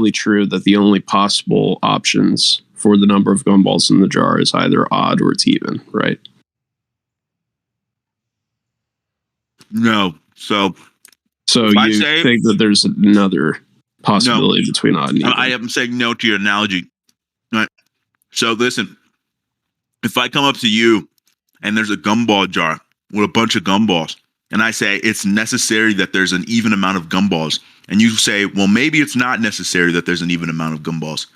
necessarily true that the only possible options for the number of gumballs in the jar is either odd or it's even, right? No. So you think that there's another possibility between odd and even? I am saying no to your analogy. Right. So listen, if I come up to you and there's a gumball jar with a bunch of gumballs, and I say it's necessary that there's an even amount of gumballs, and you say, well, maybe it's not necessary that there's an even amount of gumballs.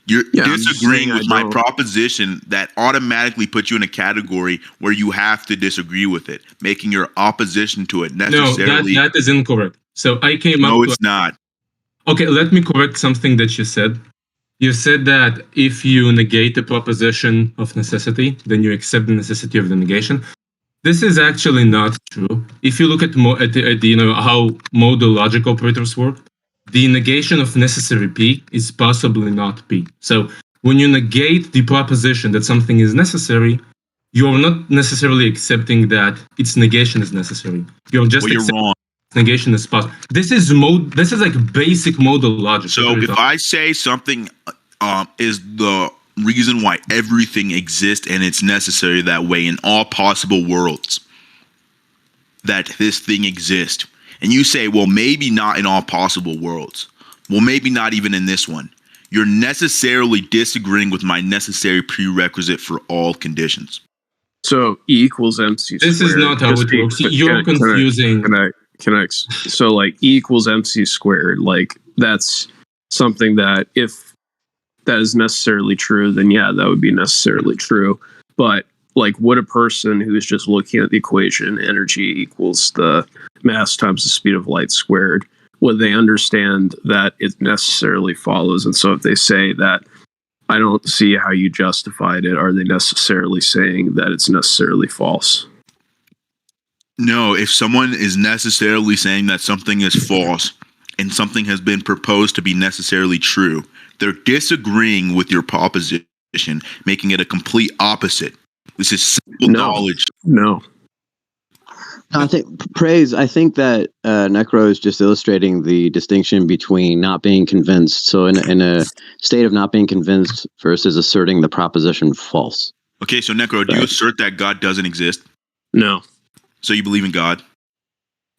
You're disagreeing with my proposition that automatically puts you in a category where you have to disagree with it, making your opposition to it necessarily. No, that is incorrect. So I came up. No, it's not. Okay, let me correct something that you said. You said that if you negate the proposition of necessity, then you accept the necessity of the negation. This is actually not true. If you look at how modal logic operators work, the negation of necessary P is possibly not P. So when you negate the proposition that something is necessary, you're not necessarily accepting that its negation is necessary. You're just accepting wrong. Negation is possible. This is like basic modal logic. So if I say something is the reason why everything exists and it's necessary that way in all possible worlds, that this thing exists, and you say, well, maybe not in all possible worlds, well, maybe not even in this one, you're necessarily disagreeing with my necessary prerequisite for all conditions. So E equals MC squared. This is not how it works. You're confusing. So like E equals MC squared, like that's something that if that is necessarily true, then yeah, that would be necessarily true. But like, would a person who's just looking at the equation energy equals the mass times the speed of light squared, would they understand that it necessarily follows? And so if they say that I don't see how you justified it, are they necessarily saying that it's necessarily false? No, if someone is necessarily saying that something is false and something has been proposed to be necessarily true, they're disagreeing with your proposition, making it a complete opposite. This is simple knowledge. No, I think that Necro is just illustrating the distinction between not being convinced. So in a state of not being convinced versus asserting the proposition false. Okay, so Necro, do you assert that God doesn't exist? No. So you believe in God?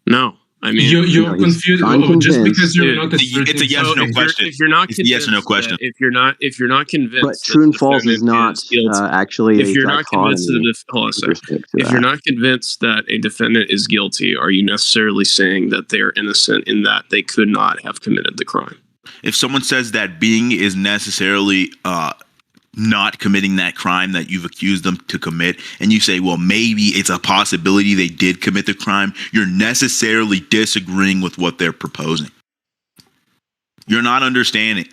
No. I mean, you're confused just because you're not. It's a yes or no question. If you're not convinced, yes or no question. If you're not convinced, but true and false is not actually. If you're not convinced if you're not convinced that a defendant is guilty, are you necessarily saying that they are innocent in that they could not have committed the crime? If someone says that being is necessarily not committing that crime that you've accused them to commit, and you say, well, maybe it's a possibility they did commit the crime, you're necessarily disagreeing with what they're proposing. You're not understanding.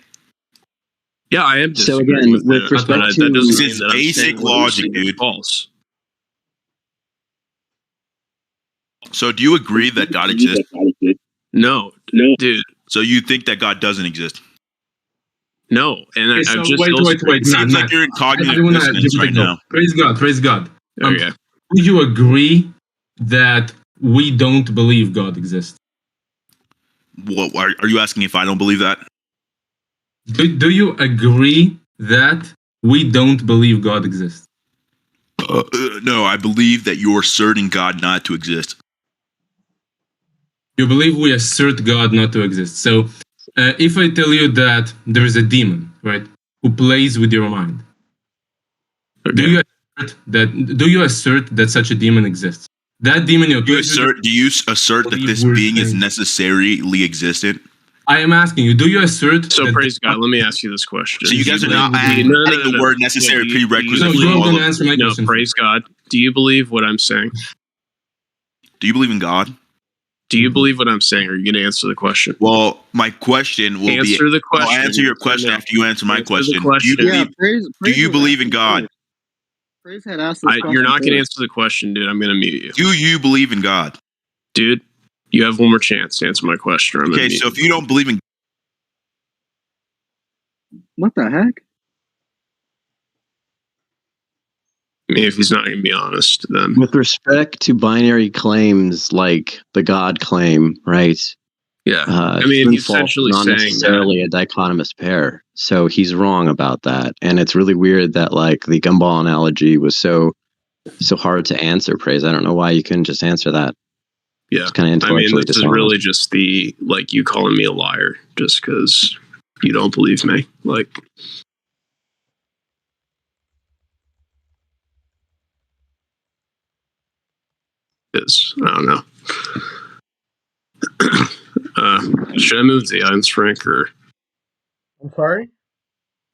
Yeah, I am. So again, with respect to this is basic logic, dude. False. So do you agree that God exists? No, dude. So you think that God doesn't exist? No, and okay, I'm just wait. It seems like you're in cognitive dissonance right now. Praise God. Okay. Do you agree that we don't believe God exists? What are you asking if I don't believe that? Do you agree that we don't believe God exists? No, I believe that you're asserting God not to exist. You believe we assert God not to exist. So if I tell you that there is a demon, right, who plays with your mind, okay. do you assert that such a demon exists? That demon do you assert that this being is necessarily existent? I am asking you, do you assert? So praise God. Let me ask you this question. So you guys are not adding the word necessary prerequisite. No, you're going to answer my question. Praise God. Do you believe what I'm saying? Do you believe in God? Do you believe what I'm saying? Or are you going to answer the question? Well, my question will answer the question. I'll answer your question after you answer my question. Do you believe in God? Praise had asked this you're not going to answer the question, dude. I'm going to mute you. Do you believe in God? Dude, you have one more chance to answer my question. Okay, so if you don't believe in... What the heck? I mean, if he's not going to be honest, then... With respect to binary claims like the God claim, right? Yeah. I mean, he's false, essentially not saying necessarily a dichotomous pair. So he's wrong about that. And it's really weird that like the gumball analogy was so hard to answer, Praise. I don't know why you couldn't just answer that. Yeah. It's kind of I mean, intellectually this is dishonest. really just the, like, you calling me a liar just because you don't believe me. Like, is, I don't know. Should I move to the audience, Frank, or I'm sorry?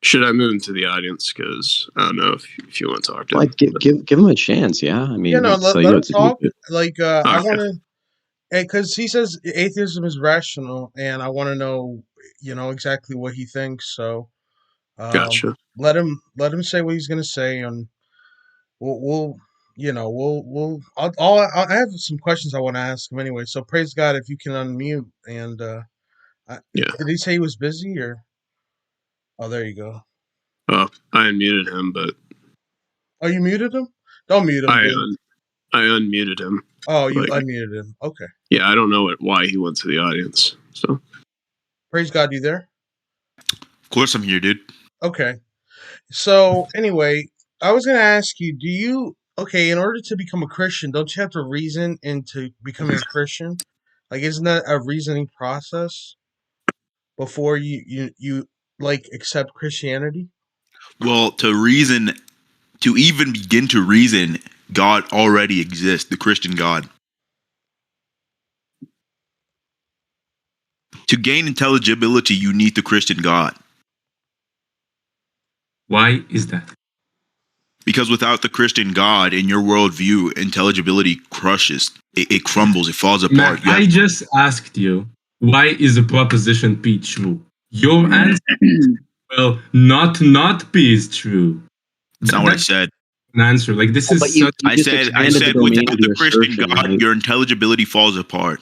should I move into the audience? Because I don't know if you want to talk to him. Like, give him a chance, yeah. I mean, Yeah, no, so let you him talk. Like, I Okay. want to, because he says atheism is rational, and I want to know, exactly what he thinks. So, Gotcha. let him say what he's gonna say, and we'll I have some questions I want to ask him anyway. So, praise God if you can unmute. And Yeah. did he say he was busy or? Oh, there you go. Oh, I unmuted him, but Oh, you muted him? Don't mute him, I dude. I unmuted him. Oh, you like- unmuted him. Okay. Yeah, I don't know why he went to the audience. So Praise God, you there? Of course I'm here, dude. Okay. So anyway, I was going to ask you, in order to become a Christian, don't you have to reason into becoming a Christian? Like, isn't that a reasoning process before you like accept Christianity? Well, to even begin to reason, God already exists, the Christian God. To gain intelligibility, you need the Christian God. Why is that? Because without the Christian God in your worldview, intelligibility crushes. It crumbles. It falls apart. Matt, I just asked you, why is the proposition P true? Your answer is, well, not P is true. That's not what I said. An answer. Like, this is But you such... I just said expanded the domain without of the your Christian assertion, God, right? your intelligibility falls apart.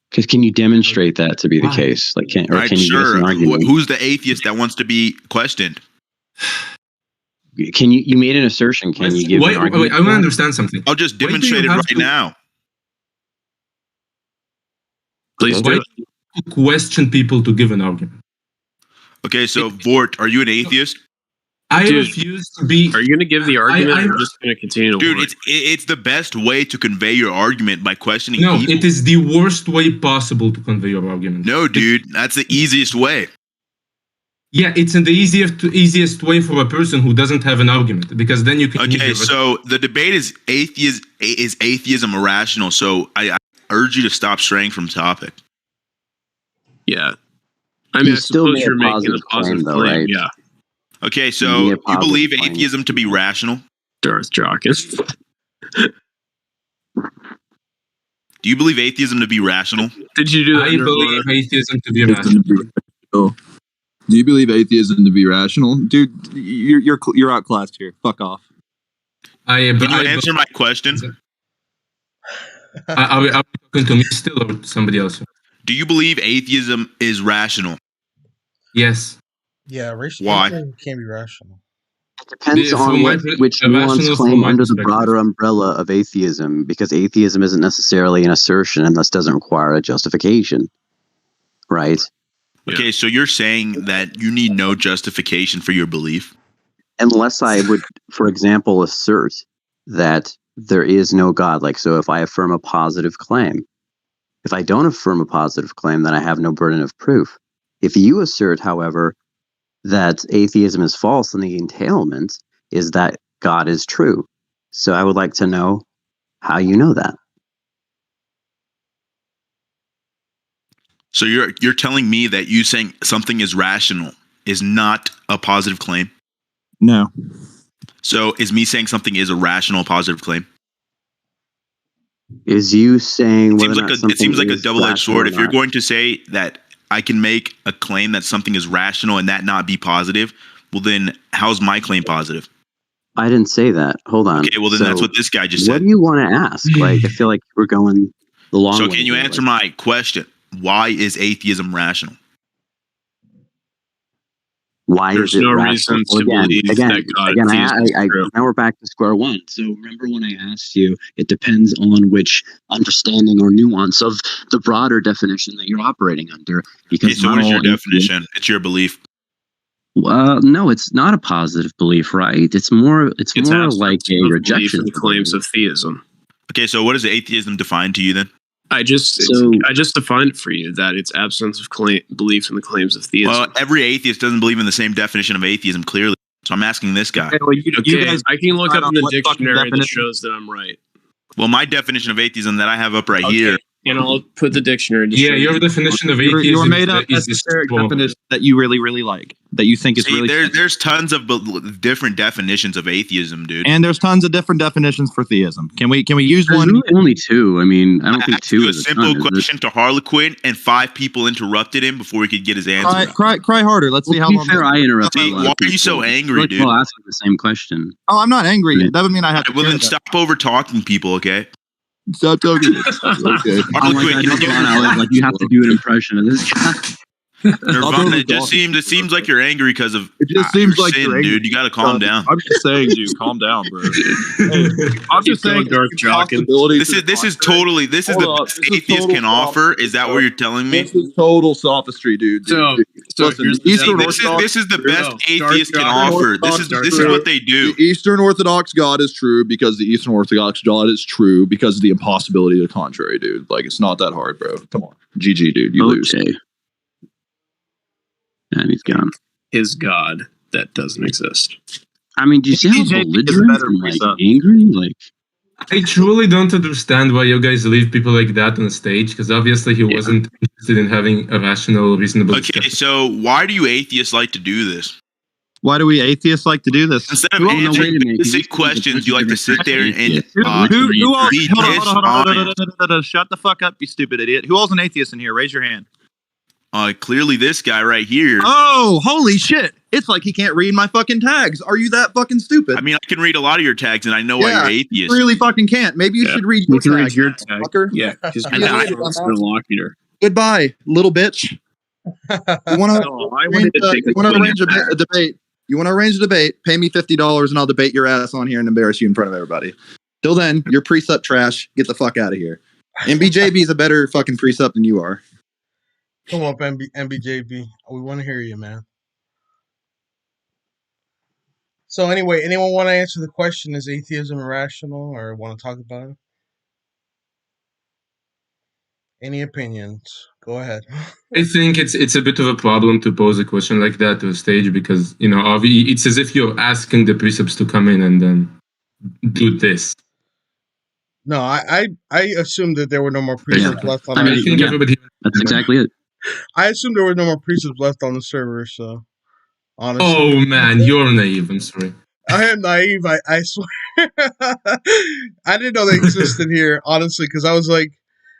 Because can you demonstrate that to be the Why? case? Like, can Right? you give us Sure. an argument? Who's the atheist that wants to be questioned? Can you made an assertion? Can you give Wait, an argument? I want to understand something. I'll just Why do you demonstrate it have right to- now. please do Why it. do you question people to give an argument? Okay, so Vort, are you an atheist? I Dude, refuse to be... Are you going to give the argument, I- or are you just going to continue to Dude, whine? it's the best way to convey your argument by questioning No, people. it is the worst way possible to convey your argument. No, dude, that's the easiest way. Yeah, it's in the easiest way for a person who doesn't have an argument, because then you can... use Okay, your- so the debate is atheism irrational? So I urge you to stop straying from topic. Yeah. I mean, You I still suppose made a you're making a positive positive claim, though, claim. right? Yeah. Okay, You so made a you positive believe claim. atheism to be rational? Darth Jockin. Do you believe atheism to be rational? Did you do that? I Nirvana? believe atheism to be rational. Do you believe atheism to be rational, dude? You're outclassed here. Fuck off. Can you answer my question? Are we talking to me still or to somebody else? Do you believe atheism is rational? Yes. Yeah, Why? atheism can't be rational. It depends From on my which irrational nuanced from claim my under the perspective. broader umbrella of atheism, because atheism isn't necessarily an assertion and thus doesn't require a justification, right? Okay, so you're saying that you need no justification for your belief? Unless I would, for example, assert that there is no God. Like, so if I affirm a positive claim, if I don't affirm a positive claim, then I have no burden of proof. If you assert, however, that atheism is false, then the entailment is that God is true. So I would like to know how you know that. So you're telling me that you saying something is rational is not a positive claim? No. So is me saying something is a rational positive claim? Is you saying whether It seems like a double-edged sword. If you're going to say that I can make a claim that something is rational and that not be positive, well then how's my claim positive? I didn't say that. Hold on. Okay, well then So that's what this guy just what said. do you want to ask? Like, I feel like we're going the long way. So can you here. answer Like, my question? Why is atheism rational? Why There's is it no rational? reason to believe that God is true. Now we're back to square one. So remember when I asked you, it depends on which understanding or nuance of the broader definition that you're operating under. Because Okay, so what is your definition? It's your belief. No, it's not a positive belief, right? It's more absence like a of rejection belief in claims of theism. Okay, so what is atheism defined to you then? I just defined it for you that it's absence of belief in the claims of theism. Well, every atheist doesn't believe in the same definition of atheism, clearly. So I'm asking this guy. Okay, well, you guys I can look up in the what fucking dictionary that definition- shows that I'm right. Well, my definition of atheism that I have up right here. And I'll put the dictionary. To Yeah, show your you. definition of atheism your made up is esoteric well, definition that you really, really like, that you think is See, really. there's tons of different definitions of atheism, dude. And there's tons of different definitions for theism. Can we use There's one? really only two. I mean, I don't I think asked two you a is a simple ton, is it? question to Harlequin, and 5 people interrupted him before he could get his answer. Cry harder. Let's see Well, how to be long. fair, I interrupted. See, a lot why of are you so people. angry, Like, dude? well, asking the same question. Oh, I'm not angry. Right. That would mean I have to. Well, care then about stop over talking people, okay? it. Stop talking. Okay. Oh my Harlequin, god, can you Nirvana, like you have to do an impression of this guy. Nirvana, it seems like you're angry because of It just seems your like sin, you're angry. dude. You got to calm down. I'm just saying, dude, calm down, bro. Hey, I'm just saying, Dark Jockin. This is totally the Hold up. best This is atheist total can offer. Is that what you're telling me? This is total sophistry, dude. So Listen, here's the the Eastern thing. This is the best Dark atheist can Jockin. offer. This is what they do. The Eastern Orthodox God is true because the Eastern Orthodox God is true because of the impossibility of the contrary, dude. Like, it's not that hard, bro. Come on. GG, dude. You lose. Okay. And he's gone. Is God that doesn't exist. I mean, do you see how DJ is a belligerent better and like precept. angry? Like, I truly don't understand why you guys leave people like that on stage, because obviously he wasn't interested in having a rational, reasonable Okay, discussion. so why do you atheists like to do this? Why do we atheists like to do this? Instead of Well, no, answering wait a minute. basic questions, you like to sit there and Who all? be Hold on. dishonest. Shut the fuck up, you stupid idiot. Who all's an atheist in here? Raise your hand. Clearly this guy right here. Oh, holy shit. It's like he can't read my fucking tags. Are you that fucking stupid? I mean, I can read a lot of your tags, and I know why Yeah, you're you atheist. really fucking can't. Maybe you should read your You can read tags, your tag. fucker. Yeah, because Yeah, you're later, an interlocutor. Goodbye, little bitch. You want to No, I wanted to take a arrange a debate? You want to arrange a debate? Pay me $50 and I'll debate your ass on here and embarrass you in front of everybody. Till then, you're precept trash. Get the fuck out of here. MBJB is a better fucking precept than you are. Come up, MBJB. We want to hear you, man. So anyway, anyone want to answer the question, is atheism irrational, or want to talk about it? Any opinions? Go ahead. I think it's a bit of a problem to pose a question like that to a stage, because it's as if you're asking the precepts to come in and then do this. No, I assumed that there were no more precepts left on I our mean, I think yeah. everybody. that's exactly it. I assumed there were no more precepts left on the server, so honestly. Oh man, you're naive. I'm sorry. I am naive, I swear. I didn't know they existed here, honestly, because I was like,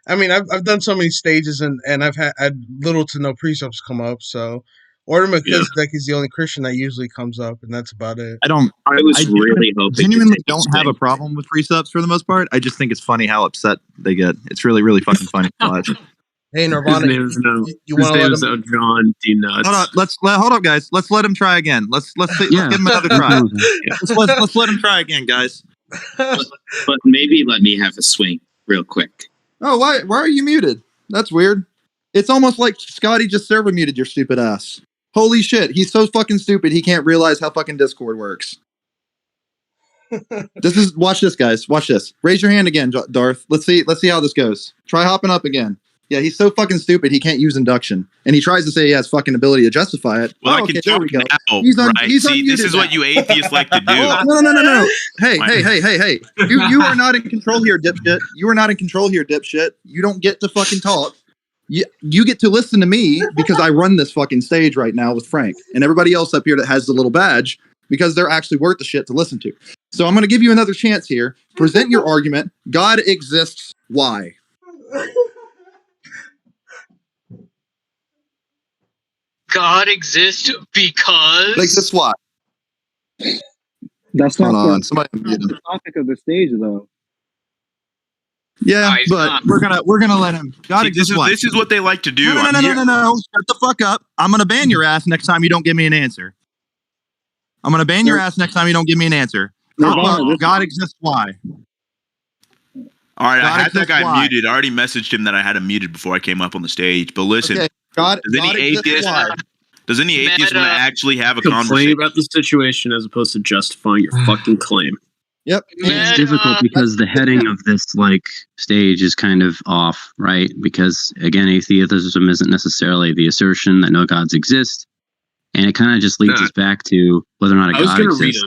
I mean, I've done so many stages and I've had little to no precepts come up, so Order Melchizedek is the only Christian that usually comes up, and that's about it. I was really hoping genuinely don't have a problem with precepts for the most part. I just think it's funny how upset they get. It's really, really fucking funny to watch. Hey, His Nirvana, name is you want to let him? John D. Nuts. Hold up, guys. Let's let him try again. Let's give him another try. Let's let him try again, guys. But maybe let me have a swing real quick. Oh, why are you muted? That's weird. It's almost like Scotty just server muted your stupid ass. Holy shit, he's so fucking stupid he can't realize how fucking Discord works. Watch this, guys. Watch this. Raise your hand again, Darth. Let's see how this goes. Try hopping up again. Yeah, he's so fucking stupid he can't use induction. And he tries to say he has fucking ability to justify it. Well, Oh, I can okay, there talk we go. now, He's right? he's See, this unmuted is what now. you atheists like to do. No. Hey. You are not in control here, dipshit. You are not in control here, dipshit. You don't get to fucking talk. You get to listen to me because I run this fucking stage right now with Frank and everybody else up here that has the little badge, because they're actually worth the shit to listen to. So I'm going to give you another chance here. Present your argument. God exists. Why? God exists because... Like this why? That's Hold not on. Somebody the topic of the stage, though. Yeah, No, he's but not. we're gonna let him. God See, exists. Why? this is what they like to do. No. Shut the fuck up. I'm gonna ban your ass next time you don't give me an answer. I'm gonna ban your ass next time you don't give me an answer. God exists. Why? All right, I God had that exists, guy why? muted. I already messaged him that I had him muted before I came up on the stage. But listen, Okay. God exists. atheist- Why? does any atheist want to actually have a Complain conversation? about the situation as opposed to justifying your fucking claim. Yep. It's difficult because the heading of this stage is kind of off, right? Because again, atheism isn't necessarily the assertion that no gods exist, and it kind of just leads us back to whether or not a god exists.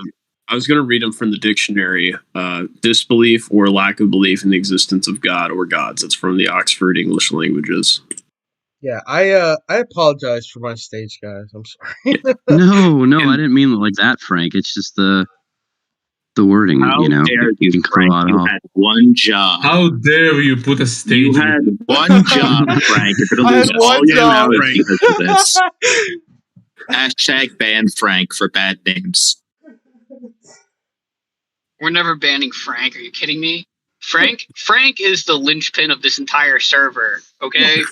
I was going to read them from the dictionary. Disbelief or lack of belief in the existence of God or gods. That's from the Oxford English Languages. Yeah, I apologize for my stage, guys. I'm sorry. No, I didn't mean it like that, Frank. It's just the wording, How dare you can Frank? call it You off. had one job. How dare you put a stage? You had one job, Frank. You're going to I lose had all one your job. knowledge because of this. Hashtag ban Frank for bad names. We're never banning Frank. Are you kidding me? Frank is the linchpin of this entire server. Okay.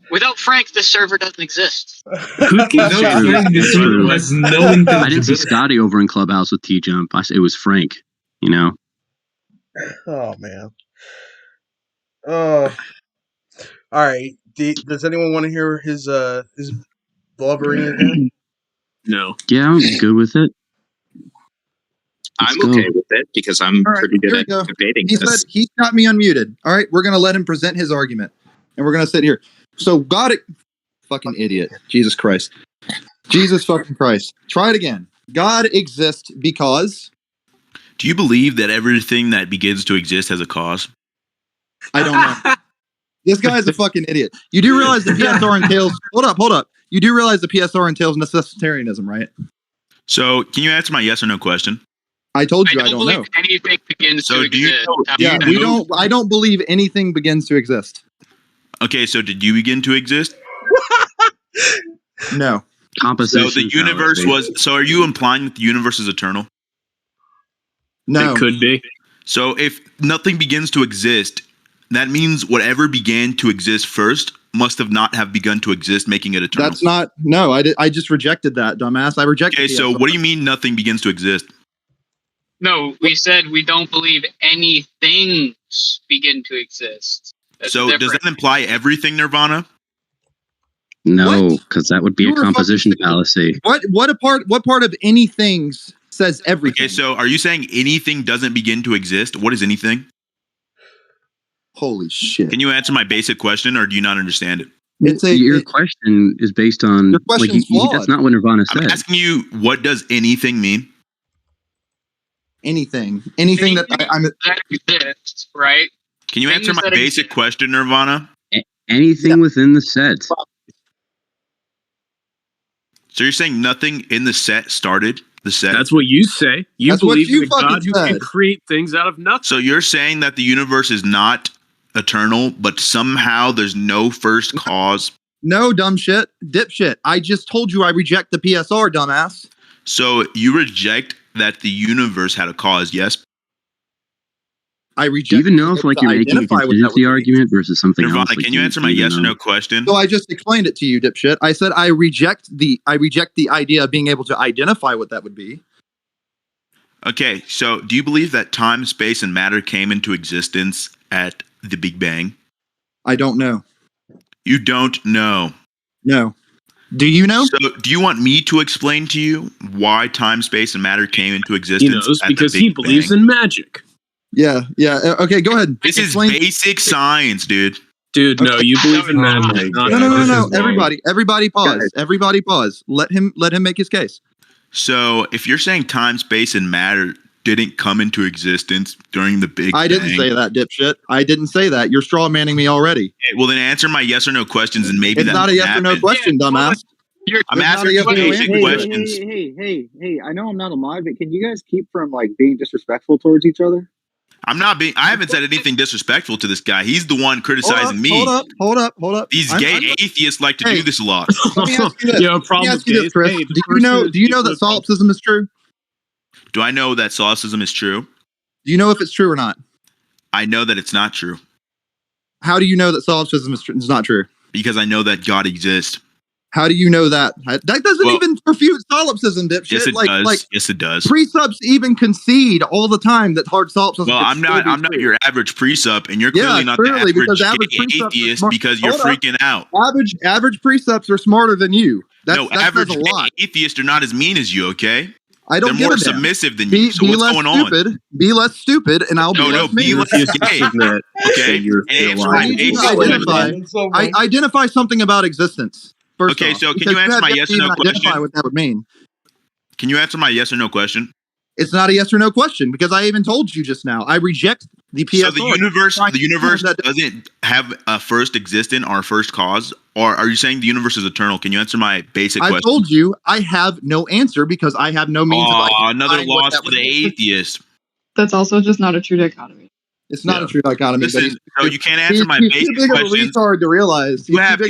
Without Frank, this server doesn't exist. Without Frank, this server has no intelligibility. I didn't see Scotty over in Clubhouse with T-Jump. It was Frank, Oh, man. All right. Does anyone want to hear his blubbering again? No. Yeah, I'm good with it. I'm okay with it because I'm pretty good at debating He this. said he's got me unmuted. All right, we're gonna let him present his argument, and we're gonna sit here. So fucking idiot, Jesus Christ, Jesus fucking Christ. Try it again. God exists because. Do you believe that everything that begins to exist has a cause? I don't know. This guy is a fucking idiot. You do realize the PSR entails. Hold up. You do realize the PSR entails necessitarianism, right? So, can you answer my yes or no question? I told you I don't believe know. anything begins So to do you exist. know- Yeah, we don't. I don't believe anything begins to exist. Okay, so did you begin to exist? No. Composition. So the universe was. So are you implying that the universe is eternal? No. It could be. So if nothing begins to exist, that means whatever began to exist first must have not have begun to exist, making it eternal. That's not. No, I just rejected that, dumbass. I rejected. Okay, so what do you mean nothing begins to exist? No, we said we don't believe anything begin to exist. That's So does different. that imply everything Nirvana? No, because that would be You a were composition fucking- fallacy. What part of anything says everything? Okay, so are you saying anything doesn't begin to exist? What is anything? Holy shit! Can you answer my basic question, or do you not understand it? Your question is based on Your question's flawed. that's not what Nirvana I'm said. asking you, what does anything mean? anything that I'm. That exists, right? Can you answer Things my that basic exist. question, Nirvana? Anything within the set. So you're saying nothing in the set started the set? That's what you say. You That's what believe you in a God fucking who can said. create things out of nothing. So you're saying that the universe is not eternal, but somehow there's no first cause. No, dumb shit, dipshit. I just told you I reject the PSR, dumbass. So you reject that the universe had a cause, yes? I reject. Do you even know if to you're making a identify what that contingency would be. argument versus something else? Nirvana, can you answer my yes or no question? So I just explained it to you, dipshit. I said I reject the idea of being able to identify what that would be. Okay, so do you believe that time, space, and matter came into existence at the Big Bang? I don't know. You don't know. No. Do you know? So do you want me to explain to you why time, space, and matter came into He existence? knows at the because Big he believes Bang? in magic. Yeah. Okay, go ahead. This Explain. is basic science, dude. Dude, no, you believe in Oh magic. my not God. No. This is wrong. Everybody pause. Everybody pause. Let him make his case. So if you're saying time, space, and matter didn't come into existence during the Big Bang. I didn't say that, dipshit. I didn't say that. You're straw manning me already. Okay, well, then answer my yes or no questions, and maybe It's that not a won't yes or no happen. question, dumbass. I'm It's not asking a yes you or no basic answer. questions. Hey, I know I'm not a mod, but can you guys keep from being disrespectful towards each other? I'm not being. I haven't said anything disrespectful to this guy. He's the one criticizing me. Hold up. These I'm- gay I'm- atheists like to Hey. do this a lot. Let me ask you this. Yeah, Let me problem ask you this, is, Chris. hey, Do you know that solipsism is true? Do I know that Solipsism is true? Do you know if it's true or not? I know that it's not true How do you know that solipsism is not true? because I know that God exists. How do you know that? That doesn't even refute solipsism, dipshit. Yes, it does. Yes, it does. Presups even concede all the time that hard solipsism. Well, I'm not your average presup, and you're clearly not the average atheist because you're freaking out. Average presups are smarter than you. Average atheists are not as mean as you. Okay. They're give more a damn. submissive than you. So what's going on? Be less stupid, and I'll be less mean. Okay. Identify something about existence. First off, so can you answer my yes or no question? Identify what that would mean. Can you answer my yes or no question? It's not a yes or no question because I even told you just now. I reject the PSR. So the universe doesn't have a first existence or a first cause, or are you saying the universe is eternal? Can you answer my basic question? I told you I have no answer because I have no means of another loss for the atheist. That's also just not a true dichotomy. It's not a true dichotomy. Listen, so you can't answer my basic questions. It's hard to realize. You have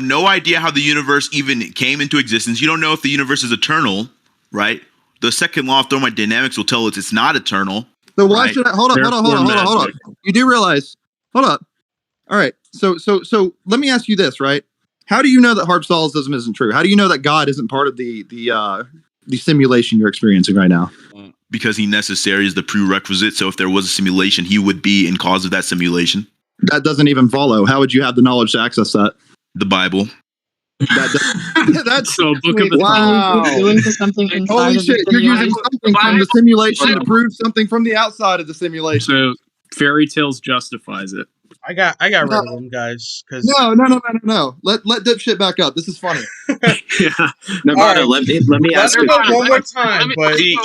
no idea how the universe even came into existence. You don't know if the universe is eternal, right? The second law of thermodynamics will tell us it's not eternal. So why should I hold up? You do realize? Hold up. All right. So let me ask you this, right? How do you know that hard solipsism isn't true? How do you know that God isn't part of the simulation you're experiencing right now? Because he necessary is the prerequisite. So if there was a simulation, he would be in cause of that simulation. That doesn't even follow. How would you have the knowledge to access that? The Bible. That's so book of the wow. Holy shit! You're using something from the simulation to prove something from the outside of the simulation. So fairy tales justifies it. I got rid of them, guys. No. Let dipshit back up. This is funny. Nevada, let me ask you one more time. But you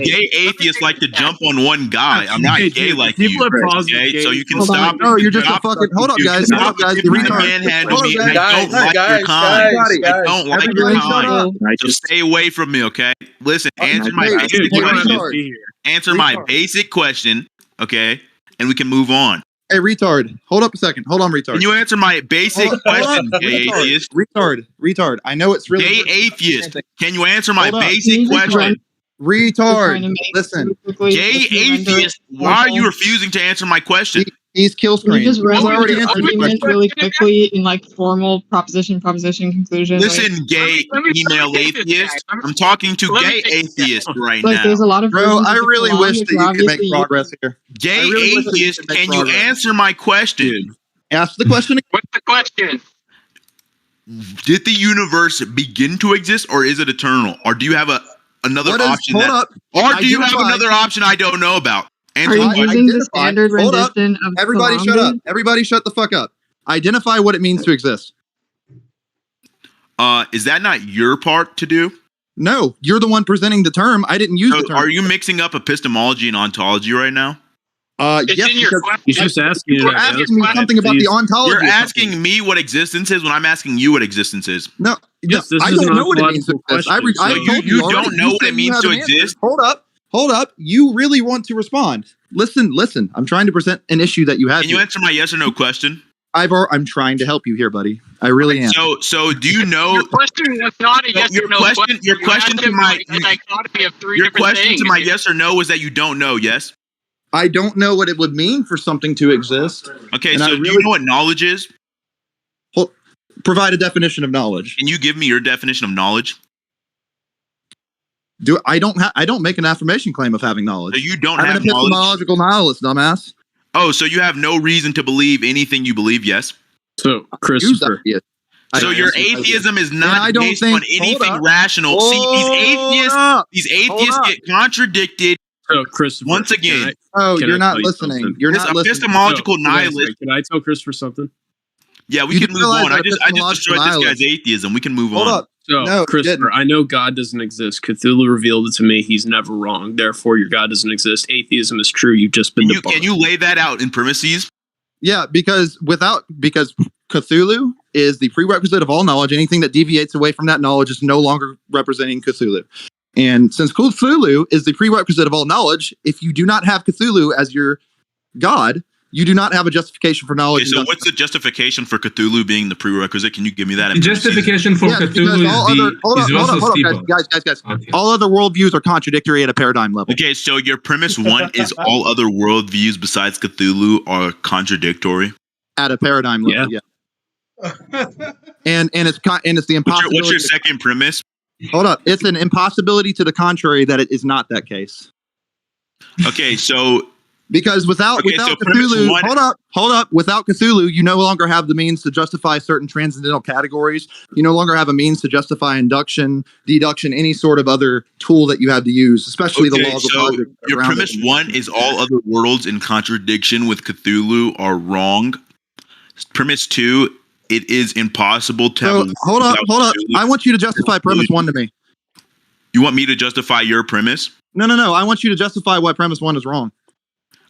gay atheists like to jump on one guy. I'm not gay like you. Okay? So you can stop. No, you're just a fucking. Hold up, guys. You manhandle me. I don't like your kind. So stay away from me, okay? Listen, answer my basic question. Answer my basic question, okay? And we can move on. Hey, retard. Hold up a second. Hold on, retard. Can you answer my basic question, gay atheist? Retard. I know it's really... Gay atheist. Can you answer my basic question? Retard. Listen. Gay atheist, why are you refusing to answer my question? He's kill screen. You just read argument really quickly in like formal proposition conclusion. Listen, gay female atheist. I'm talking to gay atheist right now. There's a lot of bro, I really wish that you could make progress here. Gay atheist, can you answer my question? Ask the question again. What's the question? Did the universe begin to exist, or is it eternal? Or do you have another option? Or do you have another option I don't know about? Are you using the standard rendition of everybody shut up. Everybody shut the fuck up. Identify what it means to exist. Is that not your part to do? No, you're the one presenting the term. I didn't use the term. Are you mixing up epistemology and ontology right now? Yes, he's just asking you. You're asking me something about the ontology. You're asking me what existence is when I'm asking you what existence is. No, yes, I don't know what it means to exist. You don't know what it means to exist? Hold up. You really want to respond. Listen. I'm trying to present an issue that you have. Can you answer my yes or no question? I'm trying to help you here, buddy. I really am. So do you know? Your question was not a yes or no question. Your question to my things. Yes or no was that you don't know. Yes. I don't know what it would mean for something to exist. Okay, so do you know what knowledge is? Provide a definition of knowledge. Can you give me your definition of knowledge? I don't make an affirmation claim of having knowledge. So you don't have knowledge? I'm an epistemological nihilist, dumbass. Oh, so you have no reason to believe anything you believe, yes? So, Christopher. So your atheism is not based on anything rational. See, these atheists get contradicted. So, Christopher, once again. You're not listening. You're not listening. Epistemological nihilist. Can I tell Christopher something? Yeah, we can move on. I just destroyed this guy's atheism. We can move on. Hold up. So, no, Christopher, I know God doesn't exist. Cthulhu revealed it to me. He's never wrong. Therefore, your God doesn't exist. Atheism is true. You've just been debunked. Can you lay that out in premises? Yeah, because Cthulhu is the prerequisite of all knowledge. Anything that deviates away from that knowledge is no longer representing Cthulhu. And since Cthulhu is the prerequisite of all knowledge, if you do not have Cthulhu as your God, you do not have a justification for knowledge. Okay, so what's the justification for Cthulhu being the prerequisite? Can you give me that? The justification for Cthulhu is guys. Okay. All other worldviews are contradictory at a paradigm level. Okay, so your premise one is all other worldviews besides Cthulhu are contradictory? At a paradigm level, yeah. and it's the impossibility. What's your second premise? Hold up, it's an impossibility to the contrary that it is not that case. Okay, so because without Cthulhu, hold up, without Cthulhu, you no longer have the means to justify certain transcendental categories. You no longer have a means to justify induction, deduction, any sort of other tool that you have to use, especially the laws of logic. Your premise one is all other worlds in contradiction with Cthulhu are wrong. Premise two, it is impossible to have. Hold up. I want you to justify premise one to me. You want me to justify your premise? No. I want you to justify why premise one is wrong.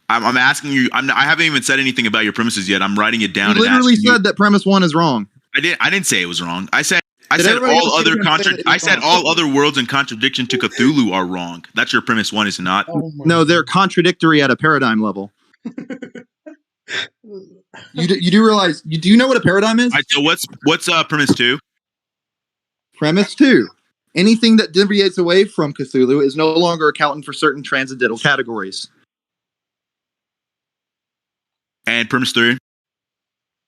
I'm asking you. I haven't even said anything about your premises yet. I'm writing it down. You literally said that premise one is wrong. I didn't say it was wrong. I said all other worlds in contradiction to Cthulhu are wrong. That's your premise one, is it not? No, they're contradictory at a paradigm level. You do realize? Do you know what a paradigm is? So what's premise two? Premise two. Anything that deviates away from Cthulhu is no longer accounting for certain transcendental categories. And premise three?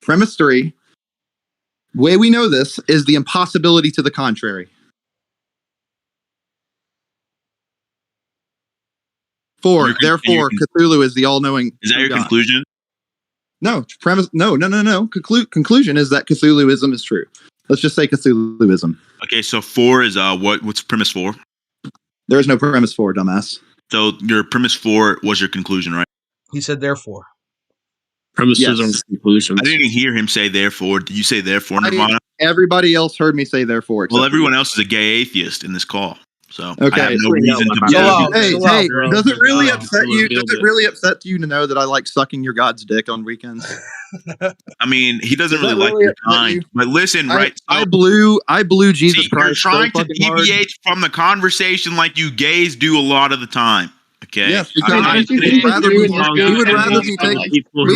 Premise three. Way we know this is the impossibility to the contrary. 4. Therefore, Cthulhu is the all-knowing. Is that your conclusion? No. Premise. No. Conclusion is that Cthulhuism is true. Let's just say Cthulhuism. Okay, so 4 is what's premise 4? There is no premise 4, dumbass. So your premise 4 was your conclusion, right? He said therefore. Premises are conclusions. I didn't hear him say therefore. Did you say therefore, Nirvana? Everybody else heard me say therefore. Well, everyone else is a gay atheist in this call. So okay. I have no reason to be. Hey, does it really upset you? Does it really upset you to know that I like sucking your God's dick on weekends? I mean, he doesn't really like your kind. But listen, right? So, I blew Jesus Christ. You're trying to deviate from the conversation like you gays do a lot of the time. Okay. Yes, because we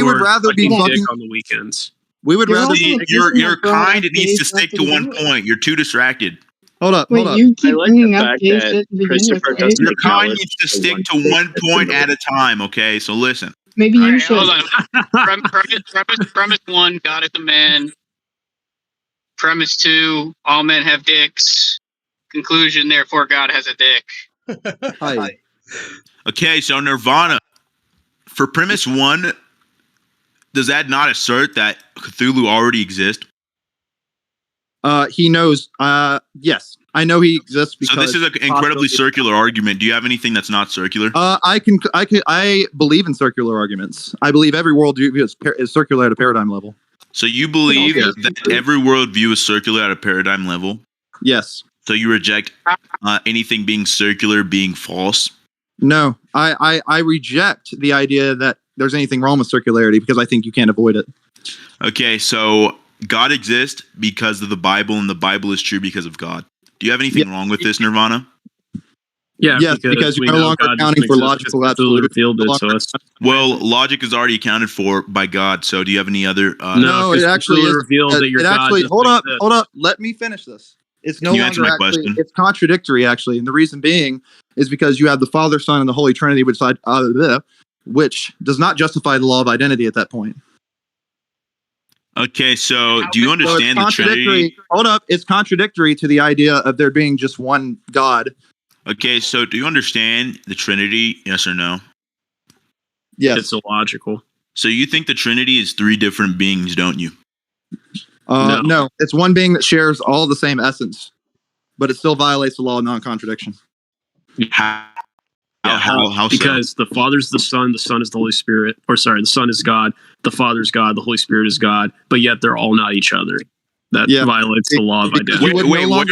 would rather be fucking on the weekends. We would rather be. Your kind needs to stick to one point. You're too distracted. Hold up. You keep bringing up gay shit to begin with. Your kind needs to stick to one point at a time. Okay, so listen. Maybe you should. Hold on. Premise 1, God is a man. Premise 2, all men have dicks. Conclusion, therefore, God has a dick. Hi. Okay, so Nirvana, for premise 1, does that not assert that Cthulhu already exists? He knows. Yes, I know he exists because. So this is an incredibly circular argument. Do you have anything that's not circular? I believe in circular arguments. I believe every worldview is circular at a paradigm level. So you believe that every worldview is circular at a paradigm level? Yes. So you reject anything being circular being false? No, I reject the idea that there's anything wrong with circularity because I think you can't avoid it. Okay, so God exists because of the Bible, and the Bible is true because of God. Do you have anything wrong with this, Nirvana? Yeah, yes, because you're no longer accounting for logical absolute. Well, logic is already accounted for by God. So, do you have any other? No, it actually is. Hold up. Let me finish this. It's no longer actually. It's contradictory, actually, and the reason being is because you have the Father, Son, and the Holy Trinity, which does not justify the law of identity at that point. Okay, so do you understand the Trinity? Hold up, it's contradictory to the idea of there being just one God. Okay, so do you understand the Trinity? Yes or no? Yes. It's illogical. So you think the Trinity is 3 different beings, don't you? No, it's one being that shares all the same essence, but it still violates the law of non-contradiction. How because the Father's the Son is the Holy Spirit. Or sorry, the Son is God, the Father's God, the Holy Spirit is God, but yet they're all not each other. That violates the law of identity. Wait, where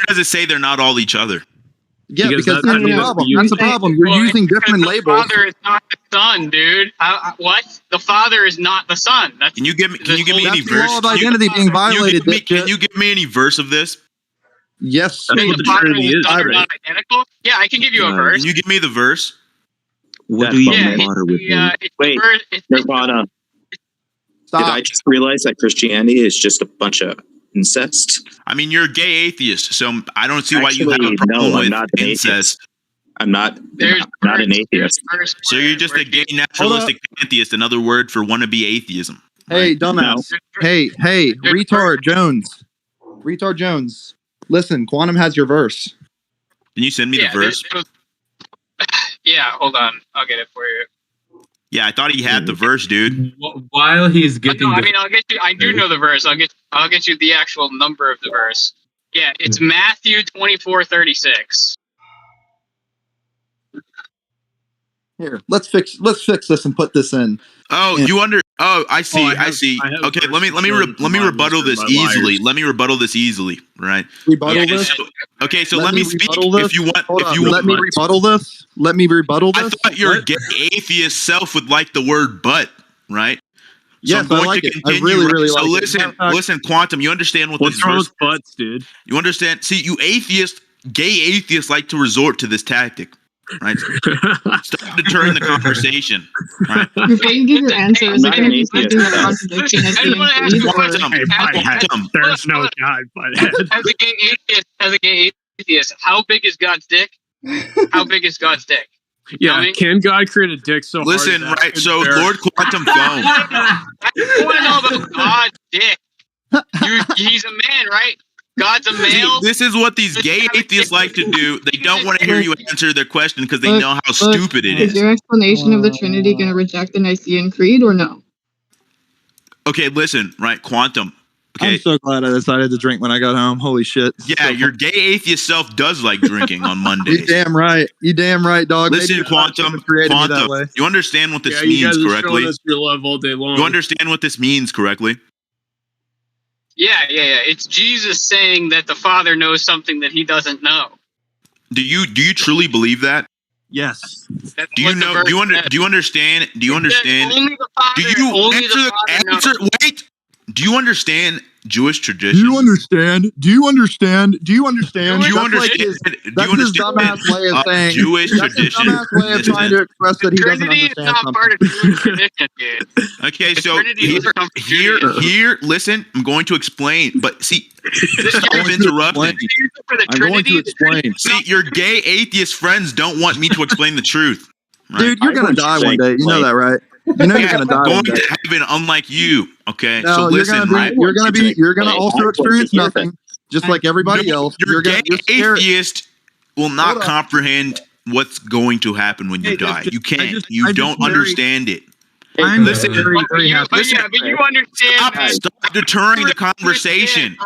does it say they're not all each other? Yeah, because that's the problem. That's the problem. You're using different labels. The Father is not the Son, dude. What? The Father is not the Son. Can you give me any verse? The law of identity being violated. Can you give me any verse of this? Yes. That's what the Trinity is. Not identical? Yeah, I can give you a verse. Can you give me the verse? What do you matter with me? Wait, Nirvana. Stop. Did I just realize that Christianity is just a bunch of incest? I mean, you're a gay atheist, so I don't see why you have a problem with incest. I'm not an atheist. So you're just a gay naturalistic pantheist, another word for wannabe atheism. Hey, dumbass. Hey, retard Jones. Retard Jones. Listen, Quantum has your verse. Can you send me the verse? Yeah, hold on. I'll get it for you. Yeah, I thought he had the verse, dude. While he's getting, no, I mean, I'll get you. I do know the verse. I'll get you the actual number of the verse. Yeah, it's Matthew 24:36. Here, let's fix this and put this in. Oh, I see. I see. Okay, let me rebuttal this easily. Let me rebuttal this easily, right? Rebuttal this. So let me speak if you want. Let me rebuttal this. Let me rebuttal this. I thought your gay atheist self would like the word "but," right? So yes, I like it. I really like it. So listen, Quantum. You understand what what's this wrong verse? with butts, dude? You understand? See, you gay atheists like to resort to this tactic. Right. Stop deterring the conversation. Right. Before you give your answer, is it going to be something that contradicts There's no God, but as a gay atheist, how big is God's dick? How big is God's dick? Yeah, can God create a dick so listen, hard? Right, so Lord Quantum Phone. I want to know about God's dick. He's a man, right? God's a male. See, this is what these gay atheists like to do. They don't want to hear you answer their question because they know how stupid it is. Is your explanation of the Trinity going to reject the Nicene Creed or no? Okay, listen, right, Quantum. Okay. I'm so glad I decided to drink when I got home. Holy shit. Yeah, your gay atheist self does like drinking on Mondays. You damn right, dog. Listen, Quantum, you understand what this means correctly? Your love all day long. You understand what this means correctly? Yeah. It's Jesus saying that the Father knows something that he doesn't know. Do you truly believe that? Yes. Do you know? Do you understand? Do you understand? Only the Father. Wait. Do you understand Jewish tradition? Do you understand? Do you understand That's his dumbass way of saying Jewish tradition? That's his dumbass way of trying to express that he doesn't Trinity understand is not something. part of Jewish tradition, dude. Okay, so here, listen, I'm going to explain. But see, stop interrupting. I'm going to explain. See, your gay atheist friends don't want me to explain the truth. Right? Dude, you're gonna die one day. You know that, right? You know you're gonna die. Going to heaven, unlike you. Okay, no, so listen, right? You're gonna also experience nothing, just like everybody else. Your gay atheist will not comprehend what's going to happen when you die. You can't. You don't understand it. Listen, but you understand. Stop deterring the conversation,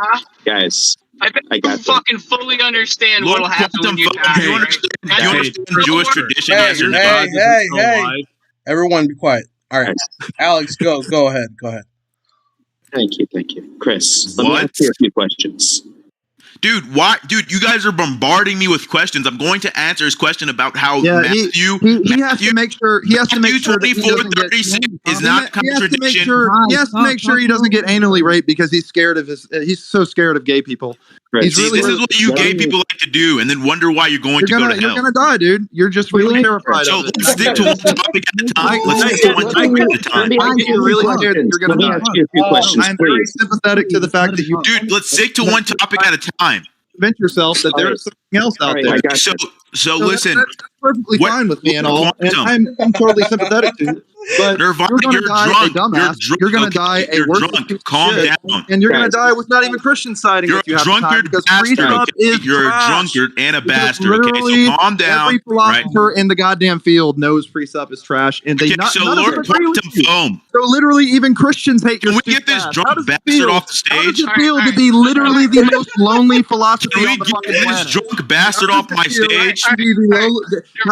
guys. I bet you fucking fully understand what'll happen when you die. Do you understand Jewish tradition? Hey. Everyone be quiet. All right. Alex, go ahead. Thank you. Chris, let me ask you a few questions. Dude, why? Dude, you guys are bombarding me with questions. I'm going to answer his question about how Matthew. He has to make sure. He has to make sure. 24:36 is not contradiction. He has to make sure he doesn't get anally raped because he's scared of his. He's so scared of gay people. This is what you gay people like to do, and then wonder why you're going to go to hell. You're gonna die, dude. You're just really terrified. So let's stick to one topic at a time. Let's stick to one topic at a time. You're really scared that you're gonna die. Ask you a few questions, I'm very sympathetic to the fact that you. Dude, let's stick to one topic at a time. Convince yourself that there's something else out there. So listen. That's perfectly fine with me and all, and I'm totally sympathetic to it. But Nirvana, you're gonna die a dumbass. You're gonna die a worthless piece of Calm shit, down. and you're gonna die with not even Christian siding You're with you a half the time drunkard because bastard. Precept is You're a trash. drunkard and a Because bastard. Okay, literally so calm down. Every philosopher in the goddamn field knows Precept is trash, and they none of them agree with you. So literally, even Christians hate your. Can we get this drunk bastard off the stage? How does it feel to be literally the most lonely philosopher Can we on the fucking get planet? this drunk bastard off my stage? How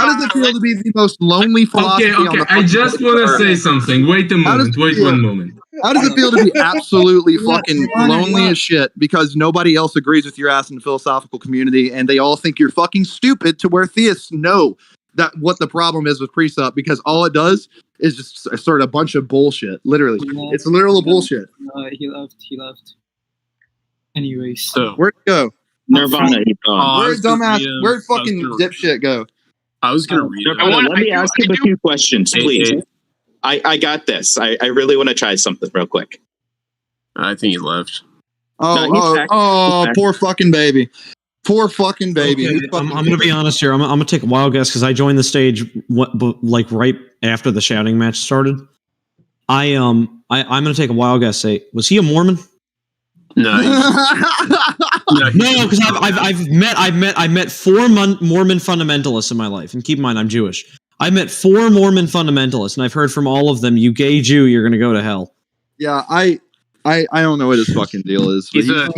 does it feel to be the most lonely philosopher on the planet? I just want to say something. Wait a moment. Wait 1 moment. How does it feel to be absolutely fucking lonely as shit because nobody else agrees with your ass in the philosophical community and they all think you're fucking stupid to where theists know that what the problem is with Precept because all it does is just sort of a bunch of bullshit. Literally. It's literal bullshit. He left. Anyways. So where'd it go? Nirvana, he's gone. Where'd dumbass, where'd fucking dipshit go? I was going to read it. Nirvana, let me ask him a few questions, please. I got this. I really want to try something real quick. I think he left. Poor fucking baby. Poor fucking baby. Okay, I'm going to be honest here. I'm going to take a wild guess because I joined the stage like right after the shouting match started. I I'm going to take a wild guess. Say, was he a Mormon? No, No, because I've met 4 Mormon fundamentalists in my life, and keep in mind I'm Jewish. I met 4 Mormon fundamentalists, and I've heard from all of them, "You gay Jew, you're going to go to hell." Yeah, I don't know what his fucking deal is. He's a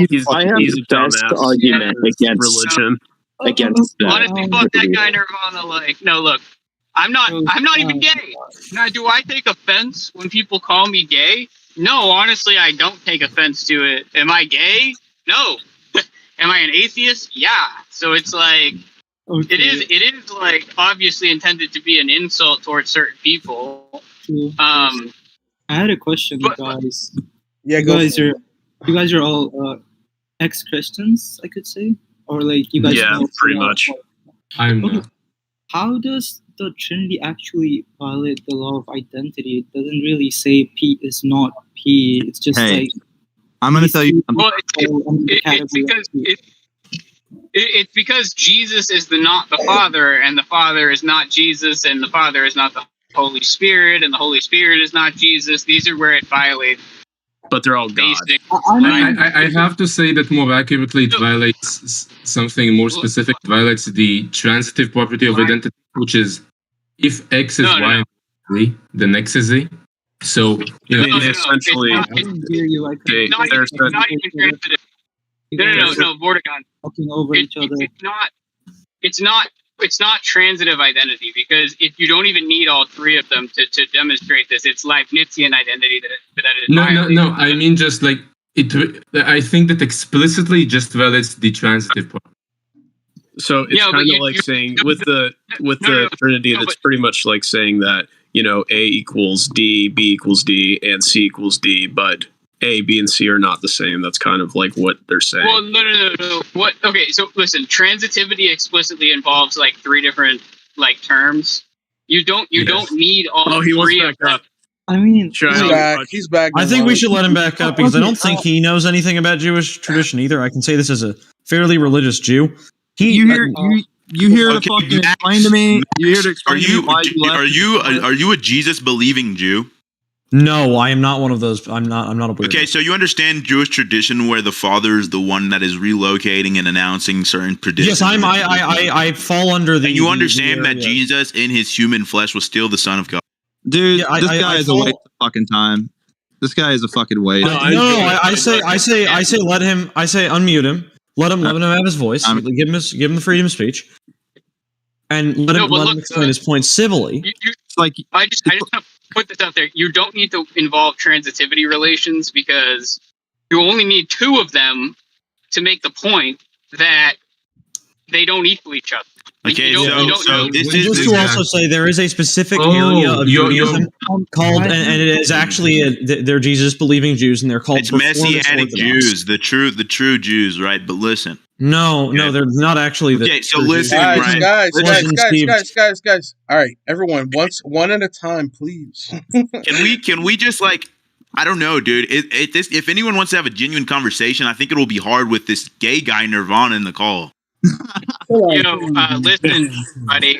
best argument against religion. Against honestly, fuck that guy Nirvana. Like, no, look, I'm not even gay. Now, do I take offense when people call me gay? No, honestly, I don't take offense to it. Am I gay? No. Am I an atheist? Yeah. So it's like, it is like obviously intended to be an insult towards certain people. I had a question, guys. Yeah, you guys are all ex-Christians, I could say, or like you guys. Yeah, pretty much. I'm not. How does the Trinity actually violate the law of identity? It doesn't really say P is not P. It's just like. I'm going to tell you. Well, it's because Jesus is not the Father, and the Father is not Jesus, and the Father is not the Holy Spirit, and the Holy Spirit is not Jesus. These are where it violates. But they're all God. I have to say that more accurately, it violates something more specific. It violates the transitive property of identity, which is if X is Y and Z, then X is Z. So, essentially, they're not even transitive. No, Vortigern. Talking over each other. It's not transitive identity, because if you don't even need all 3 of them to demonstrate this, it's Leibnizian identity that is No. I mean, just like it. I think that explicitly just validates the transitive part. So it's kind of like saying with the Trinity, it's pretty much like saying that A equals D, B equals D, and C equals D, but A, B, and C are not the same. That's kind of like what they're saying. Well, no. What? Okay, so listen. Transitivity explicitly involves like 3 different like terms. You don't need all. Oh, he wants 3 back up. I mean, he's back. I think we should let him back up because I don't think he knows anything about Jewish tradition either. I can say this as a fairly religious Jew. You here to fucking explain to me? You here to explain to me why you left? Are you a Jesus believing Jew? No, I am not one of those. I'm not a weirdo. Okay, so you understand Jewish tradition where the father is the one that is relocating and announcing certain traditions. Yes, I fall under the. And you understand that Jesus in his human flesh was still the Son of God. Dude, this guy is a waste of fucking time. This guy is a fucking waste. I say unmute him. Let him have his voice. Give him the freedom of speech, and let him explain his point civilly. I just want to put this out there. You don't need to involve transitivity relations because you only need 2 of them to make the point that they don't equal each other. Okay, just to also say there is a specific area of Judaism called, and it is actually they're Jesus believing Jews, and they're called Messianic Jews, the true Jews, right? But listen, no, they're not actually. Okay, so listen, guys. All right, everyone, one at a time, please. Can we just like? I don't know, dude. If anyone wants to have a genuine conversation, I think it will be hard with this gay guy Nirvana in the call. Listen, buddy.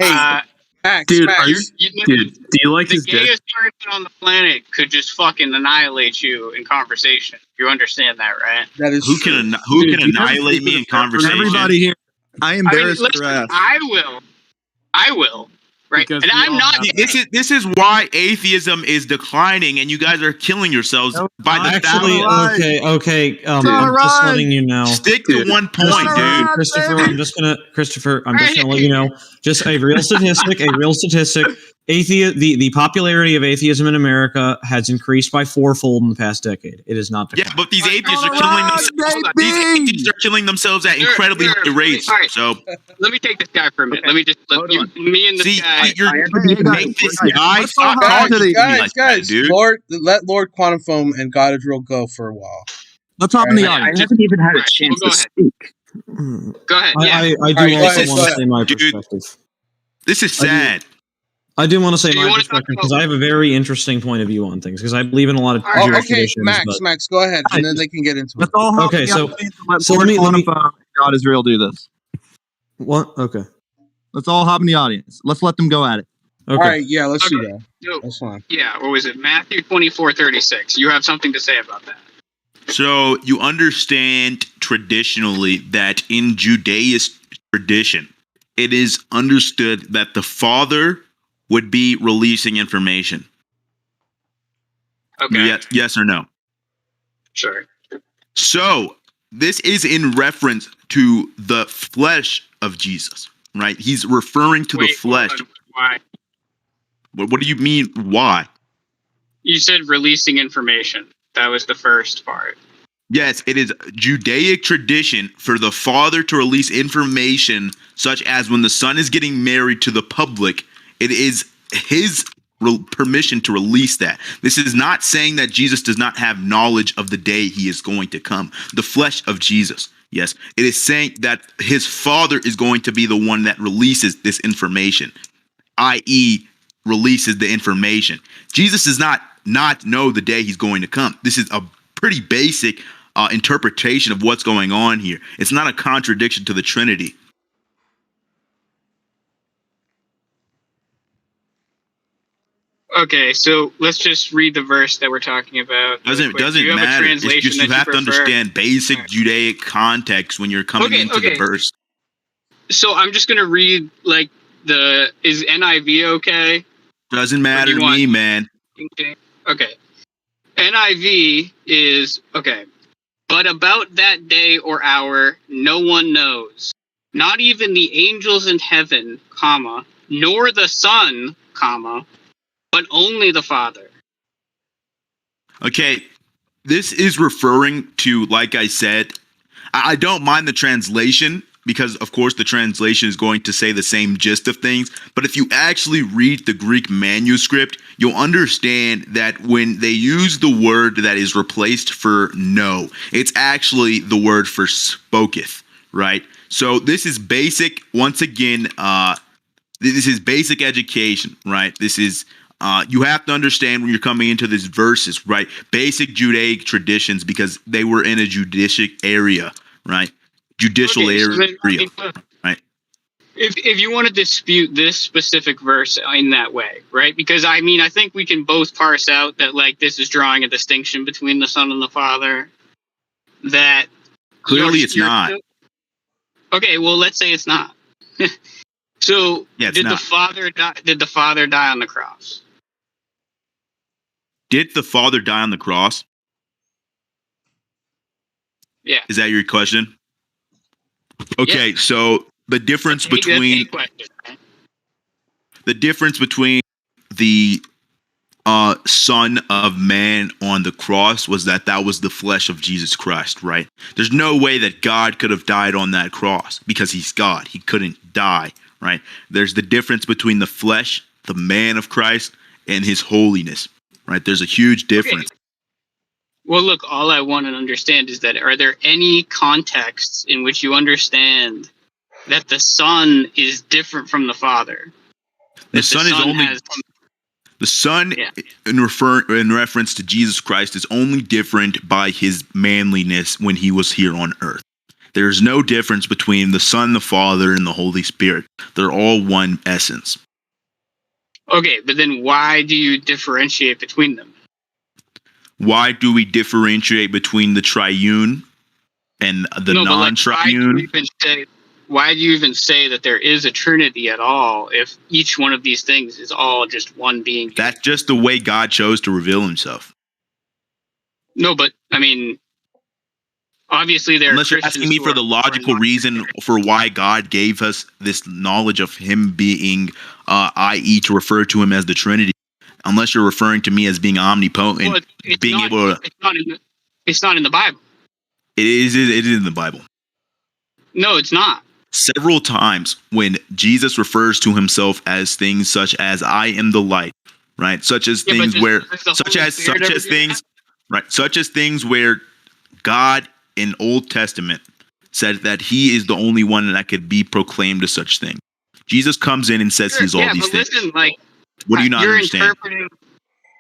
Hey, Max, dude, Max. Dude, do you like his dick? The gayest person on the planet could just fucking annihilate you in conversation. You understand that, right? That is who can annihilate me in conversation? Everybody here, I embarrass your ass. I will. Right, and I'm not. This is why atheism is declining, and you guys are killing yourselves by the Okay. I'm just letting you know. Stick to one point, dude. Christopher, I'm just gonna let you know. Just a real statistic. The popularity of atheism in America has increased by 4-fold in the past decade. It is not declining. Yeah, but these atheists are killing themselves. These atheists are killing themselves at incredibly high rates. Right. So let me take this guy for a minute. Let me just me and this guy. Guys, let Lord Quantum Foam and Godadrill go for a while. Let's hop in the audience. I haven't even had a chance to speak. Go ahead. I do also want to say my perspective. This is sad. I do want to say my perspective because I have a very interesting point of view on things because I believe in a lot of Jewish traditions. Max, go ahead, and then they can get into it. Okay, so let me God is real. Do this. What? Okay. Let's all hop in the audience. Let's let them go at it. All right, yeah, let's do that. So, That's fine. yeah, what was it? Matthew 24:36. You have something to say about that? So you understand traditionally that in Judaist tradition, it is understood that the Father would be releasing information. Okay. Yes or no? Sure. So this is in reference to the flesh of Jesus, right? He's referring to the flesh. Why? What do you mean, why? You said releasing information. That was the first part. Yes, it is Judaic tradition for the Father to release information, such as when the Son is getting married to the public, it is his permission to release that. This is not saying that Jesus does not have knowledge of the day he is going to come. The flesh of Jesus. Yes, it is saying that his Father is going to be the one that releases this information, i.e., releases the information. Jesus does not know the day he's going to come. This is a pretty basic interpretation of what's going on here. It's not a contradiction to the Trinity. Okay, so let's just read the verse that we're talking about. Doesn't matter. It's just you have to understand basic Judaic context when you're coming into the verse. So I'm just gonna read like is NIV okay? Doesn't matter to me, man. Okay. NIV is okay. But about that day or hour, no one knows. Not even the angels in heaven, comma, nor the Son, comma, but only the Father. Okay, this is referring to, like I said, I don't mind the translation because, of course, the translation is going to say the same gist of things. But if you actually read the Greek manuscript, you'll understand that when they use the word that is replaced for no, it's actually the word for spoketh, right? So this is basic, once again, this is basic education, right? This is, you have to understand when you're coming into these verses, right? Basic Judaic traditions because they were in a judicial area, right? Judicial area, right? If you want to dispute this specific verse in that way, right? Because I mean, I think we can both parse out that like this is drawing a distinction between the Son and the Father. That clearly it's not. Okay, well, let's say it's not. So did the Father die? Did the Father die on the cross? Did the Father die on the cross? Yeah. Is that your question? Okay, yeah. So the difference between the Son of Man on the cross was that was the flesh of Jesus Christ, right? There's no way that God could have died on that cross because he's God. He couldn't die, right? There's the difference between the flesh, the man of Christ, and his holiness, right? There's a huge difference. Okay. Well, look, all I want to understand is that are there any contexts in which you understand that the Son is different from the Father? The Son is only the Son in reference to Jesus Christ is only different by his manliness when he was here on earth. There's no difference between the Son, the Father, and the Holy Spirit. They're all one essence. Okay, but then why do you differentiate between them? Why do we differentiate between the triune and the non-triune? Why do you even say that there is a Trinity at all if each one of these things is all just one being? That's just the way God chose to reveal himself. No, but I mean, obviously there unless you're asking me for the logical reason for why God gave us this knowledge of him being, i.e. to refer to him as the Trinity. Unless you're referring to me as being omnipotent, well, being not, able to. It's not in the Bible. It is in the Bible. No, it's not. Several times when Jesus refers to himself as things such as "I am the light," right? Such as things where, such as things where God in Old Testament said that he is the only one that could be proclaimed as such thing. Jesus comes in and says he's all these things. Listen, like. What do you not understand?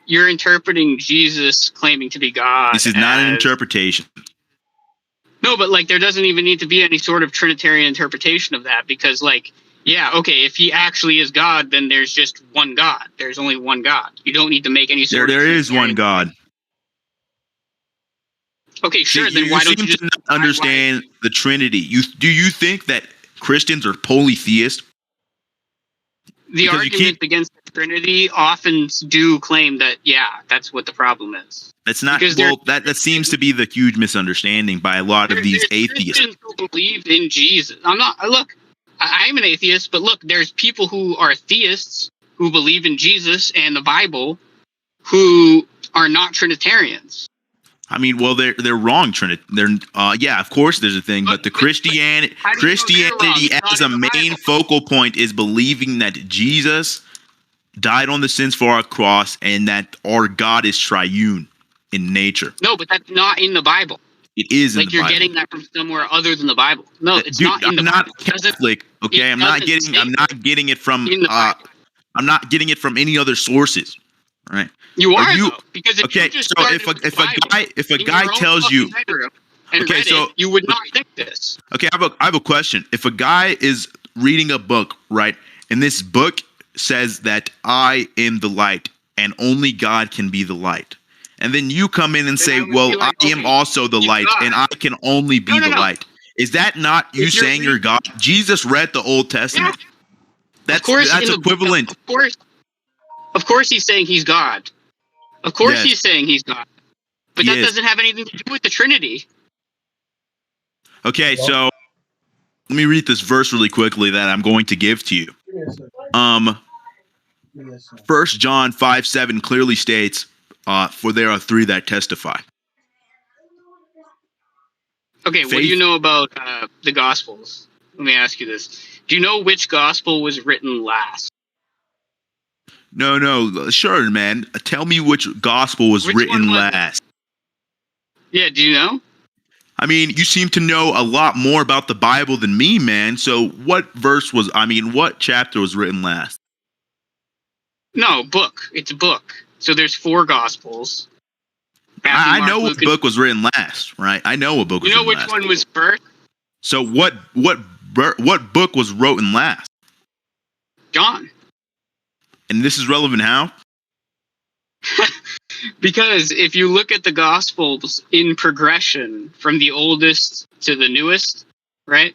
You're interpreting Jesus claiming to be God. This is not an interpretation. No, but like there doesn't even need to be any sort of Trinitarian interpretation of that because like Yeah, okay, if he actually is God, then there's just one God. There's only one God. You don't need to make any sort There is one God. Okay, sure, See, then why don't you just seem to not understand the Trinity? Do you think that Christians are polytheist? The arguments against the Trinity often do claim that, yeah, that's what the problem is. That's not, well, that seems to be the huge misunderstanding by a lot of these atheists. Christians who believe in Jesus. I'm an atheist, but look, there's people who are theists who believe in Jesus and the Bible who are not Trinitarians. I mean, well, they're wrong, Trinity. Yeah, of course there's a thing, but the Christianity as a main focal point is believing that Jesus died on the sins for our cross and that our God is triune in nature. No, but that's not in the Bible. It is in the Bible. Like you're getting that from somewhere other than the Bible. No, it's not in the Bible. I'm not Catholic, okay? I'm not getting it from I'm not getting it from any other sources. All right. You are though, because if you just if a guy tells you, okay, so you would not think this. Okay, I have a question. If a guy is reading a book, right, and this book says that I am the light and only God can be the light, and then you come in and say, well, I am also the light and I can only be the light. Is that not you saying you're God? Jesus read the Old Testament. Yeah. That's equivalent. Of course he's saying he's God. Of course he's saying he's God. But that doesn't have anything to do with the Trinity. Okay, so let me read this verse really quickly that I'm going to give to you. 1 John 5:7 clearly states, for there are three that testify. Okay, what do you know about the Gospels? Let me ask you this. Do you know which Gospel was written last? No, sure, man. Tell me which Gospel was written last. Yeah, do you know? I mean, you seem to know a lot more about the Bible than me, man. So what what chapter was written last? No, book. It's a book. So there's 4 Gospels. I know what book was written last, right? I know what book was written last. You know which one was first? So what book was written last? John. And this is relevant how? Because if you look at the Gospels in progression from the oldest to the newest, right?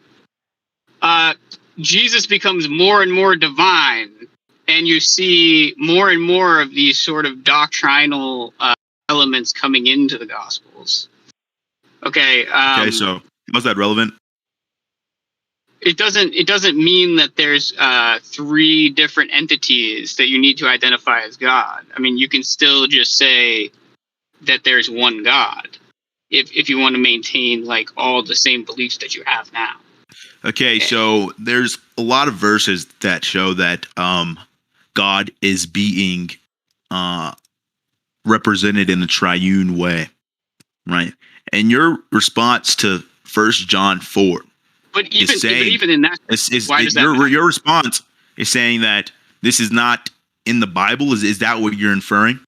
Jesus becomes more and more divine, and you see more and more of these sort of doctrinal elements coming into the Gospels. Okay. Okay, so how's that relevant? It doesn't mean that there's 3 different entities that you need to identify as God. I mean, you can still just say that there's one God if you want to maintain like all the same beliefs that you have now. Okay, so there's a lot of verses that show that God is being represented in a triune way, right? And your response to 1 John 4. But even in that, why does that matter? Your response is saying that this is not in the Bible. Is that what you're inferring?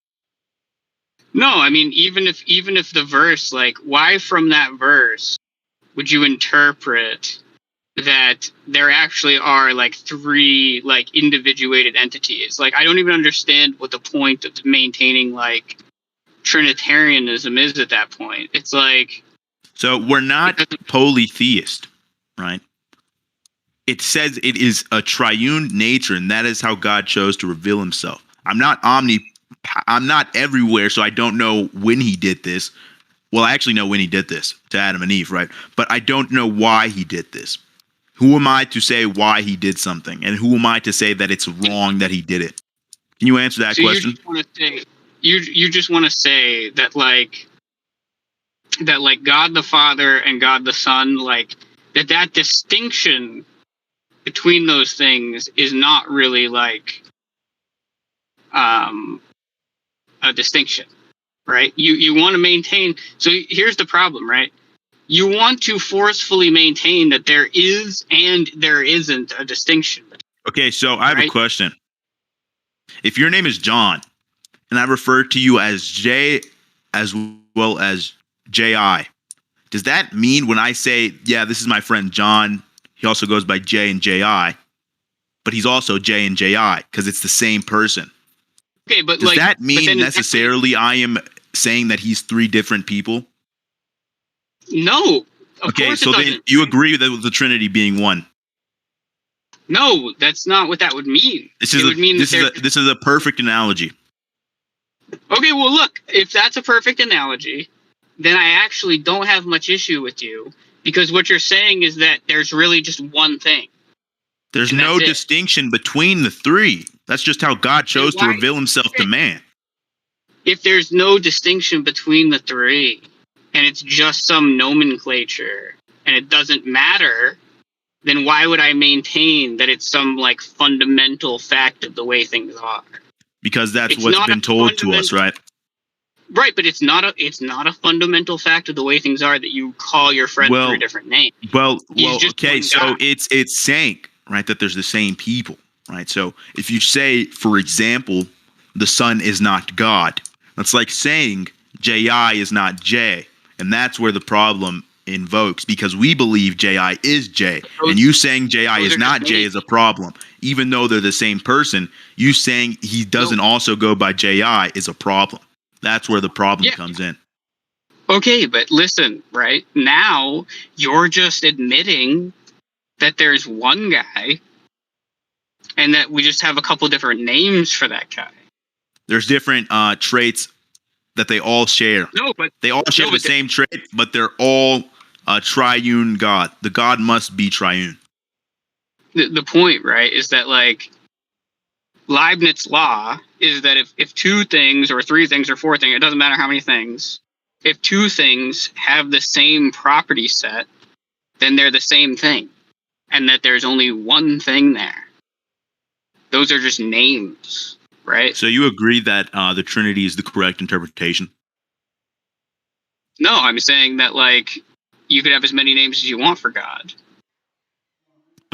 No, I mean even if the verse, like, why from that verse would you interpret that there actually are like 3 like individuated entities? Like, I don't even understand what the point of maintaining like Trinitarianism is at that point. It's like, so we're not polytheist. Right. It says it is a triune nature, and that is how God chose to reveal himself. I'm not everywhere, so I don't know when he did this. Well, I actually know when he did this to Adam and Eve, right? But I don't know why he did this. Who am I to say why he did something? And who am I to say that it's wrong that he did it? Can you answer that question? You just want to say that like God the Father and God the Son, like, that distinction between those things is not really like a distinction, right? You want to maintain. So here's the problem, right? You want to forcefully maintain that there is and there isn't a distinction. Okay, so I have a question. If your name is John and I refer to you as J as well as J.I., does that mean when I say, yeah, this is my friend John, he also goes by J and J.I., but he's also J and JI because it's the same person. Okay, but does that mean necessarily I am saying that he's three different people? No. Okay, so then you agree with the Trinity being one. No, that's not what that would mean. This is a perfect analogy. Okay, well, look, if that's a perfect analogy, then I actually don't have much issue with you, because what you're saying is that there's really just one thing. There's no distinction between the three. That's just how God chose to reveal himself to man. If there's no distinction between the three, and it's just some nomenclature, and it doesn't matter, then why would I maintain that it's some like fundamental fact of the way things are? Because that's what's been told to us, right? Right, but it's not a fundamental fact of the way things are that you call your friend through a different name. Well, okay, so it's saying, right, that there's the same people, right? So if you say, for example, the Son is not God, that's like saying J.I. is not J, and that's where the problem invokes, because we believe J.I. is J, and you saying J.I. is not J is a problem. Even though they're the same person, you saying he doesn't also go by J.I. is a problem. That's where the problem comes in. Okay, but listen, right? Now you're just admitting that there's one guy and that we just have a couple different names for that guy. There's different traits that they all share. No, but they all share the same trait, but they're all a triune God. The God must be triune. The point, right, is that like Leibniz law is that if two things or three things or four things, it doesn't matter how many things, if two things have the same property set, then they're the same thing. And that there's only one thing there. Those are just names, right? So you agree that the Trinity is the correct interpretation? No, I'm saying that like you could have as many names as you want for God.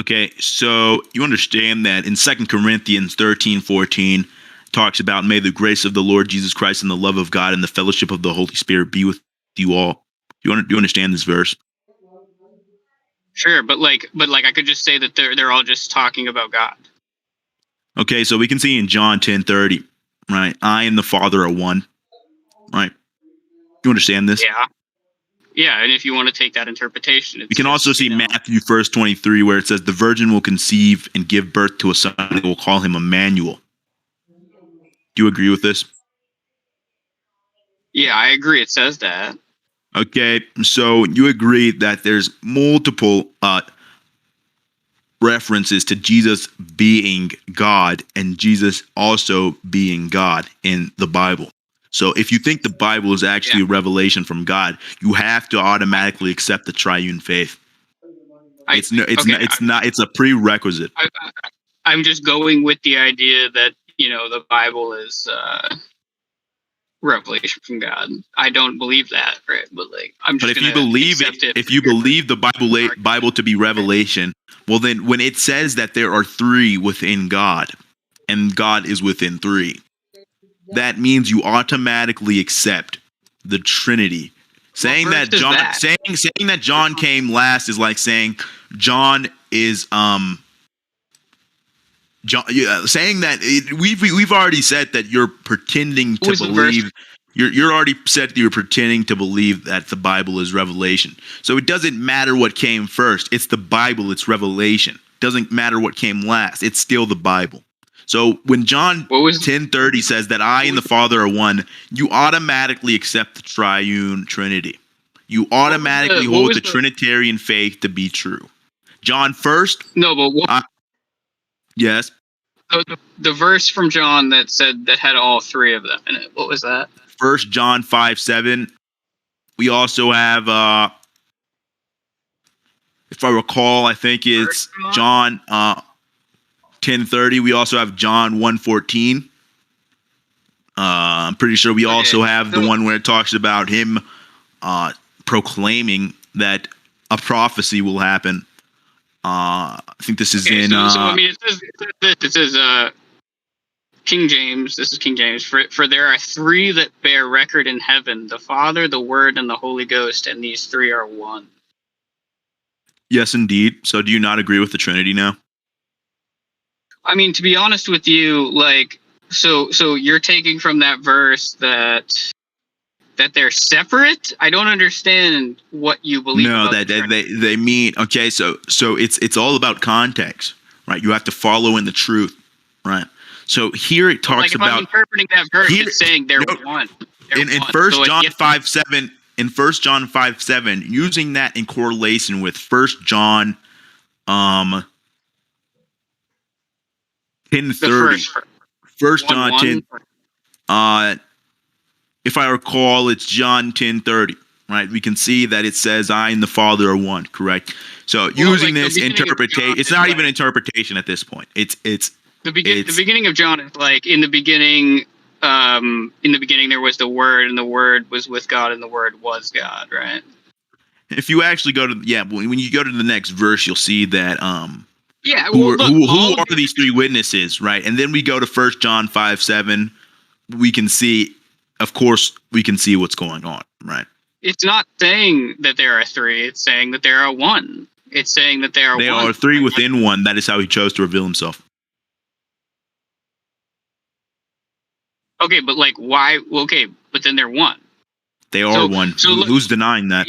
Okay, so you understand that in 2 Corinthians 13:14 talks about, may the grace of the Lord Jesus Christ and the love of God and the fellowship of the Holy Spirit be with you all. Do you understand this verse? Sure, but I could just say that they're all just talking about God. Okay, so we can see in John 10:30, right? I and the Father are one, right? You understand this? Yeah. Yeah, and if you want to take that interpretation, we can also see Matthew 1:23, where it says, the virgin will conceive and give birth to a son, and will call him Emmanuel. Do you agree with this? Yeah, I agree. It says that. Okay, so you agree that there's multiple references to Jesus being God and Jesus also being God in the Bible. So if you think the Bible is actually a revelation from God, you have to automatically accept the triune faith. It's a prerequisite. I'm just going with the idea that, the Bible is revelation from God. I don't believe that, right? But if you believe if you believe the Bible to be revelation, well then when it says that there are three within God and God is within three, that means you automatically accept the Trinity. Saying that John came last is like saying John is saying that we've already said that you're pretending to believe. You're already said that you're pretending to believe that the Bible is revelation. So it doesn't matter what came first. It's the Bible. It's revelation. Doesn't matter what came last. It's still the Bible. So when John 10:30 says that I and the Father are one, you automatically accept the triune Trinity. You automatically hold the Trinitarian faith to be true. John first. No, but what? Yes. The verse from John that had all three of them in it. What was that? 1 John 5:7. We also have, if I recall, I think it's John 10:30. We also have John 1:14. I'm pretty sure we also have the one where it talks about him proclaiming that a prophecy will happen. I think this is in. This is King James. This is King James. For there are three that bear record in heaven: the Father, the Word, and the Holy Ghost, and these three are one. Yes, indeed. So, do you not agree with the Trinity now? I mean, to be honest with you, like, so you're taking from that verse that they're separate? I don't understand what you believe. No, about that they mean, okay, so it's all about context, right? You have to follow in the truth, right? So here it talks about. I'm interpreting that verse, it's saying they're one. In 1 John 5:7, in 1 John 5:7, using that in correlation with 1 John 10:30. 1 John 10. If I recall, it's John 10:30, right? We can see that it says, "I and the Father are one." Correct. So using this interpretation, it's not even interpretation at this point. It's the beginning of John is like, in the beginning there was the Word, and the Word was with God, and the Word was God, right? If you actually go to when you go to the next verse, you'll see that who are these three witnesses, right? And then we go to 1 John 5:7. We can see, of course, what's going on, right? It's not saying that there are three. It's saying that there are one. It's saying that there are They are three within one. That is how he chose to reveal himself. Okay, but like, why? Okay, but then they're one. They are one. So who's denying that?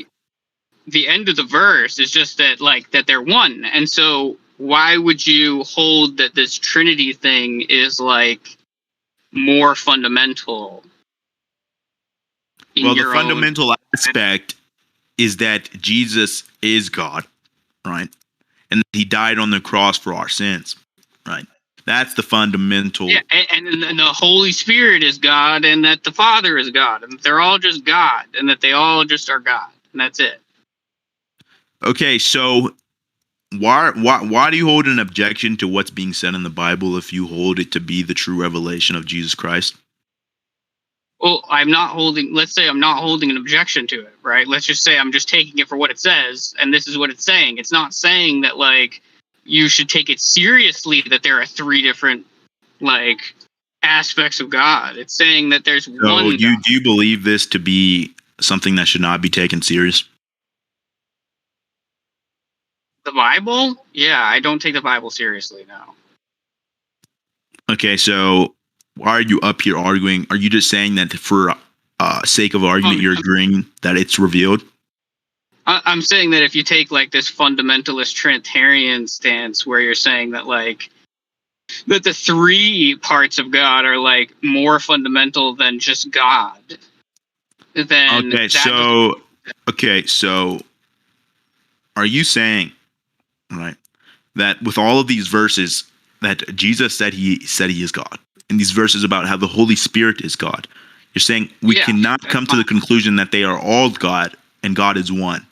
The end of the verse is just that, like, that they're one. And so why would you hold that this Trinity thing is, like, more fundamental? Well, the fundamental aspect is that Jesus is God, right? And he died on the cross for our sins, right? That's the fundamental. Yeah, and the Holy Spirit is God, and that the Father is God, and they're all just God, and that they all just are God, and that's it. Okay, so why do you hold an objection to what's being said in the Bible if you hold it to be the true revelation of Jesus Christ? Well, let's say I'm not holding an objection to it, right? Let's just say I'm just taking it for what it says, and this is what it's saying. It's not saying that, like, you should take it seriously that there are three different, like, aspects of God. It's saying that there's one. Do you believe this to be something that should not be taken serious? The Bible? Yeah, I don't take the Bible seriously now. Okay, so why are you up here arguing? Are you just saying that for sake of argument, you're agreeing that it's revealed? I'm saying that if you take, like, this fundamentalist Trinitarian stance where you're saying that, like, that the three parts of God are, like, more fundamental than just God, then so are you saying, right, that with all of these verses that Jesus said he is God, and these verses about how the Holy Spirit is God, you're saying we cannot come to the conclusion that they are all God and God is one?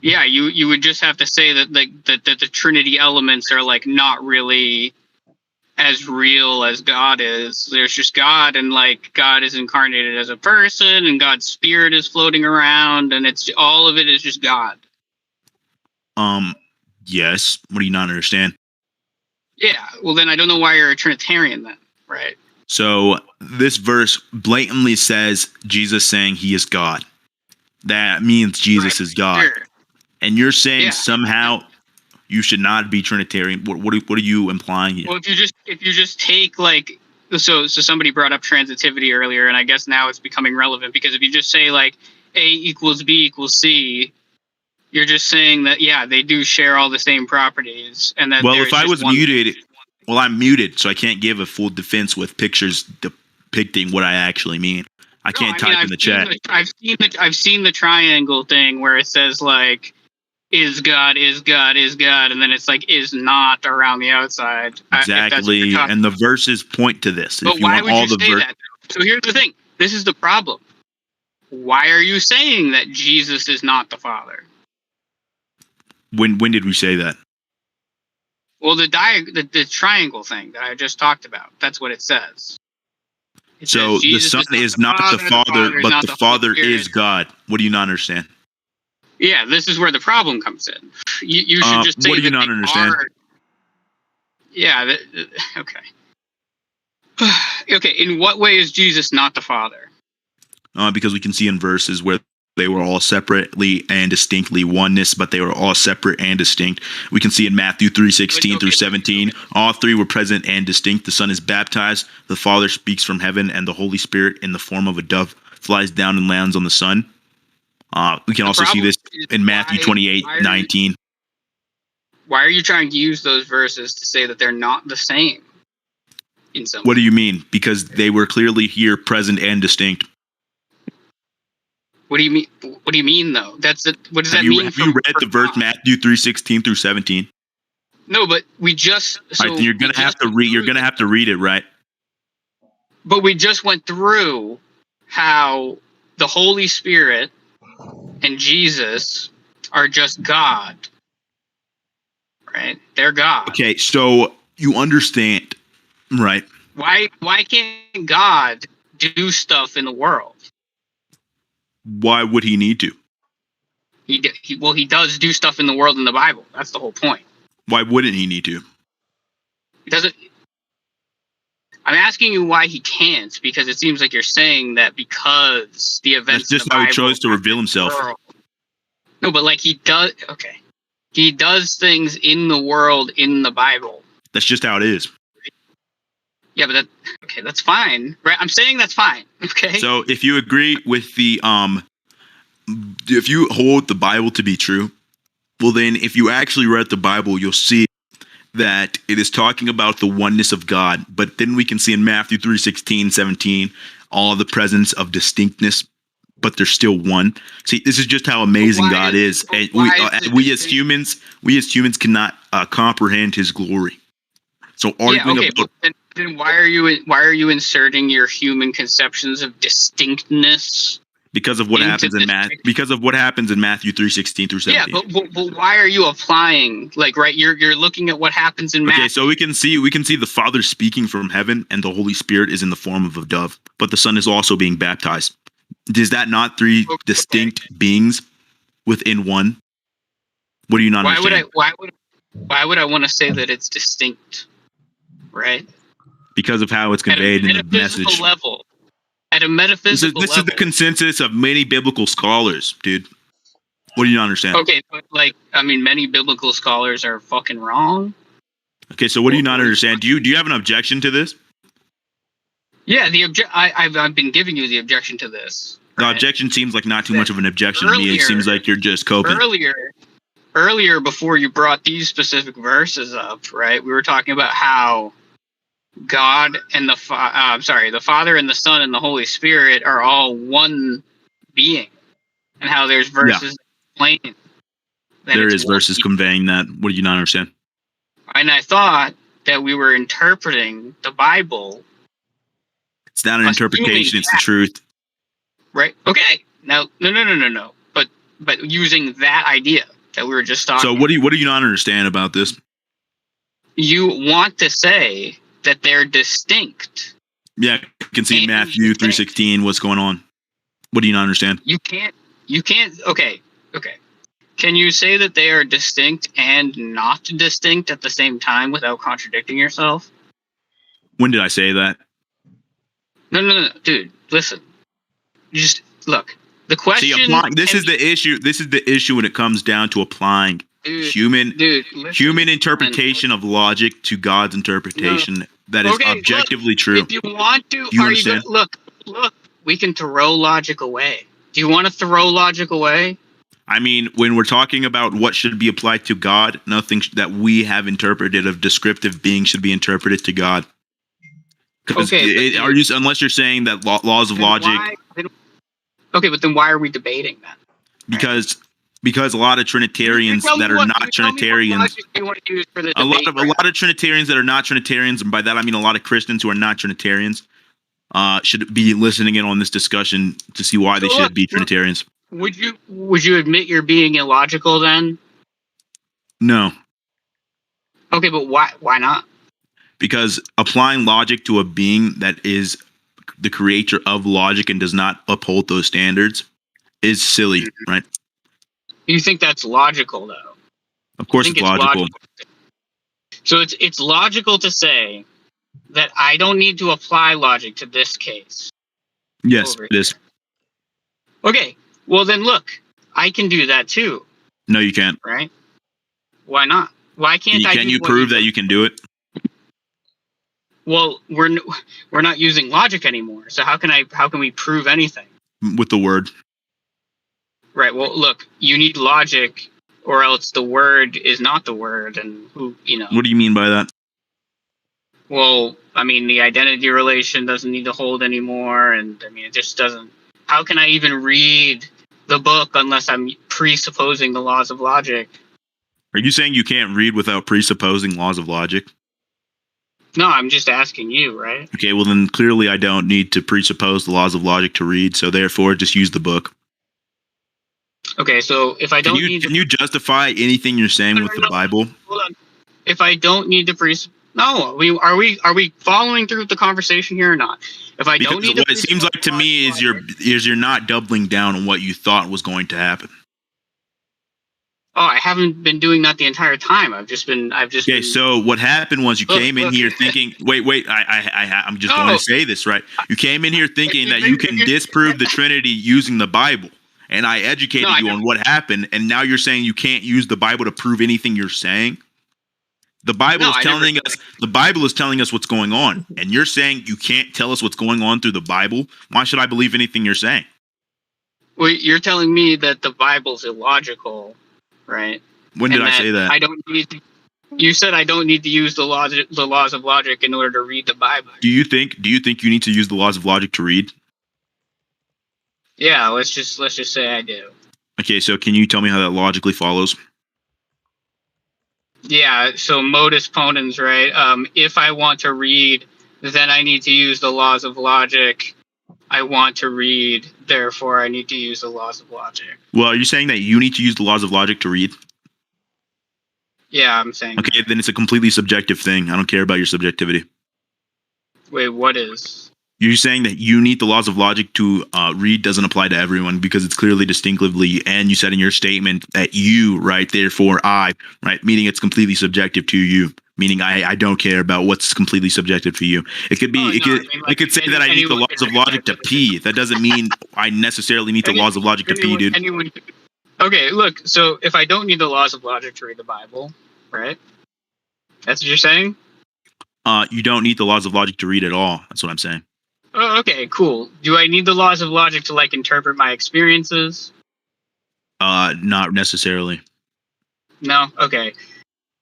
Yeah, you would just have to say that the Trinity elements are, like, not really as real as God is. There's just God, and, like, God is incarnated as a person, and God's spirit is floating around, and it's all of it is just God. Yes. What do you not understand? Yeah, well then I don't know why you're a Trinitarian then, right? So this verse blatantly says Jesus saying he is God. That means Jesus is God. Sure. And you're saying somehow you should not be Trinitarian. What are you implying here? Well, if you just take, like, so somebody brought up transitivity earlier, and I guess now it's becoming relevant, because if you just say, like, A equals B equals C, you're just saying that, yeah, they do share all the same properties, and that. Well, if I was muted, I'm muted, so I can't give a full defense with pictures depicting what I actually mean. I can't type in the chat. I've seen the triangle thing where it says, like, is God, is God, is God, and then it's like is not around the outside. Exactly, and the verses point to this. But why would you say that? So here's the thing. This is the problem. Why are you saying that Jesus is not the Father? When did we say that? Well, the triangle thing that I just talked about. That's what it says. So the Son is not the Father, but the Father is God. What do you not understand? Yeah, this is where the problem comes in. You should just say what do you not understand? Yeah, okay. Okay, in what way is Jesus not the Father? Because we can see in verses where They were all separately and distinctly oneness, but they were all separate and distinct. We can see in Matthew 3:16 through 17, all three were present and distinct. The Son is baptized, the Father speaks from heaven, and the Holy Spirit in the form of a dove flies down and lands on the Son. We can also see this in Matthew 28:19. Why are you trying to use those verses to say that they're not the same? In some What do you mean? Because they were clearly here, present and distinct. What do you mean? What do you mean, though? What does that mean? Have you read the verse Matthew 3:16 through 17? No, but we just. So you're gonna have to read. You're gonna have to read it, right? But we just went through how the Holy Spirit and Jesus are just God, right? They're God. Okay, so you understand, right? Why can't God do stuff in the world? Why would he need to? He does do stuff in the world in the Bible. That's the whole point. Why wouldn't he need to? He doesn't. I'm asking you why he can't, because it seems like you're saying that because the events. That's just how he chose to reveal himself. No, but like he does. Okay, he does things in the world in the Bible. That's just how it is. Yeah, but that's fine, right? I'm saying that's fine. Okay. So if you agree with the if you hold the Bible to be true, well then if you actually read the Bible, you'll see that it is talking about the oneness of God. But then we can see in Matthew 3:16, 17, all the presence of distinctness, but they're still one. See, this is just how amazing God is. And we as humans cannot comprehend his glory. So arguing about then why are you inserting your human conceptions of distinctness? Because of what happens in Matthew 3:16 through 17. Yeah, but why are you applying you're looking at what happens in Matthew? Okay, so we can see the Father speaking from heaven, and the Holy Spirit is in the form of a dove, but the Son is also being baptized. Is that not three distinct beings within one? What do you not understand? Why would I want to say that it's distinct? Right? Because of how it's conveyed in the message. Level. At a metaphysical level. This is the consensus of many biblical scholars, dude. What do you not understand? Okay, but many biblical scholars are fucking wrong. Okay, so what do you not understand? Do you have an objection to this? Yeah, I've been giving you the objection to this. Right? The objection seems like not too much of an objection to me. It seems like you're just coping. Earlier, before you brought these specific verses up, right? We were talking about how God and the Father and the Son and the Holy Spirit are all one being, and how there's verses explaining. There is verses conveying that. What do you not understand? And I thought that we were interpreting the Bible. It's not an interpretation; it's the truth. Right? Okay. Now, no. But using that idea that we were just talking. So what do you not understand about this? You want to say that they're distinct. Yeah, you can see Matthew 3:16 what's going on. What do you not understand? You can't okay. Can you say that they are distinct and not distinct at the same time without contradicting yourself? When did I say that? No, dude, listen. You just look. The question this is the issue. This is the issue when it comes down to applying human interpretation of logic to God's interpretation that is objectively true. If you want to, you understand? Look, we can throw logic away. Do you want to throw logic away? I mean, when we're talking about what should be applied to God, nothing that we have interpreted of descriptive being should be interpreted to God. Unless you're saying that laws of logic. Okay, but then why are we debating that? Because a lot of Trinitarians that are not Trinitarians, a lot of Trinitarians that are not Trinitarians, and by that I mean a lot of Christians who are not Trinitarians, should be listening in on this discussion to see why they should be Trinitarians. Would you admit you're being illogical then? No. Okay, but why not? Because applying logic to a being that is the creator of logic and does not uphold those standards is silly, right? You think that's logical, though? Of course it's logical. So it's logical to say that I don't need to apply logic to this case. Yes, it is. Okay, Well, then look, I can do that too. No, you can't. Right? Why not? Why can't I? Can you prove that you can do it? Well, we're not using logic anymore. So how can we prove anything? With the word. Right. Well, look, you need logic, or else the word is not the word, and who What do you mean by that? Well, I mean, the identity relation doesn't need to hold anymore, and I mean, it just doesn't. How can I even read the book unless I'm presupposing the laws of logic? Are you saying you can't read without presupposing laws of logic? No, I'm just asking you, right? Okay, well then clearly I don't need to presuppose the laws of logic to read, so therefore just use the book. Okay, so if I don't can you justify anything you're saying with the Bible? Hold on. If I don't need to no, are we following through with the conversation here or not? If I don't need to, what it seems like to me is you're not doubling down on what you thought was going to happen. Oh, I haven't been doing that the entire time. Okay, so what happened was you came in here thinking. Wait. I'm just going to say this, right? You came in here thinking that you can disprove the Trinity using the Bible, and I educated you on what happened, and now you're saying you can't use the Bible to prove anything you're saying. The Bible is telling us. The Bible is telling us what's going on, and you're saying you can't tell us what's going on through the Bible. Why should I believe anything you're saying? Well, you're telling me that the Bible's illogical. Right. When did I say that? I don't need to, you said I don't need to use the laws of logic in order to read the Bible. Do you think you need to use the laws of logic to read? Yeah, let's just say I do. Okay, so can you tell me how that logically follows? Yeah, so modus ponens, right? If I want to read, then I need to use the laws of logic. I want to read, therefore I need to use the laws of logic. Well, are you saying that you need to use the laws of logic to read? Yeah, I'm saying. Okay, then it's a completely subjective thing. I don't care about your subjectivity. Wait, what is? You're saying that you need the laws of logic to read doesn't apply to everyone because it's clearly distinctively, and you said in your statement that you, right, therefore I, right, meaning it's completely subjective to you. Meaning I don't care about what's completely subjective to you. It could be I could say that I need the laws of logic to pee. That doesn't mean I necessarily need the laws of logic to pee, dude. Okay, look, so if I don't need the laws of logic to read the Bible, right? That's what you're saying? You don't need the laws of logic to read at all. That's what I'm saying. Oh, okay, cool. Do I need the laws of logic to interpret my experiences? Not necessarily. No? Okay.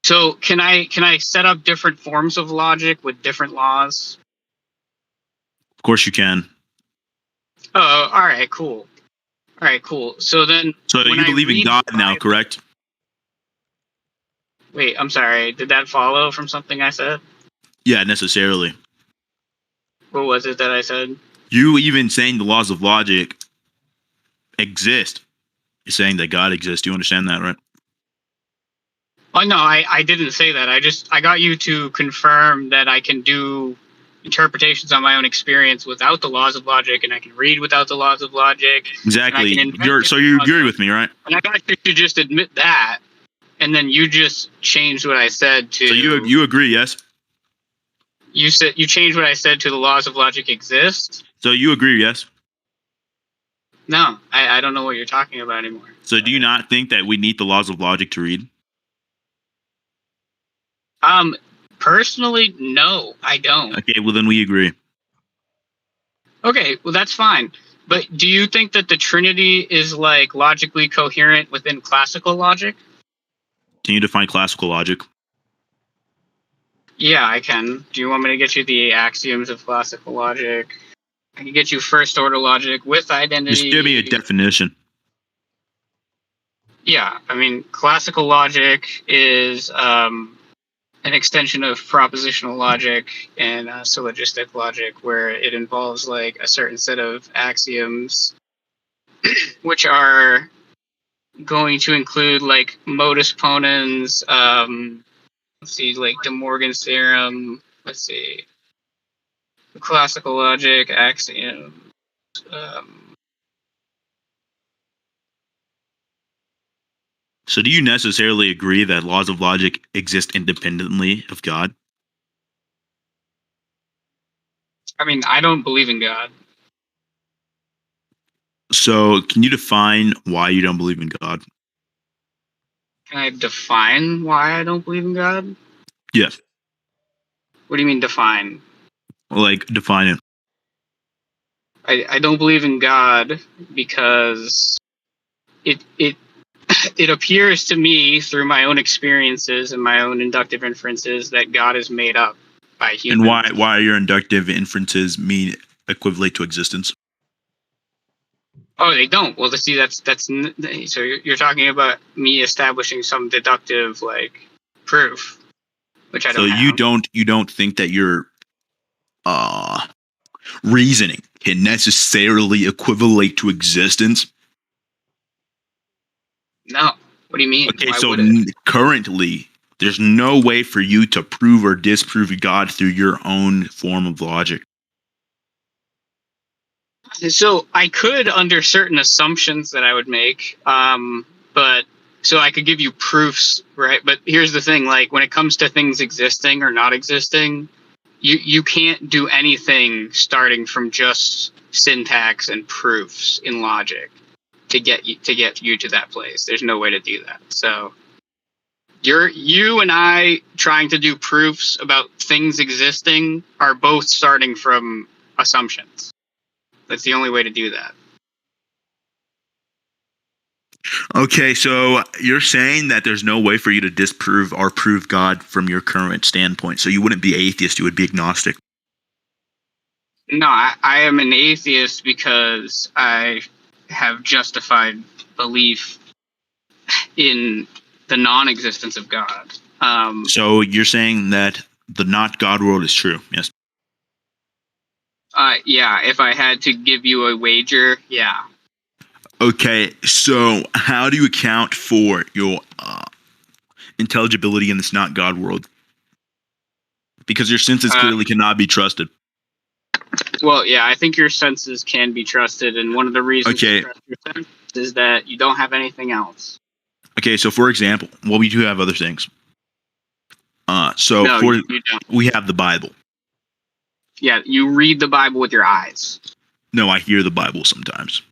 So can I set up different forms of logic with different laws? Of course you can. Oh, all right, cool. All right, cool. So then, so you believe in God now, correct? Wait, I'm sorry. Did that follow from something I said? Yeah, necessarily. What was it that I said? You even saying the laws of logic exist. You're saying that God exists. Do you understand that, right? Oh, no, I didn't say that. I got you to confirm that I can do interpretations on my own experience without the laws of logic, and I can read without the laws of logic. Exactly. So you agree with me, right? And I got you to just admit that, and then you just changed what I said to... So you agree, yes? You said you changed what I said to the laws of logic exist? So you agree, yes? No, I don't know what you're talking about anymore. So do you not think that we need the laws of logic to read? Personally, no, I don't. Okay, well then we agree. Okay, well that's fine. But do you think that the Trinity is logically coherent within classical logic? Can you define classical logic? Yeah, I can. Do you want me to get you the axioms of classical logic? I can get you first order logic with identity. Just give me a definition. Yeah, I mean, classical logic is an extension of propositional logic and syllogistic logic, where it involves a certain set of axioms, which are going to include modus ponens, let's see, De Morgan's theorem, let's see, classical logic, axioms, So do you necessarily agree that laws of logic exist independently of God? I mean, I don't believe in God. So, can you define why you don't believe in God? Can I define why I don't believe in God? Yes. What do you mean define? Like, define it. I don't believe in God because it it appears to me through my own experiences and my own inductive inferences that God is made up by humans. And why your inductive inferences mean equivalent to existence? Oh, they don't. Well, see, that's so you're talking about me establishing some deductive like proof, which I don't. So you don't think that your reasoning can necessarily equivalent to existence? No. What do you mean? Okay, Why so would it? currently, there's no way for you to prove or disprove God through your own form of logic. So I could, under certain assumptions that I would make, but so I could give you proofs, right? But here's the thing: like when it comes to things existing or not existing, you can't do anything starting from just syntax and proofs in logic to get you to that place. There's no way to do that. So you and I trying to do proofs about things existing are both starting from assumptions. That's the only way to do that. Okay, so you're saying that there's no way for you to disprove or prove God from your current standpoint. So you wouldn't be atheist, you would be agnostic. No, I am an atheist because I have justified belief in the non-existence of God. So you're saying that the not God world is true, yes? Yeah, if I had to give you a wager, yeah. Okay, so how do you account for your intelligibility in this not God world? Because your senses clearly cannot be trusted. Well, yeah, I think your senses can be trusted, and one of the reasons you trust your senses is that you don't have anything else. Okay, so for example, well, we do have other things. No, you don't. We have the Bible. Yeah, you read the Bible with your eyes. No, I hear the Bible sometimes.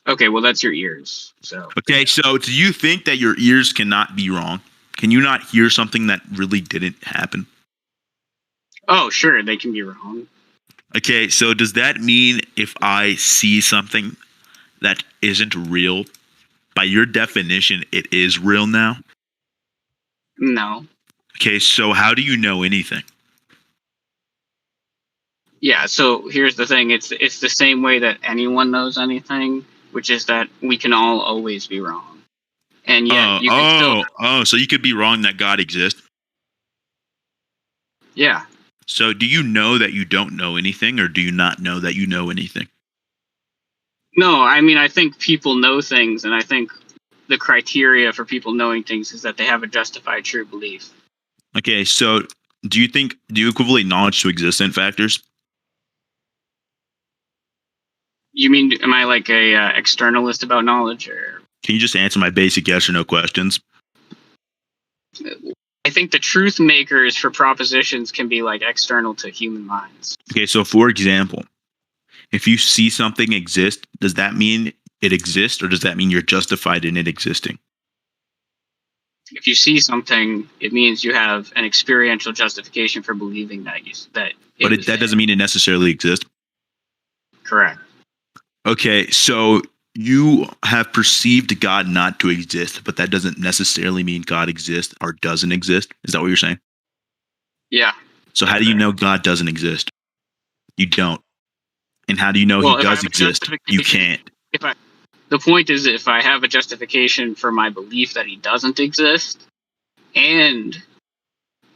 Okay, well, that's your ears. So. Okay, so do you think that your ears cannot be wrong? Can you not hear something that really didn't happen? Oh, sure, they can be wrong. Okay, so does that mean if I see something that isn't real, by your definition, it is real now? No. Okay, so how do you know anything? Yeah, so here's the thing. It's the same way that anyone knows anything, which is that we can all always be wrong. And yet you can still... so you could be wrong that God exists? Yeah. So do you know that you don't know anything, or do you not know that you know anything? No, I mean, I think people know things, and I think the criteria for people knowing things is that they have a justified true belief. Okay, so do you equivalent knowledge to existent factors? You mean, am I like a externalist about knowledge, or? Can you just answer my basic yes or no questions? I think the truth makers for propositions can be like external to human minds. Okay, so for example, if you see something exist, does that mean it exists, or does that mean you're justified in it existing? If you see something, it means you have an experiential justification for believing that that doesn't mean it necessarily exists. Correct. Okay, so you have perceived God not to exist, but that doesn't necessarily mean God exists or doesn't exist. Is that what you're saying? Yeah. So how do you know God doesn't exist? You don't. And how do you know he does exist? You can't. The point is, if I have a justification for my belief that he doesn't exist, and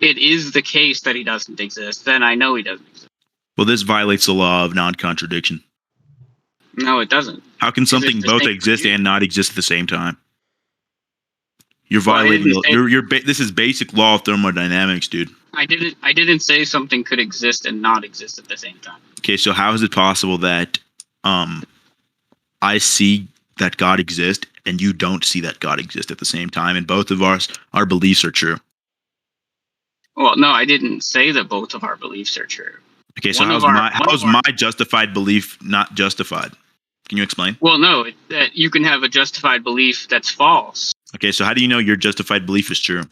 it is the case that he doesn't exist, then I know he doesn't exist. Well, this violates the law of non-contradiction. No, it doesn't. How can something both exist and not exist at the same time? You're violating. This is basic law of thermodynamics, dude. I didn't say something could exist and not exist at the same time. Okay, so how is it possible that I see that God exists and you don't see that God exists at the same time, and both of our beliefs are true? Well, no, I didn't say that both of our beliefs are true. Okay, so how's my justified belief not justified? Can you explain? Well, no, that you can have a justified belief that's false. Okay, so how do you know your justified belief is true?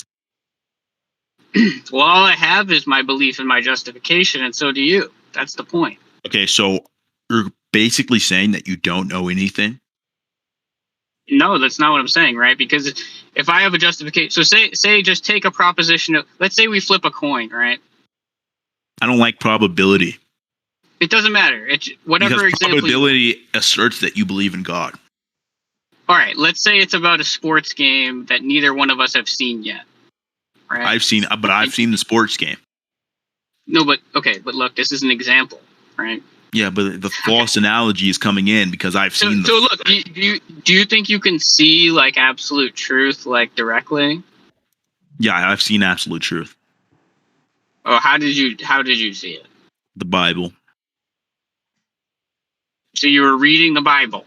Well, all I have is my belief and my justification, and so do you. That's the point. Okay, so you're basically saying that you don't know anything? No, that's not what I'm saying, right? Because if I have a justification, so say just take a proposition of, let's say we flip a coin, right? I don't like probability. It doesn't matter. It's whatever Because example. probability asserts that you believe in God. All right, let's say it's about a sports game that neither one of us have seen yet. Right? I've seen the sports game. No, but look, this is an example, right? Yeah, but the false analogy is coming in because I've seen. So look, do you think you can see like absolute truth like directly? Yeah, I've seen absolute truth. Oh, how did you see it? The Bible. So you were reading the Bible.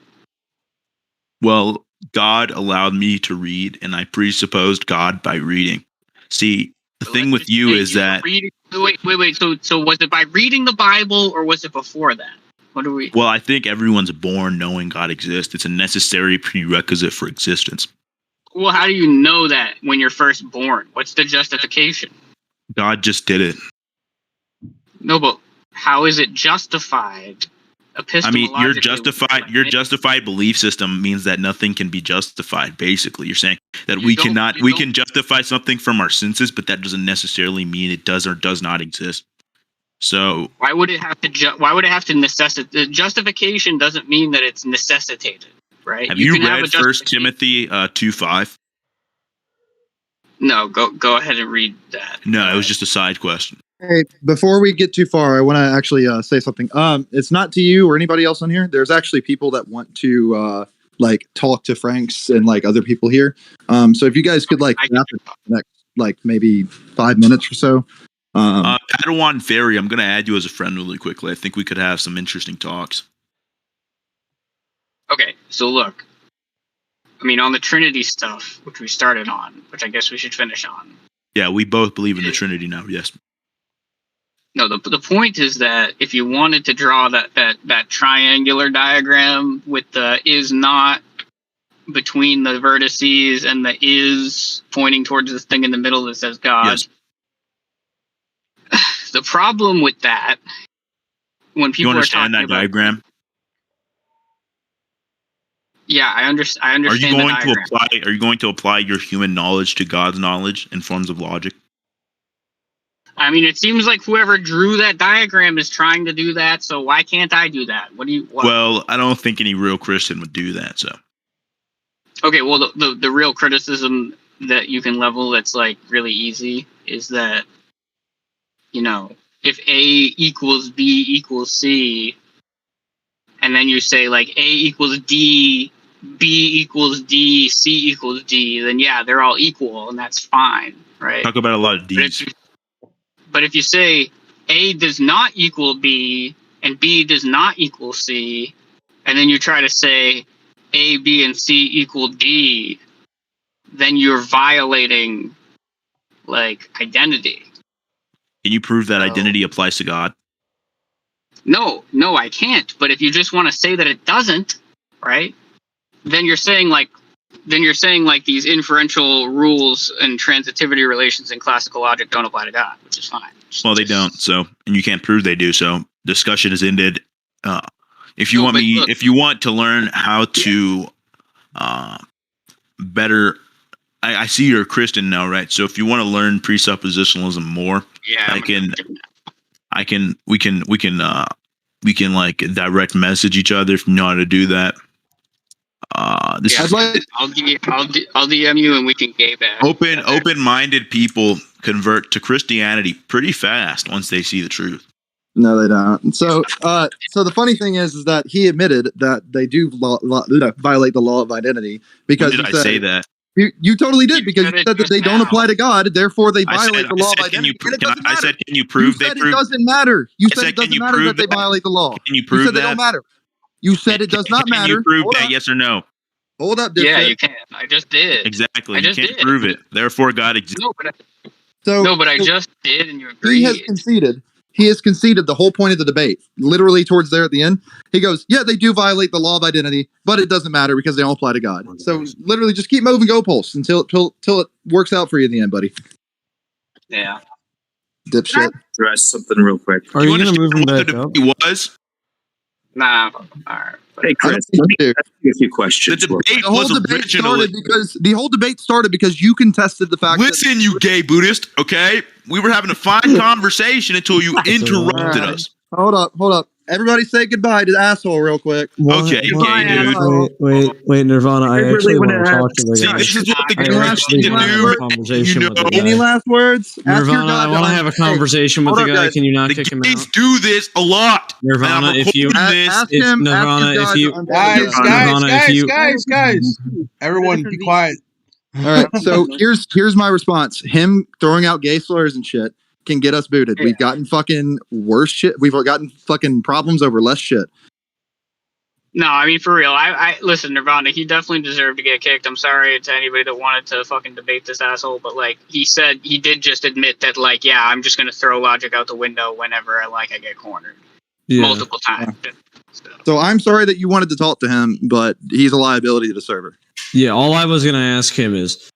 Well, God allowed me to read, and I presupposed God by reading. See, the thing with you is that... Wait. So was it by reading the Bible, or was it before that? What do we... Well, I think everyone's born knowing God exists. It's a necessary prerequisite for existence. Well, how do you know that when you're first born? What's the justification? God just did it. No, but how is it justified? I mean, your justified belief system means that nothing can be justified. Basically, you're saying that we can justify something from our senses, but that doesn't necessarily mean it does or does not exist. So why would it have to necessitate? The justification doesn't mean that it's necessitated, right? Have you read 1 Timothy 2:5? No, go ahead and read that. No, it was just a side question. Hey, before we get too far, I want to actually say something. It's not to you or anybody else on here. There's actually people that want to talk to Franks and like other people here. So if you guys could wrap it next maybe 5 minutes or so. Padawan Fairy, I'm going to add you as a friend really quickly. I think we could have some interesting talks. Okay, so look. I mean, on the Trinity stuff, which we started on, which I guess we should finish on. Yeah, we both believe in the Trinity now, yes. No, the point is that if you wanted to draw that triangular diagram with the is not between the vertices and the is pointing towards this thing in the middle that says God. Yes. The problem with that, when people are talking that about diagram. Yeah, I understand. Are you going to apply your human knowledge to God's knowledge in forms of logic? I mean, it seems like whoever drew that diagram is trying to do that, so why can't I do that? Well, I don't think any real Christian would do that, so. Okay, well, the real criticism that you can level that's, like, really easy is that, you know, if A equals B equals C, and then you say, like, A equals D, B equals D, C equals D, then, yeah, they're all equal, and that's fine, right? Talk about a lot of D's. But if you say A does not equal B and B does not equal C, and then you try to say A, B, and C equal D, then you're violating, like, identity. Can you prove that identity applies to God? No, I can't. But if you just want to say that it doesn't, right, then you're saying like these inferential rules and transitivity relations in classical logic don't apply to God, which is fine. Well, they don't. So, and you can't prove they do. So, discussion is ended. If you want to learn how to better, I see you're a Christian now, right? So, if you want to learn presuppositionalism more, yeah, we can like direct message each other if you know how to do that. I'll DM you and we can gay back. Open-minded people convert to Christianity pretty fast once they see the truth. No, they don't. So the funny thing is that he admitted that they do violate the law of identity because when did I say that? You totally did, because you said that they don't apply to God, therefore they violate the law of identity. I said, can you prove they prove? It doesn't matter. You said it doesn't matter that they violate the law. Can you prove that? They don't matter. You said it does not matter. Can you prove that, yes or no? Hold up, yeah, you can. I just did. Exactly. You can't prove it. Therefore, God exists. No, but I just did, and you agreed. He has conceded. he has conceded the whole point of the debate. Literally towards there at the end, he goes, yeah, they do violate the law of identity, but it doesn't matter because they don't apply to God. So literally just keep moving goalposts until it works out for you in the end, buddy. Yeah. Dipshit. Address something real quick. Are you going to move him back up? He was. Nah. All right. Hey, Chris, let me ask you a few questions. The debate The whole was debate originally. started because you contested the fact. Listen, you gay Buddhist. Okay, we were having a fine conversation until you interrupted us. Hold up. Everybody say goodbye to the asshole real quick. Okay, you gay dude. Wait, Nirvana. I actually want to talk to the See, guy. this is what the I gay actually Christian want to have a do. conversation You with the know. guy. Any last words? Nirvana, I want to have a conversation with the guy. Can you not The kick him gays out? do this a lot. Nirvana, And I'm if you recording this. ask him, Nirvana, ask if you Guys, everyone be quiet. All right, so here's my response. Him throwing out gay slurs and shit can get us booted. Yeah. We've gotten fucking worse shit. We've gotten fucking problems over less shit. No, I mean, for real. I listen, Nirvana, he definitely deserved to get kicked. I'm sorry to anybody that wanted to fucking debate this asshole, but like he said, he did just admit that, like, yeah, I'm just gonna throw logic out the window whenever I get cornered. Yeah. Multiple times. Yeah. So I'm sorry that you wanted to talk to him, but he's a liability to the server. Yeah, all I was going to ask him is,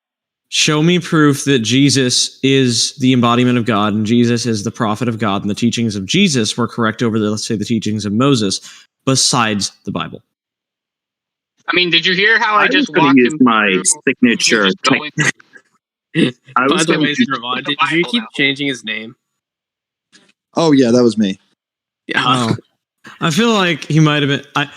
show me proof that Jesus is the embodiment of God and Jesus is the prophet of God and the teachings of Jesus were correct over the, let's say, the teachings of Moses, besides the Bible. I mean, did you hear how I just going walked to use him my through signature. just going I By was the going way, to Nirvana, did you keep changing his name? Oh yeah, that was me. Yeah. Oh. I feel like he might have been.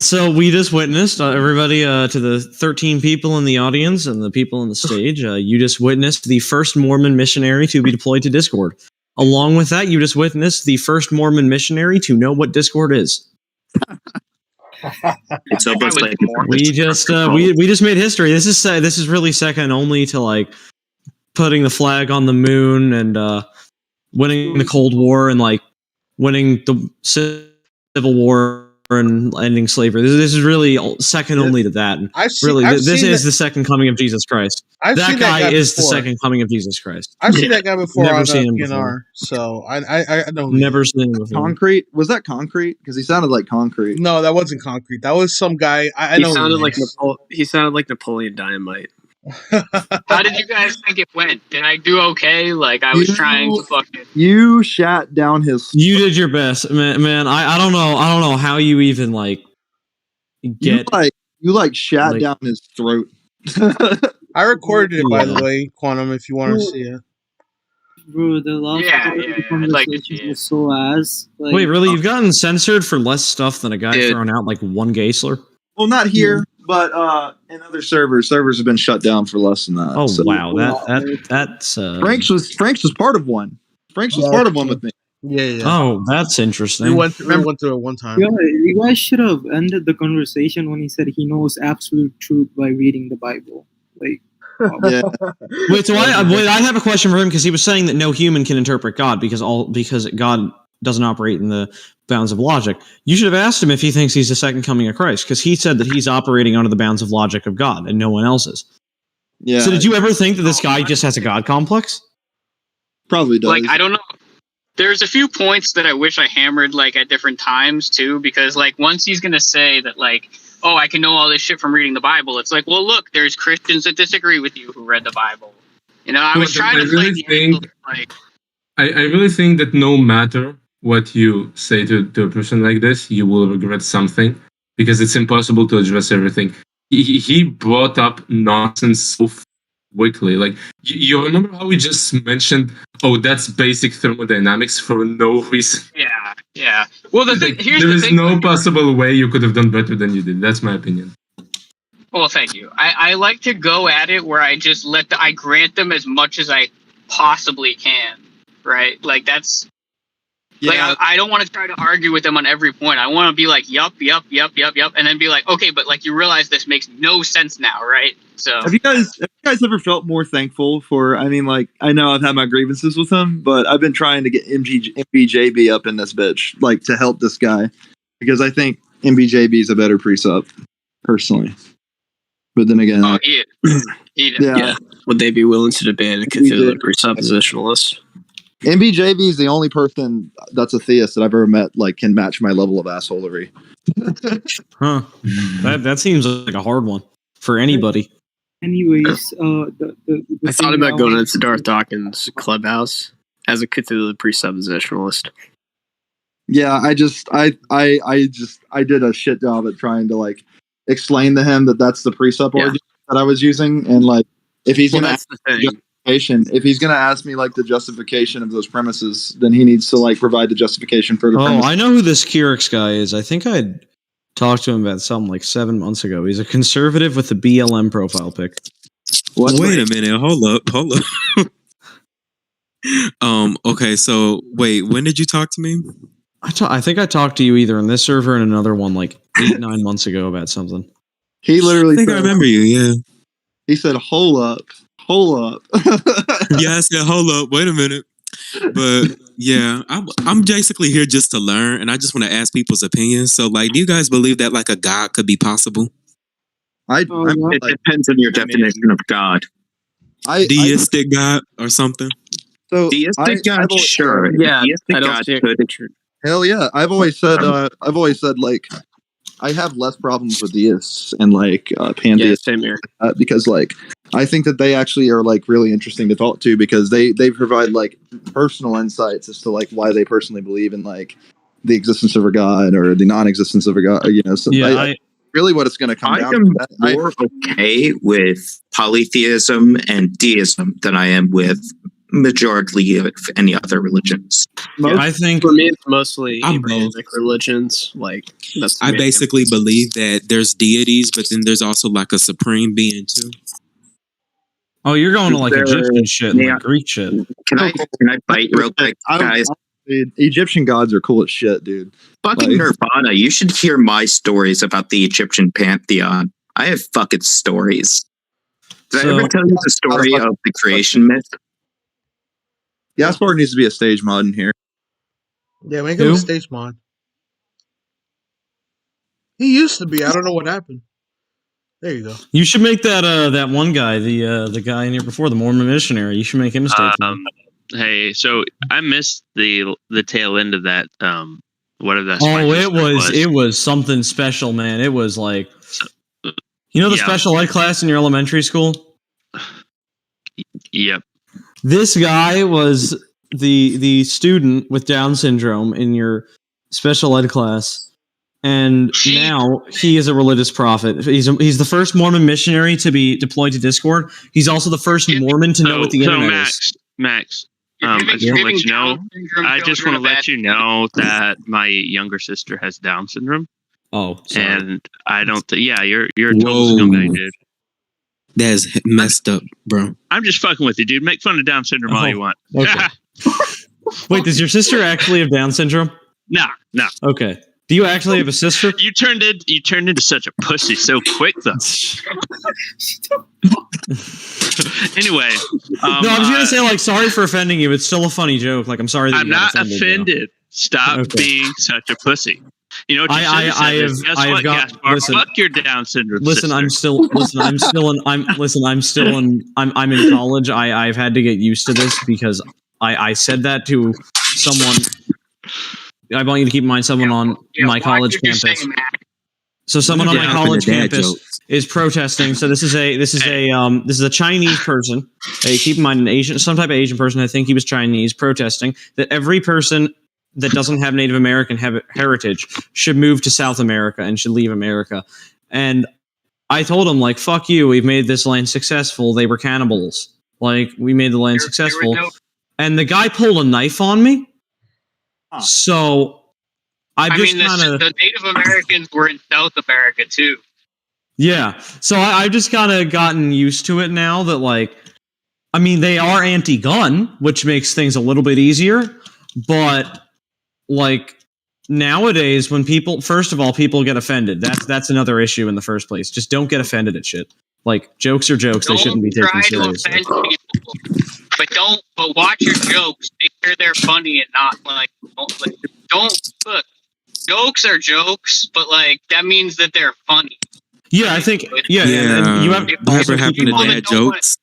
So we just witnessed, everybody, to the 13 people in the audience and the people on the stage, you just witnessed the first Mormon missionary to be deployed to Discord. Along with that, you just witnessed the first Mormon missionary to know what Discord is. It's almost like We just made history. This is really second only to like putting the flag on the moon and winning the Cold War and like winning the Civil War and ending slavery. This is really second only to that. And this is the second coming of Jesus Christ. That guy is the second coming of Jesus Christ. I've seen that guy before Never on seen him PNR, before. so I know. Never seen him before. Concrete? Was that Concrete? Because he sounded like Concrete. No, that wasn't Concrete. That was some guy. I know. He sounded like Napoleon Dynamite. How did you guys think it went? Did I do okay? Like I was trying to fucking. You shat down his. You did your best, man. I don't know how you even like get. You shat down his throat. I recorded it, by the way, Quantum. If you want to see it. Bro, the last I'd like to see it. was so ass. Like, Wait, really? You've gotten censored for less stuff than a guy throwing out like one gay slur? Well, not here, but in other servers have been shut down for less than that. Oh so. wow, that's Frank's was part of one. Frank's was part of one with me. Yeah. Oh, that's interesting. We went through it one time. Yeah, you guys should have ended the conversation when he said he knows absolute truth by reading the Bible. Like, yeah. Wait, so I have a question for him because he was saying that no human can interpret God because God doesn't operate in the bounds of logic. You should have asked him if he thinks he's the second coming of Christ, because he said that he's operating under the bounds of logic of God and no one else is. Yeah. So did you ever think that this guy just has a God complex? Probably does. Like, I don't know. There's a few points that I wish I hammered like at different times too, because like once he's gonna say that like, oh, I can know all this shit from reading the Bible, it's like, well, look, there's Christians that disagree with you who read the Bible. You know, I was trying to play the angle, like. I really think that no matter what you say to a person like this, you will regret something, because it's impossible to address everything. He brought up nonsense so quickly. Like, you remember how we just mentioned, oh, that's basic thermodynamics for no reason? Yeah. Well, the thing, here's there the is thing. no possible way you could have done better than you did. That's my opinion. Well, thank you. I like to go at it where I just I grant them as much as I possibly can. Right? Like, that's... Yeah. Like, I don't want to try to argue with them on every point. I want to be like, yup, and then be like, okay, but like, you realize this makes no sense now, right? So have you guys ever felt more thankful for? I mean, like, I know I've had my grievances with him, but I've been trying to get MBJB up in this bitch, like, to help this guy, because I think MBJB is a better precept, personally. But then again, he is. Yeah. Would they be willing to debate a Cthulhu presuppositionalist? MBJB is the only person that's a theist that I've ever met like can match my level of assholery. Huh. That seems like a hard one for anybody. Anyways, I thought about going into Darth Dawkins' clubhouse as a Cthulhu presuppositionalist. Yeah, I did a shit job at trying to like explain to him that that's the presup argument that I was using, and like if he's gonna ask if he's gonna ask me like the justification of those premises, then he needs to like provide the justification for the premise. I know who this Kyrix guy is. I think I'd talked to him about something like 7 months ago. He's a conservative with a BLM profile pic. Wait a minute. Hold up. Okay, so wait, when did you talk to me? I think I talked to you either in this server and another one like 8-9 months ago about something. He literally I think I remember you, yeah. He said, hold up. Yeah, I said, hold up, wait a minute. But yeah, I'm basically here just to learn, and I just want to ask people's opinions. So, like, do you guys believe that like a God could be possible? It depends on your definition of God. Deistic God or something? So deistic God, sure. Yeah, deistic God could. Hell yeah! I've always said like I have less problems with deists and like pantheists because like I think that they actually are like really interesting to talk to because they provide like personal insights as to like why they personally believe in like the existence of a god or the non-existence of a god. You know, so really what it's going to come down to. I'm more okay with polytheism and deism than I am with majority of any other religions. I think for me it's mostly Abrahamic religions. Like I basically believe that there's deities, but then there's also like a supreme being too. Oh, you're going to like Egyptian shit, and like Greek shit. Can I bite real quick, guys? Egyptian gods are cool as shit, dude. Fucking Nirvana. You should hear my stories about the Egyptian pantheon. I have fucking stories. Did I ever tell you the story of the creation myth? Gaspar needs to be a stage mod in here. Yeah, make him a stage mod. He used to be. I don't know what happened. There you go. You should make that one guy, the guy in here before, the Mormon missionary. You should make him a stage mod. Hey, so I missed the tail end of that. Whatever that. Oh, it was something special, man. It was like, you know, the special ed class in your elementary school. Yep. This guy was the student with Down syndrome in your special ed class, and now he is a religious prophet. He's the first Mormon missionary to be deployed to Discord. He's also the first Mormon to know what the internet is. Max, I just want to let you know. I just want to let you know that my younger sister has Down syndrome. Oh, sorry. And I don't. You're a total scumbag, dude. That's messed up, bro. I'm just fucking with you, dude. Make fun of Down syndrome all you want. Okay. Wait, does your sister actually have Down syndrome? No. Okay. Do you actually have a sister? You turned into such a pussy so quick, though. Anyway, no, I was gonna say like sorry for offending you. It's still a funny joke. Like I'm sorry that I'm not offended. Stop being such a pussy. You know what you Gaspar? Fuck your Down syndrome. Listen, sister. I'm in college. I've had to get used to this because I said that to someone. I want you to keep in mind someone on my college campus. So someone on my college campus is protesting. So this is a Chinese person. Keep in mind an Asian, some type of Asian person. I think he was Chinese, protesting that every person that doesn't have Native American heritage should move to South America and should leave America. And I told him, like, fuck you. We've made this land successful. They were cannibals. Like, we made the land successful. And the guy pulled a knife on me. So the Native Americans were in South America too. Yeah. So I've just kind of gotten used to it now that, like, I mean, they are anti-gun, which makes things a little bit easier. But, like, nowadays, when people get offended. That's another issue in the first place. Just don't get offended at shit. Like, jokes are jokes. They shouldn't be taken seriously. But watch your jokes. Make sure they're funny and not don't look. Jokes are jokes, but like that means that they're funny. Yeah, I think. Yeah. And you have never happened to dad jokes.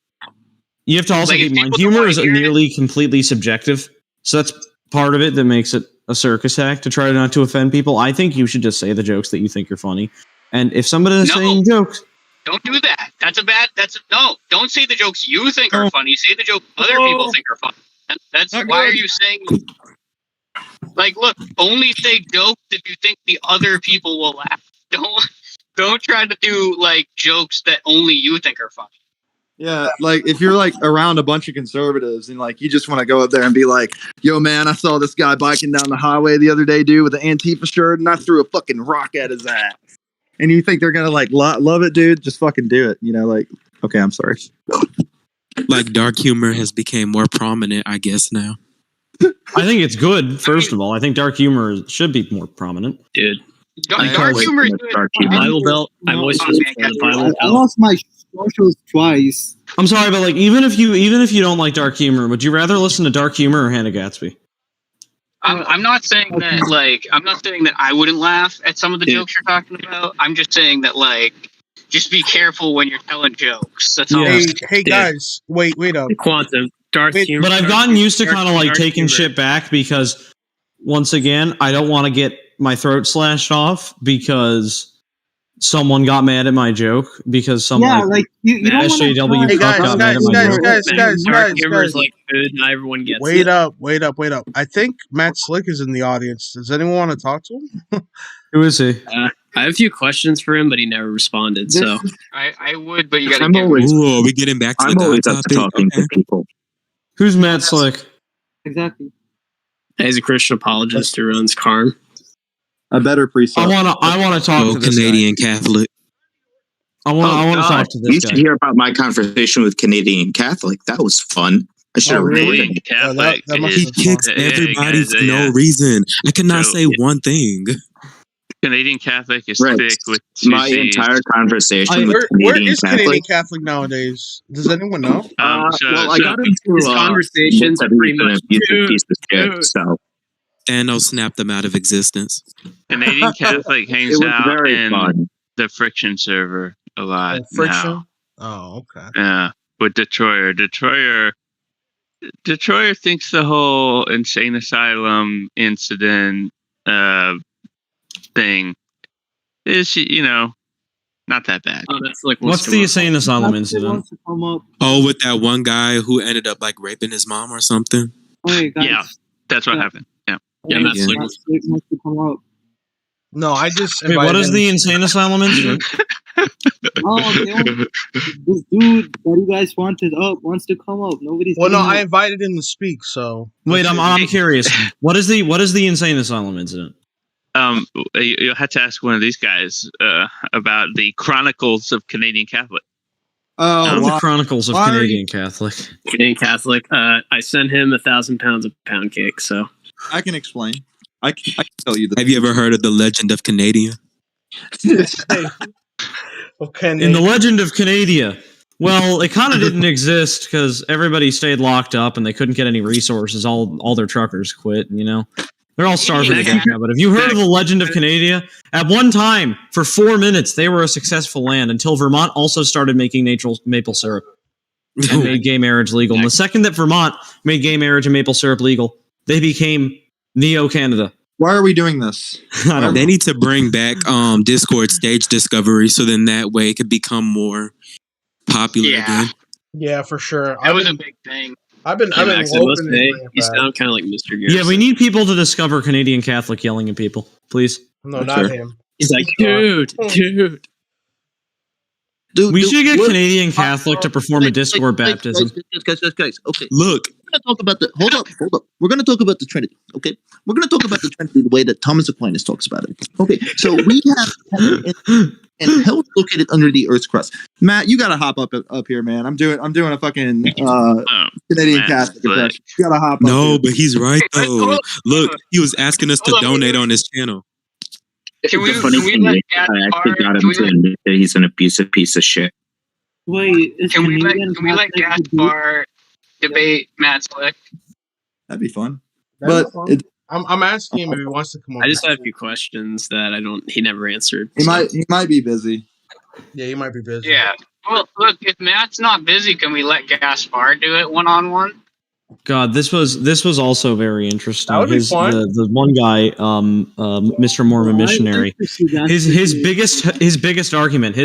You have to also keep in mind humor is nearly completely subjective. So that's part of it that makes it a circus act to try not to offend people. I think you should just say the jokes that you think are funny. And if somebody is saying jokes, don't do that. No. Don't say the jokes you think are funny. Say the joke other people think are funny. That's why are you saying? Like, look, only say jokes if you think the other people will laugh. Don't try to do like jokes that only you think are funny. Yeah, like if you're like around a bunch of conservatives and like you just want to go up there and be like, "Yo, man, I saw this guy biking down the highway the other day, dude, with an Antifa shirt, and I threw a fucking rock at his ass." And you think they're gonna like love it, dude? Just fucking do it. You know, like, okay, I'm sorry. Like dark humor has become more prominent, I guess now. I think it's good. First of all, I think dark humor should be more prominent, dude. Dark humor is good. Bible Belt. I'm always for the Bible Belt. I lost my socials twice. I'm sorry, but like even if you don't like dark humor, would you rather listen to dark humor or Hannah Gatsby? I'm not saying that I wouldn't laugh at some of the jokes you're talking about. I'm just saying that like just be careful when you're telling jokes. That's all. Hey guys, wait up. Quantum dark humor. But I've gotten used to kind of like taking shit back because once again, I don't want to get my throat slashed off because someone got mad at my joke because someone you don't SJW Hey guys, got mad at my joke. Dark humor is like food, not everyone gets Wait it. up. I think Matt Slick is in the audience. Does anyone want to talk to him? Who is he? I have a few questions for him, but he never responded. So I would, but you got to Are we getting back to I'm the always God up to topic? talking to people. Who's Matt Slick? Exactly. he's a Christian apologist who runs Karm. A better precept. I want to talk to this Canadian guy. Catholic. I want to talk to this You guy. should hear about my conversation with Canadian Catholic. That was fun. I should have Canadian Catholic. He kicks everybody for no reason. I cannot say one thing. Canadian Catholic is Right. thick with My Susie. entire conversation with Where Canadian is Canadian Catholic. Catholic nowadays? Does anyone know? Well, I got into his conversations are pretty much piece of shit. So Thanos snapped them out of existence. Canadian Catholic hangs It was out very in fun. the Friction server a lot. Friction? Now. Oh, okay. Yeah, with Detroyer. Detroyer thinks the whole insane asylum incident thing is, not that bad. Oh, that's like What's the insane asylum incident? Oh, with that one guy who ended up like raping his mom or something. Hey, guys. Yeah, that's what happened. Yeah, Matt Slick wants to come up. No, I just. Wait, what is the insane asylum incident? This dude that you guys wanted up wants to come up. Nobody's. Well, no, coming I up. invited him to speak. So Wait, I'm curious. What is the insane asylum incident? You'll have to ask one of these guys about the Chronicles of Canadian Catholic. The Chronicles of Canadian Catholic. Canadian Catholic. I sent him 1,000 pounds of pound cake. So I can explain. I can tell you this. Have you ever heard of the Legend of Canadian? In the Legend of Canada. Well, it kind of didn't exist because everybody stayed locked up and they couldn't get any resources. All their truckers quit. They're all starving to death now. But have you heard of the Legend of Canada? At one time, for 4 minutes, they were a successful land until Vermont also started making maple syrup and made gay marriage legal. And the second that Vermont made gay marriage and maple syrup legal, they became Neo-Canada. Why are we doing this? They need to bring back Discord stage discovery so then that way it could become more popular again. Yeah, for sure. That was a big thing. I've been Max, I must say, you back. sound kind of like Mr. Garrison. Yeah, we need people to discover Canadian Catholic yelling at people, please. No, not him. He's like, dude. We should get Canadian Catholic to perform a Discord baptism. Guys. Okay. Look. We're gonna talk about the hold up. We're gonna talk about the Trinity. Okay. We're gonna talk about the Trinity the way that Thomas Aquinas talks about it. Okay. So we have and hell located under the Earth's crust. Matt, you gotta hop up here, man. I'm doing a fucking Canadian Catholic impression. You gotta hop up. No, but he's right though. Look, he was asking us to donate on his channel. The funny thing is, I actually got him to admit that he's an abusive piece of shit. Wait, can we let Gaspar debate Matt Slick? That'd be fun. I'm asking him if he wants to come on. I just have a few questions that he never answered. He might be busy. Yeah, he might be busy. Yeah. Well, look, if Matt's not busy, can we let Gaspar do it one-on-one? God, this was also very interesting. That would be fun. The one guy, Mr. Mormon Missionary, his biggest argument,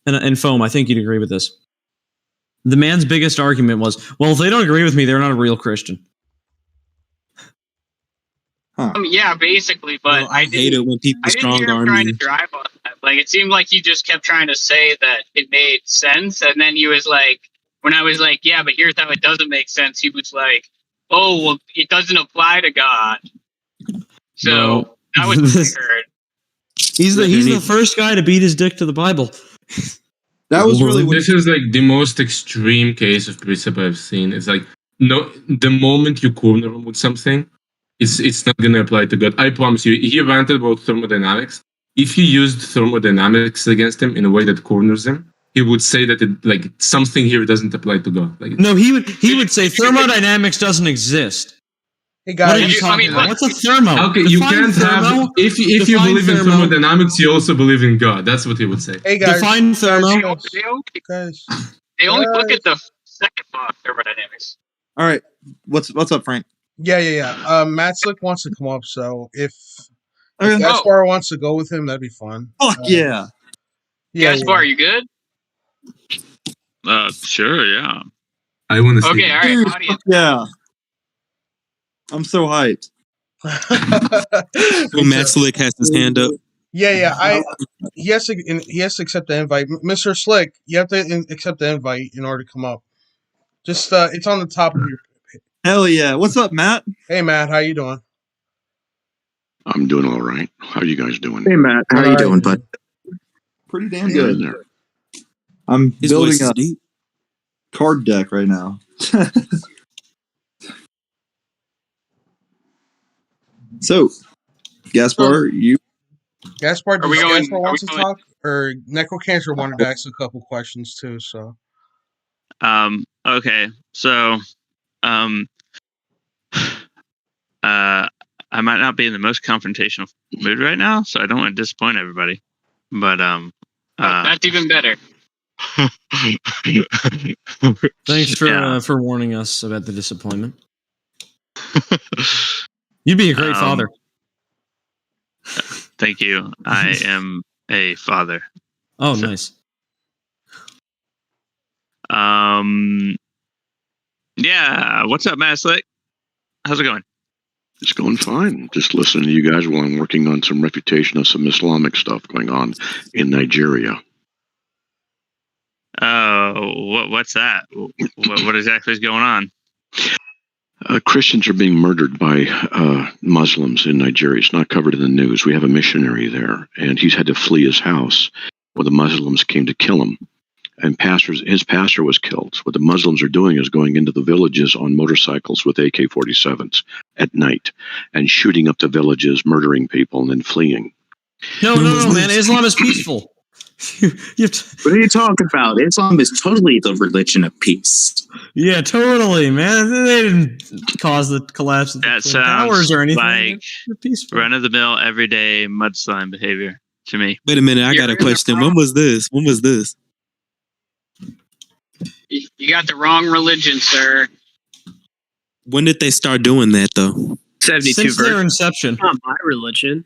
and Foam, I think you'd agree with this. The man's biggest argument was, well, if they don't agree with me, they're not a real Christian. Yeah, basically, but I hate it when people strong arm trying to you. drive on that. Like, it seemed like he just kept trying to say that it made sense, and then he was like, when I was like, yeah, but here's how it doesn't make sense, he was like, oh, well, it doesn't apply to God. So that was what I heard. He's the first guy to beat his dick to the Bible. That was really. This is like the most extreme case of precept I've seen. It's like the moment you corner him with something, it's not going to apply to God. I promise you. He ranted about thermodynamics. If you used thermodynamics against him in a way that corners him, he would say that something here doesn't apply to God. Like, no, he would say thermodynamics doesn't exist. Hey guys, what are you talking about? What's a thermo? Okay, you can't have. If you believe in thermodynamics, you also believe in God. That's what he would say. Hey guys, define thermo. They only look at the second law of thermodynamics. All right, what's up, Frank? Yeah. Matt Slick wants to come up, so if Gaspar wants to go with him, that'd be fun. Fuck yeah. Gaspar, are you good? Sure, yeah. I want to see. Okay, all right, audience. Yeah. I'm so hyped. Well, Matt Slick has his hand up. Yeah. He has to accept the invite. Mr. Slick, you have to accept the invite in order to come up. Just it's on the top of your. Hell yeah! What's up, Matt? Hey, Matt, how you doing? I'm doing all right. How are you guys doing? Hey, Matt. How you doing, bud? Pretty damn good. I'm building a card deck right now. So, Gaspar, Gaspar, Gaspar wants to talk, or Necrocancer wanted to ask a couple questions too. So, okay, so, I might not be in the most confrontational mood right now, so I don't want to disappoint everybody. But that's even better. Thanks for warning us about the disappointment. You'd be a great father. Thank you. I am a father. Oh, so, nice. Yeah. What's up, Matt Slick? How's it going? It's going fine. Just listening to you guys while I'm working on some refutation of some Islamic stuff going on in Nigeria. What's that? What exactly is going on? Christians are being murdered by Muslims in Nigeria. It's not covered in the news. We have a missionary there, and he's had to flee his house where the Muslims came to kill him. And his pastor was killed. So what the Muslims are doing is going into the villages on motorcycles with AK-47s at night and shooting up the villages, murdering people, and then fleeing. No, man. Islam is peaceful. What are you talking about? Islam is totally the religion of peace. Yeah, totally, man. They didn't cause the collapse of the towers or anything. Like run-of-the-mill, everyday mudslime behavior to me. Wait a minute, I got a question. When was this? You got the wrong religion, sir. When did they start doing that, though? 72 Since their inception. Not my religion.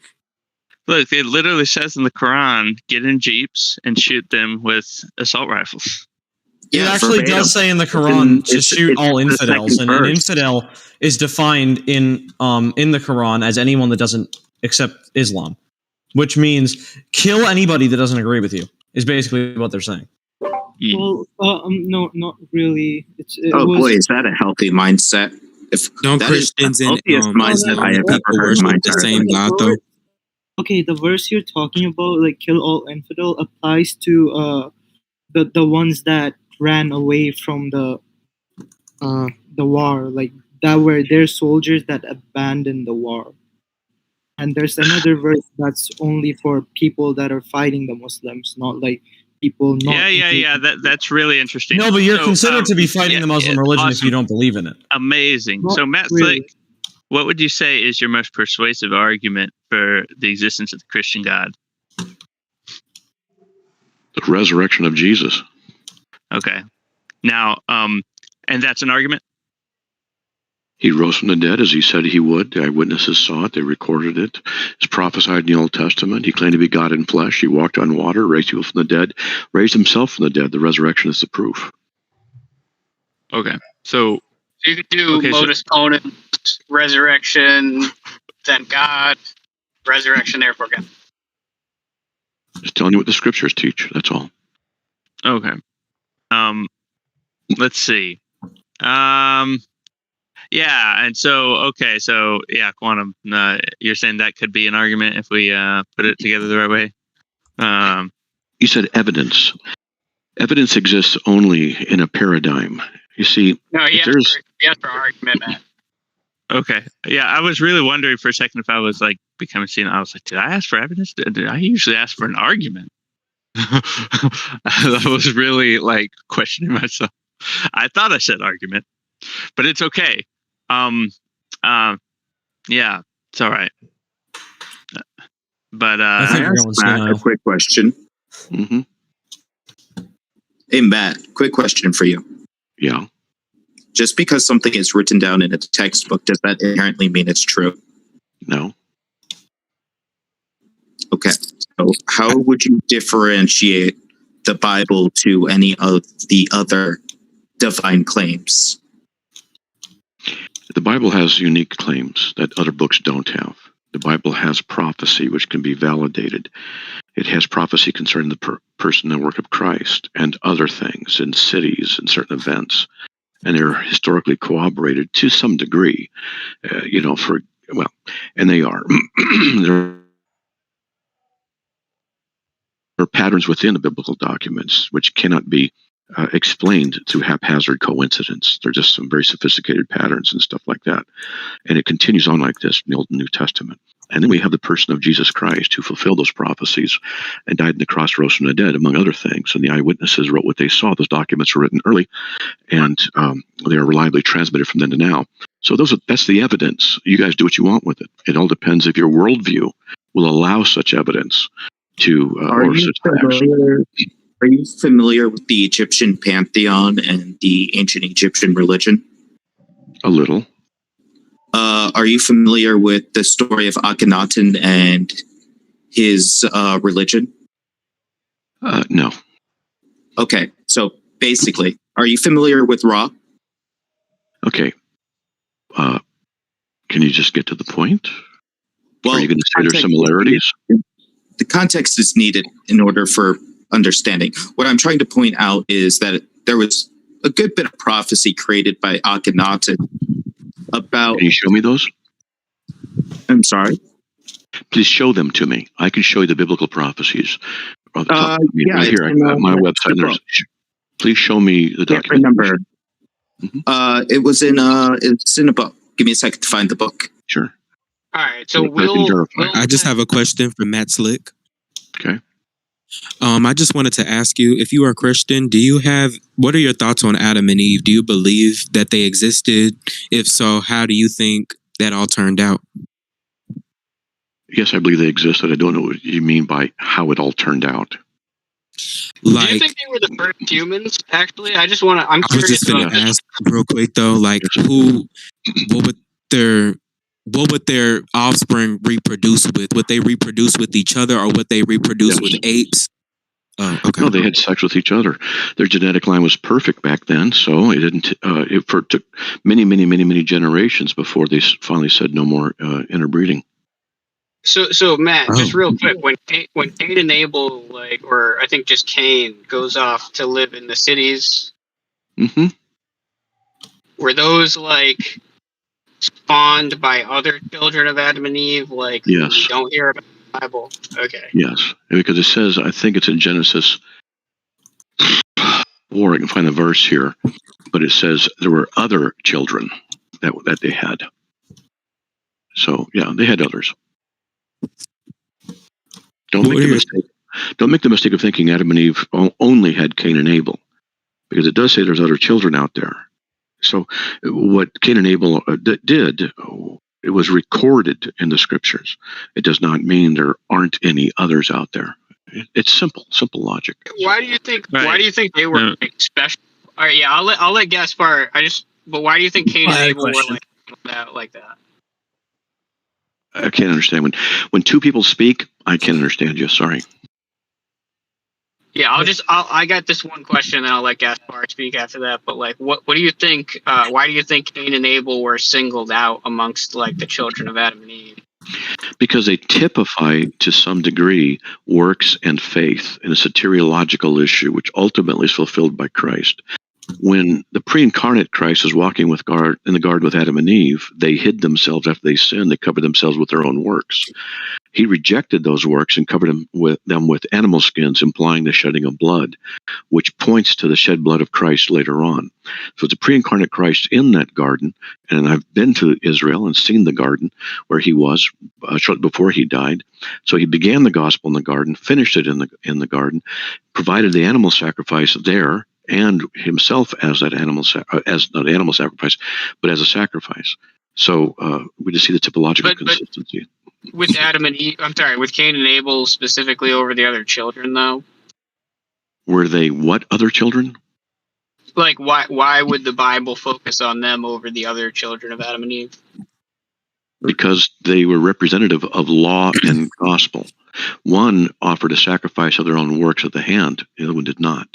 Look, it literally says in the Quran, get in jeeps and shoot them with assault rifles. It actually does say in the Quran to shoot all infidels, and an infidel is defined in the Quran as anyone that doesn't accept Islam, which means kill anybody that doesn't agree with you, is basically what they're saying. Well, no, not really. Boy, is that a healthy mindset? If don't Christians and mindset I have ever heard in my the same God, though. Okay, the verse you're talking about, like kill all infidel, applies to the ones that ran away from the war, like that were their soldiers that abandoned the war. And there's another verse that's only for people that are fighting the Muslims, not like people. Yeah. That's really interesting. No, but you're considered to be fighting the Muslim religion if you don't believe in it. Amazing. Not so, Matt Slick, what would you say is your most persuasive argument for the existence of the Christian God? The resurrection of Jesus. Okay. Now, and that's an argument? He rose from the dead as he said he would. The eyewitnesses saw it. They recorded it. It's prophesied in the Old Testament. He claimed to be God in flesh. He walked on water, raised people from the dead, raised himself from the dead. The resurrection is the proof. Okay. So you could do modus ponens, resurrection, then God, resurrection, therefore God. Just telling you what the scriptures teach. That's all. Okay. Let's see. Yeah, and so quantum. You're saying that could be an argument if we put it together the right way. You said evidence. Evidence exists only in a paradigm. You see, no, yes, for argument, Matt. Okay. Yeah, I was really wondering for a second if I was like becoming seen. I was like, did I ask for evidence? Did I usually ask for an argument? I was really like questioning myself. I thought I said argument, but it's okay. Yeah, it's all right. But I asked Matt a quick question. Mm-hmm. Hey, Matt, quick question for you. Yeah. Just because something is written down in a textbook, does that inherently mean it's true? No. Okay. So how would you differentiate the Bible to any of the other divine claims? The Bible has unique claims that other books don't have. The Bible has prophecy, which can be validated. It has prophecy concerning the person and work of Christ and other things in cities and certain events. And they're historically corroborated to some degree, and they are. There are patterns within the biblical documents which cannot be explained through haphazard coincidence. They're just some very sophisticated patterns and stuff like that. And it continues on like this in the Old and New Testament. And then we have the person of Jesus Christ who fulfilled those prophecies and died on the cross, rose from the dead, among other things. And the eyewitnesses wrote what they saw. Those documents were written early, and they are reliably transmitted from then to now. So that's the evidence. You guys do what you want with it. It all depends if your worldview will allow such evidence to Are you familiar with the Egyptian pantheon and the ancient Egyptian religion? A little. Are you familiar with the story of Akhenaten and his religion? No. Okay, so basically, are you familiar with Ra? Okay. Can you just get to the point? Well, are you going to say there's similarities? The context is needed in order for understanding. What I'm trying to point out is that there was a good bit of prophecy created by Akhenaten about... Can you show me those? I'm sorry? Please show them to me. I can show you the biblical prophecies. Right here, I've got my website. Please show me the document. Remember. Mm-hmm. It's in a book. Give me a second to find the book. Sure. All right, so I just have a question for Matt Slick. Okay. I just wanted to ask you, if you are a Christian, what are your thoughts on Adam and Eve? Do you believe that they existed? If so, how do you think that all turned out? Yes, I believe they existed. I don't know what you mean by how it all turned out. Do you think they were the first humans, actually? I was just going to ask real quick, though, like, what would their offspring reproduce with? Would they reproduce with each other, or would they reproduce with apes? Okay. No, they had sex with each other. Their genetic line was perfect back then, so it didn't. It took many generations before they finally said no more interbreeding. So Matt, just real quick, when Cain and Abel, or I think just Cain, goes off to live in the cities, were those spawned by other children of Adam and Eve? Yes. You don't hear about in the Bible. Okay. Yes, because it says, I think it's in Genesis 4. I can find the verse here, but it says there were other children that they had. So yeah, they had others. Don't make the mistake of thinking Adam and Eve only had Cain and Abel, because it does say there's other children out there. So what Cain and Abel did, it was recorded in the scriptures. It does not mean there aren't any others out there. It's simple logic. Why do you think? Right. Why do you think they were special? All right, yeah, I'll let Gaspar. But why do you think Cain and Abel were that like that. I can't understand when two people speak. I can't understand you. Sorry. Yeah, I got this one question, and I'll let Gaspar speak after that. But like, what do you think? Why do you think Cain and Abel were singled out amongst like the children of Adam and Eve? Because they typify to some degree works and faith in a soteriological issue, which ultimately is fulfilled by Christ. When the pre-incarnate Christ was walking in the garden with Adam and Eve, they hid themselves after they sinned. They covered themselves with their own works. He rejected those works and covered them with animal skins, implying the shedding of blood, which points to the shed blood of Christ later on. So it's a pre-incarnate Christ in that garden, and I've been to Israel and seen the garden where he was shortly before he died. So he began the gospel in the garden, finished it in the garden, provided the animal sacrifice there, and himself as that as not animal sacrifice, but as a sacrifice. So we just see the typological consistency. With Adam and Eve, with Cain and Abel specifically over the other children, though. Were they what other children? Like, why would the Bible focus on them over the other children of Adam and Eve? Because they were representative of law and gospel. One offered a sacrifice of their own works of the hand; the other one did not.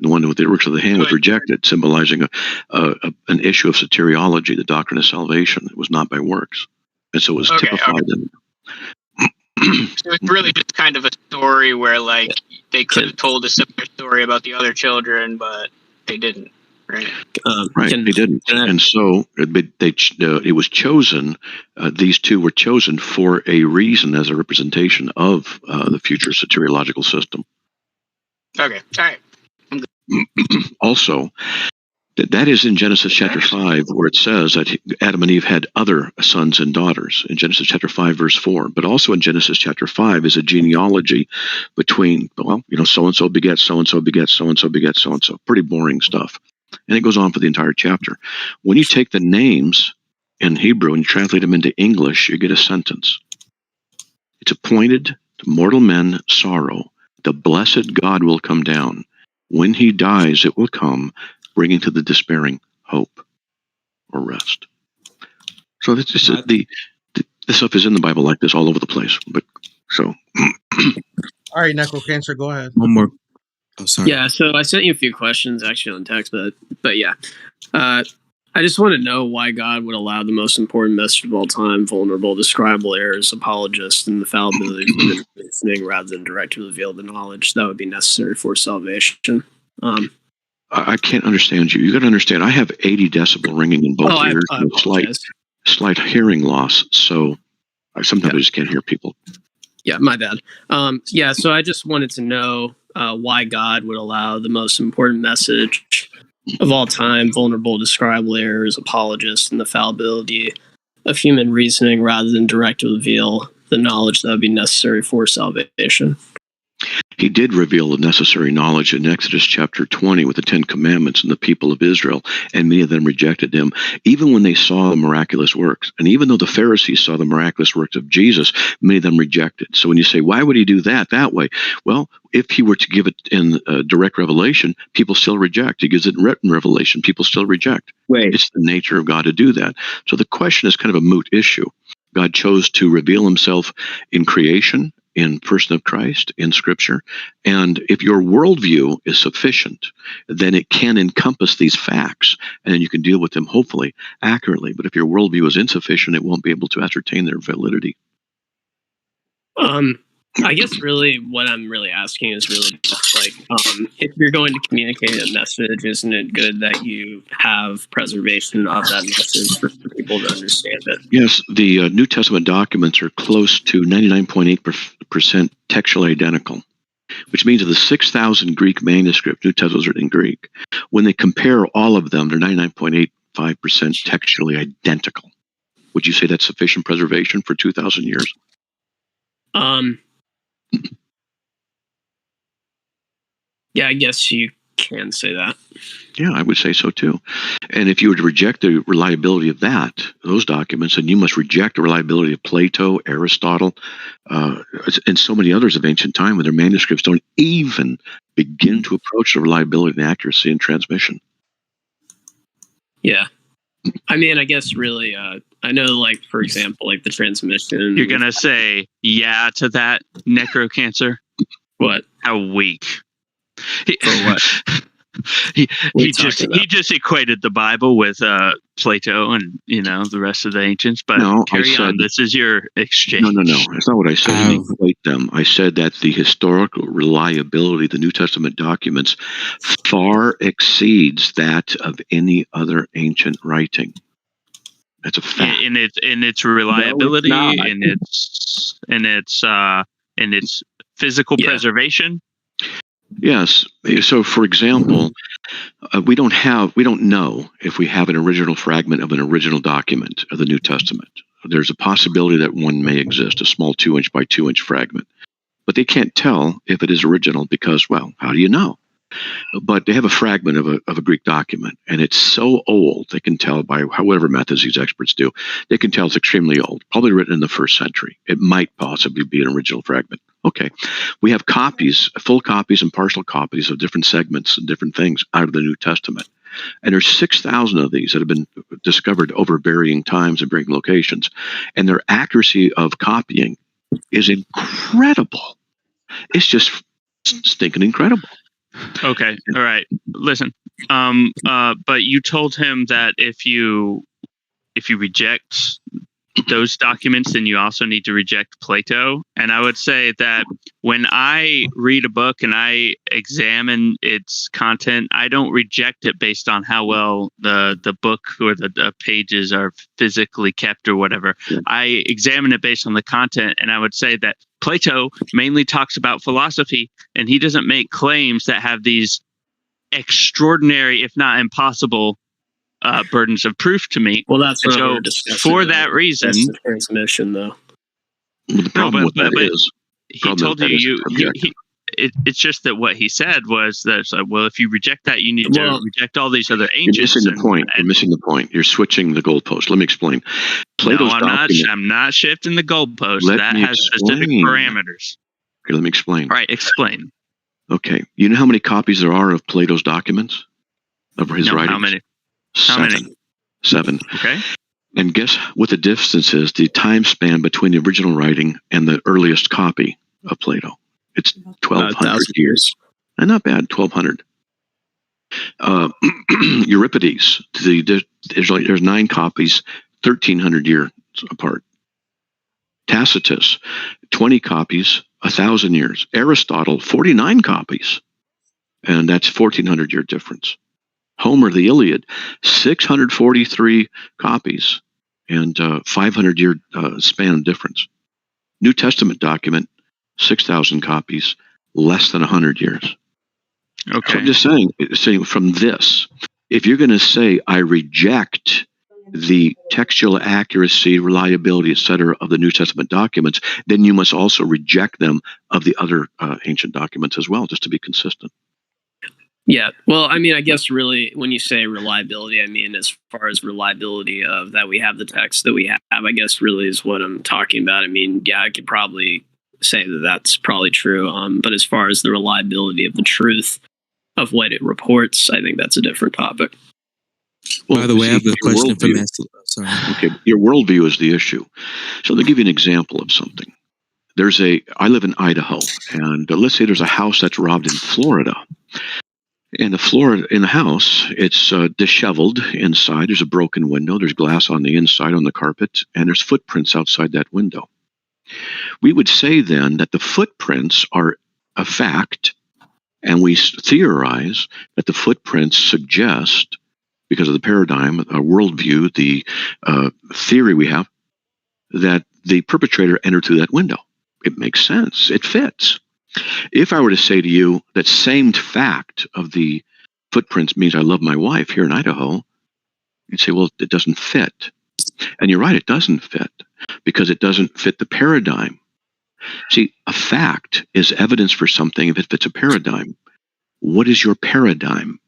The one with the works of the hand was rejected, symbolizing an issue of soteriology, the doctrine of salvation. It was not by works. And so it was typified. So it's really just kind of a story where, like, they could have told a similar story about the other children, but they didn't, right? Right, they didn't. And so it was chosen, these two were chosen for a reason as a representation of the future soteriological system. Okay, all right. Also, that is in Genesis chapter 5, where it says that Adam and Eve had other sons and daughters, in Genesis chapter 5, verse 4. But also in Genesis chapter 5 is a genealogy between, so-and-so begets so-and-so begets so-and-so begets so-and-so. Pretty boring stuff. And it goes on for the entire chapter. When you take the names in Hebrew and you translate them into English, you get a sentence. It's appointed to mortal men sorrow. The blessed God will come down. When he dies, it will come, bringing to the despairing hope or rest. So that's just the stuff is in the Bible like this all over the place. But so, all right, Necrocancer, go ahead. One more. Oh, sorry. Yeah, so I sent you a few questions actually on text, but yeah, I just want to know why God would allow the most important message of all time, vulnerable, describable errors, apologist, and the fallibility of human reasoning rather than directly reveal the knowledge that would be necessary for salvation. I can't understand you. You got to understand. I have 80 decibel ringing in both ears and slight hearing loss, so I sometimes just can't hear people. Yeah, my bad. So I just wanted to know why God would allow the most important message of all time, vulnerable, describable errors, apologists, and the fallibility of human reasoning rather than directly reveal the knowledge that would be necessary for salvation. He did reveal the necessary knowledge in Exodus chapter 20 with the 10 Commandments and the people of Israel, and many of them rejected him, even when they saw the miraculous works. And even though the Pharisees saw the miraculous works of Jesus, many of them rejected. So when you say, why would he do that way? Well, if he were to give it in direct revelation, people still reject. He gives it in written revelation, people still reject. It's the nature of God to do that. So the question is kind of a moot issue. God chose to reveal himself in creation, in person of Christ, in Scripture. And if your worldview is sufficient, then it can encompass these facts, and you can deal with them hopefully accurately. But if your worldview is insufficient, it won't be able to ascertain their validity. I guess really what I'm really asking is really just like, if you're going to communicate a message, isn't it good that you have preservation of that message for people to understand it? Yes, the New Testament documents are close to 99.8% textually identical, which means of the 6,000 Greek manuscripts, New Testament is written in Greek, when they compare all of them, they're 99.85% textually identical. Would you say that's sufficient preservation for 2,000 years? Yeah, I guess you can say that. Yeah, I would say so too. And if you were to reject the reliability of those documents, then you must reject the reliability of Plato, Aristotle, and so many others of ancient time, when their manuscripts don't even begin to approach the reliability and accuracy in transmission. Yeah. I mean, I guess really, I know, like, for example, like the transmission. You're going to say yeah to that, necrocancer? What? How weak. For what? He just equated the Bible with Plato and the rest of the ancients. But no, carry on. This is your exchange. No. That's not what I said. I didn't equate them. I said that the historical reliability of the New Testament documents far exceeds that of any other ancient writing. That's a fact. In its reliability, in its physical preservation. Yes. So, for example, we don't know if we have an original fragment of an original document of the New Testament. There's a possibility that one may exist, a small 2-inch by 2-inch fragment. But they can't tell if it is original because, well, how do you know? But they have a fragment of a Greek document, and it's so old, they can tell by whatever methods these experts do, they can tell it's extremely old, probably written in the 1st century. It might possibly be an original fragment. Okay. We have copies, full copies and partial copies of different segments and different things out of the New Testament. And there's 6,000 of these that have been discovered over varying times and varying locations. And their accuracy of copying is incredible. It's just stinking incredible. Okay. All right. Listen. But you told him that if you reject those documents, then you also need to reject Plato. And I would say that when I read a book and I examine its content, I don't reject it based on how well the book or the pages are physically kept or whatever. I examine it based on the content, and I would say that Plato mainly talks about philosophy, and he doesn't make claims that have these extraordinary, if not impossible, burdens of proof to me. Well, that's so for that reason. That's the transmission, though. Well, the problem with that is he told you it's just that what he said was that, well, if you reject that, you need to reject all these other ancients. You're missing the point. You're switching the goalpost. Let me explain. Plato's I'm not shifting the goalpost. That has specific parameters. Okay, let me explain. All right, explain. Okay. You know how many copies there are of Plato's documents? Of his writings? How many? 7. Okay. And guess what the distance is, the time span between the original writing and the earliest copy of Plato? It's 1,200 years. And not bad, 1,200. Euripides, there's 9 copies, 1,300 years apart. Tacitus, 20 copies, 1,000 years. Aristotle, 49 copies, and that's 1,400 year difference. Homer, the Iliad, 643 copies and 500 year span difference. New Testament document, 6,000 copies, less than 100 years. Okay. So I'm just saying from this, if you're going to say I reject the textual accuracy, reliability, etc., of the New Testament documents, then you must also reject them of the other ancient documents as well, just to be consistent. Yeah, well, I mean, I guess really when you say reliability, I mean, as far as reliability of that we have the text that we have, I guess really is what I'm talking about. I mean, yeah, I could probably say that that's probably true. But as far as the reliability of the truth of what it reports, I think that's a different topic. Well, by the way, I have a question for Master. Sorry. Okay, your worldview is the issue. So let me give you an example of something. I live in Idaho, and let's say there's a house that's robbed in Florida. And in the house, it's disheveled inside. There's a broken window. There's glass on the inside on the carpet, and there's footprints outside that window. We would say then that the footprints are a fact, and we theorize that the footprints suggest, because of the paradigm, a worldview, the theory we have, that the perpetrator entered through that window. It makes sense. It fits. If I were to say to you that same fact of the footprints means I love my wife here in Idaho, you'd say, well, it doesn't fit. And you're right, it doesn't fit because it doesn't fit the paradigm. See, a fact is evidence for something if it fits a paradigm. What is your paradigm?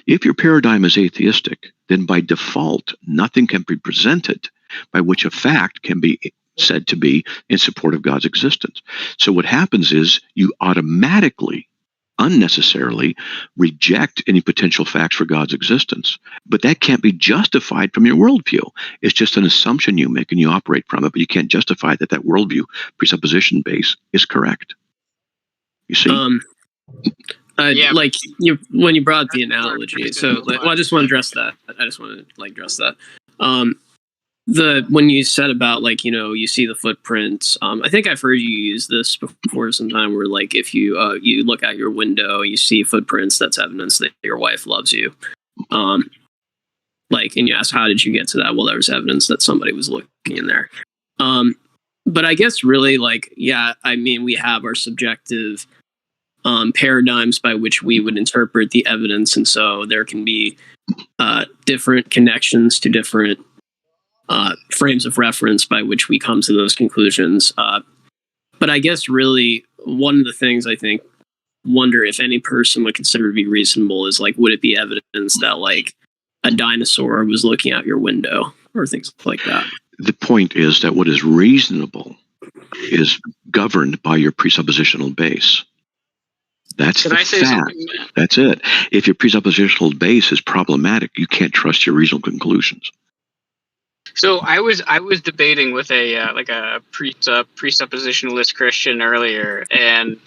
If your paradigm is atheistic, then by default, nothing can be presented by which a fact can be said to be in support of God's existence. So what happens is you automatically unnecessarily reject any potential facts for God's existence. But that can't be justified from your worldview. It's just an assumption you make and you operate from it, but you can't justify that worldview presupposition base is correct. You see? Like when you brought up the analogy, so I just want to address that. Address that. When you said about you see the footprints, I think I've heard you use this before sometime, where if you look out your window and you see footprints, that's evidence that your wife loves you. And you ask, how did you get to that? Well, there was evidence that somebody was looking in there. But I guess really we have our subjective paradigms by which we would interpret the evidence, and so there can be different connections to different frames of reference by which we come to those conclusions. But I guess really one of the things I wonder if any person would consider to be reasonable is would it be evidence that a dinosaur was looking out your window or things like that? The point is that what is reasonable is governed by your presuppositional base. That's the fact. That's it. If your presuppositional base is problematic, you can't trust your reasonable conclusions. So I was debating with a presuppositionalist Christian earlier, and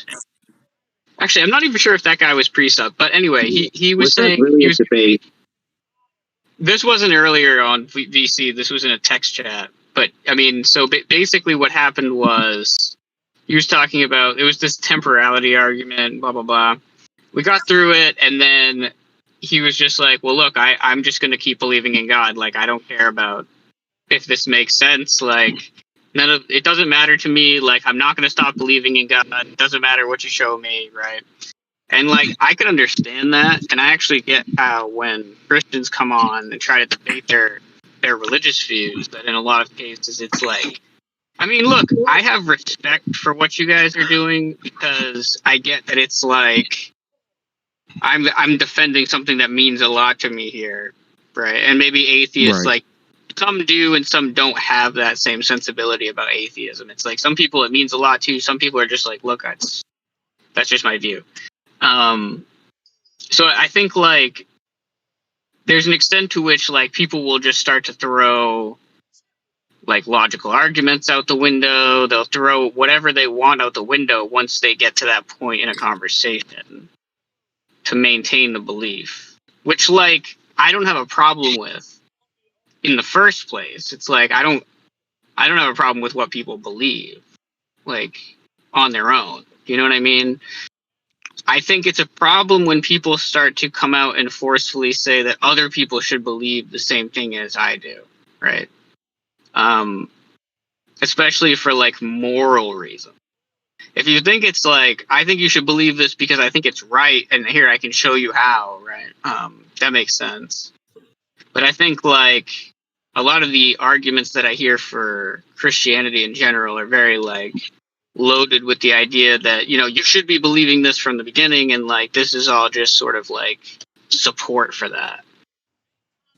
actually I'm not even sure if that guy was presup, but anyway, he was saying really a debate. This wasn't earlier on VC. This was in a text chat. But I mean, so basically, what happened was he was talking about, it was this temporality argument, blah blah blah. We got through it, and then he was just like, "Well, look, I'm just going to keep believing in God. I don't care about if this makes sense. It doesn't matter to me. I'm not going to stop believing in God. It doesn't matter what you show me, right?" And I could understand that, and I actually get how when Christians come on and try to debate their religious views, that in a lot of cases it's I mean, look, I have respect for what you guys are doing, because I get that it's I'm defending something that means a lot to me here, right? And maybe atheists, Right. Some do and some don't have that same sensibility about atheism. It's some people it means a lot to. Some people are just look, that's just my view. So I think there's an extent to which people will just start to throw logical arguments out the window. They'll throw whatever they want out the window once they get to that point in a conversation to maintain the belief, which I don't have a problem with in the first place. It's I don't have a problem with what people believe on their own. You know what I mean? I think it's a problem when people start to come out and forcefully say that other people should believe the same thing as I do, right? Especially for moral reasons. If you think it's I think you should believe this because I think it's right, and here I can show you how, right? That makes sense. But I think a lot of the arguments that I hear for Christianity in general are very loaded with the idea that you should be believing this from the beginning, and this is all just sort of support for that.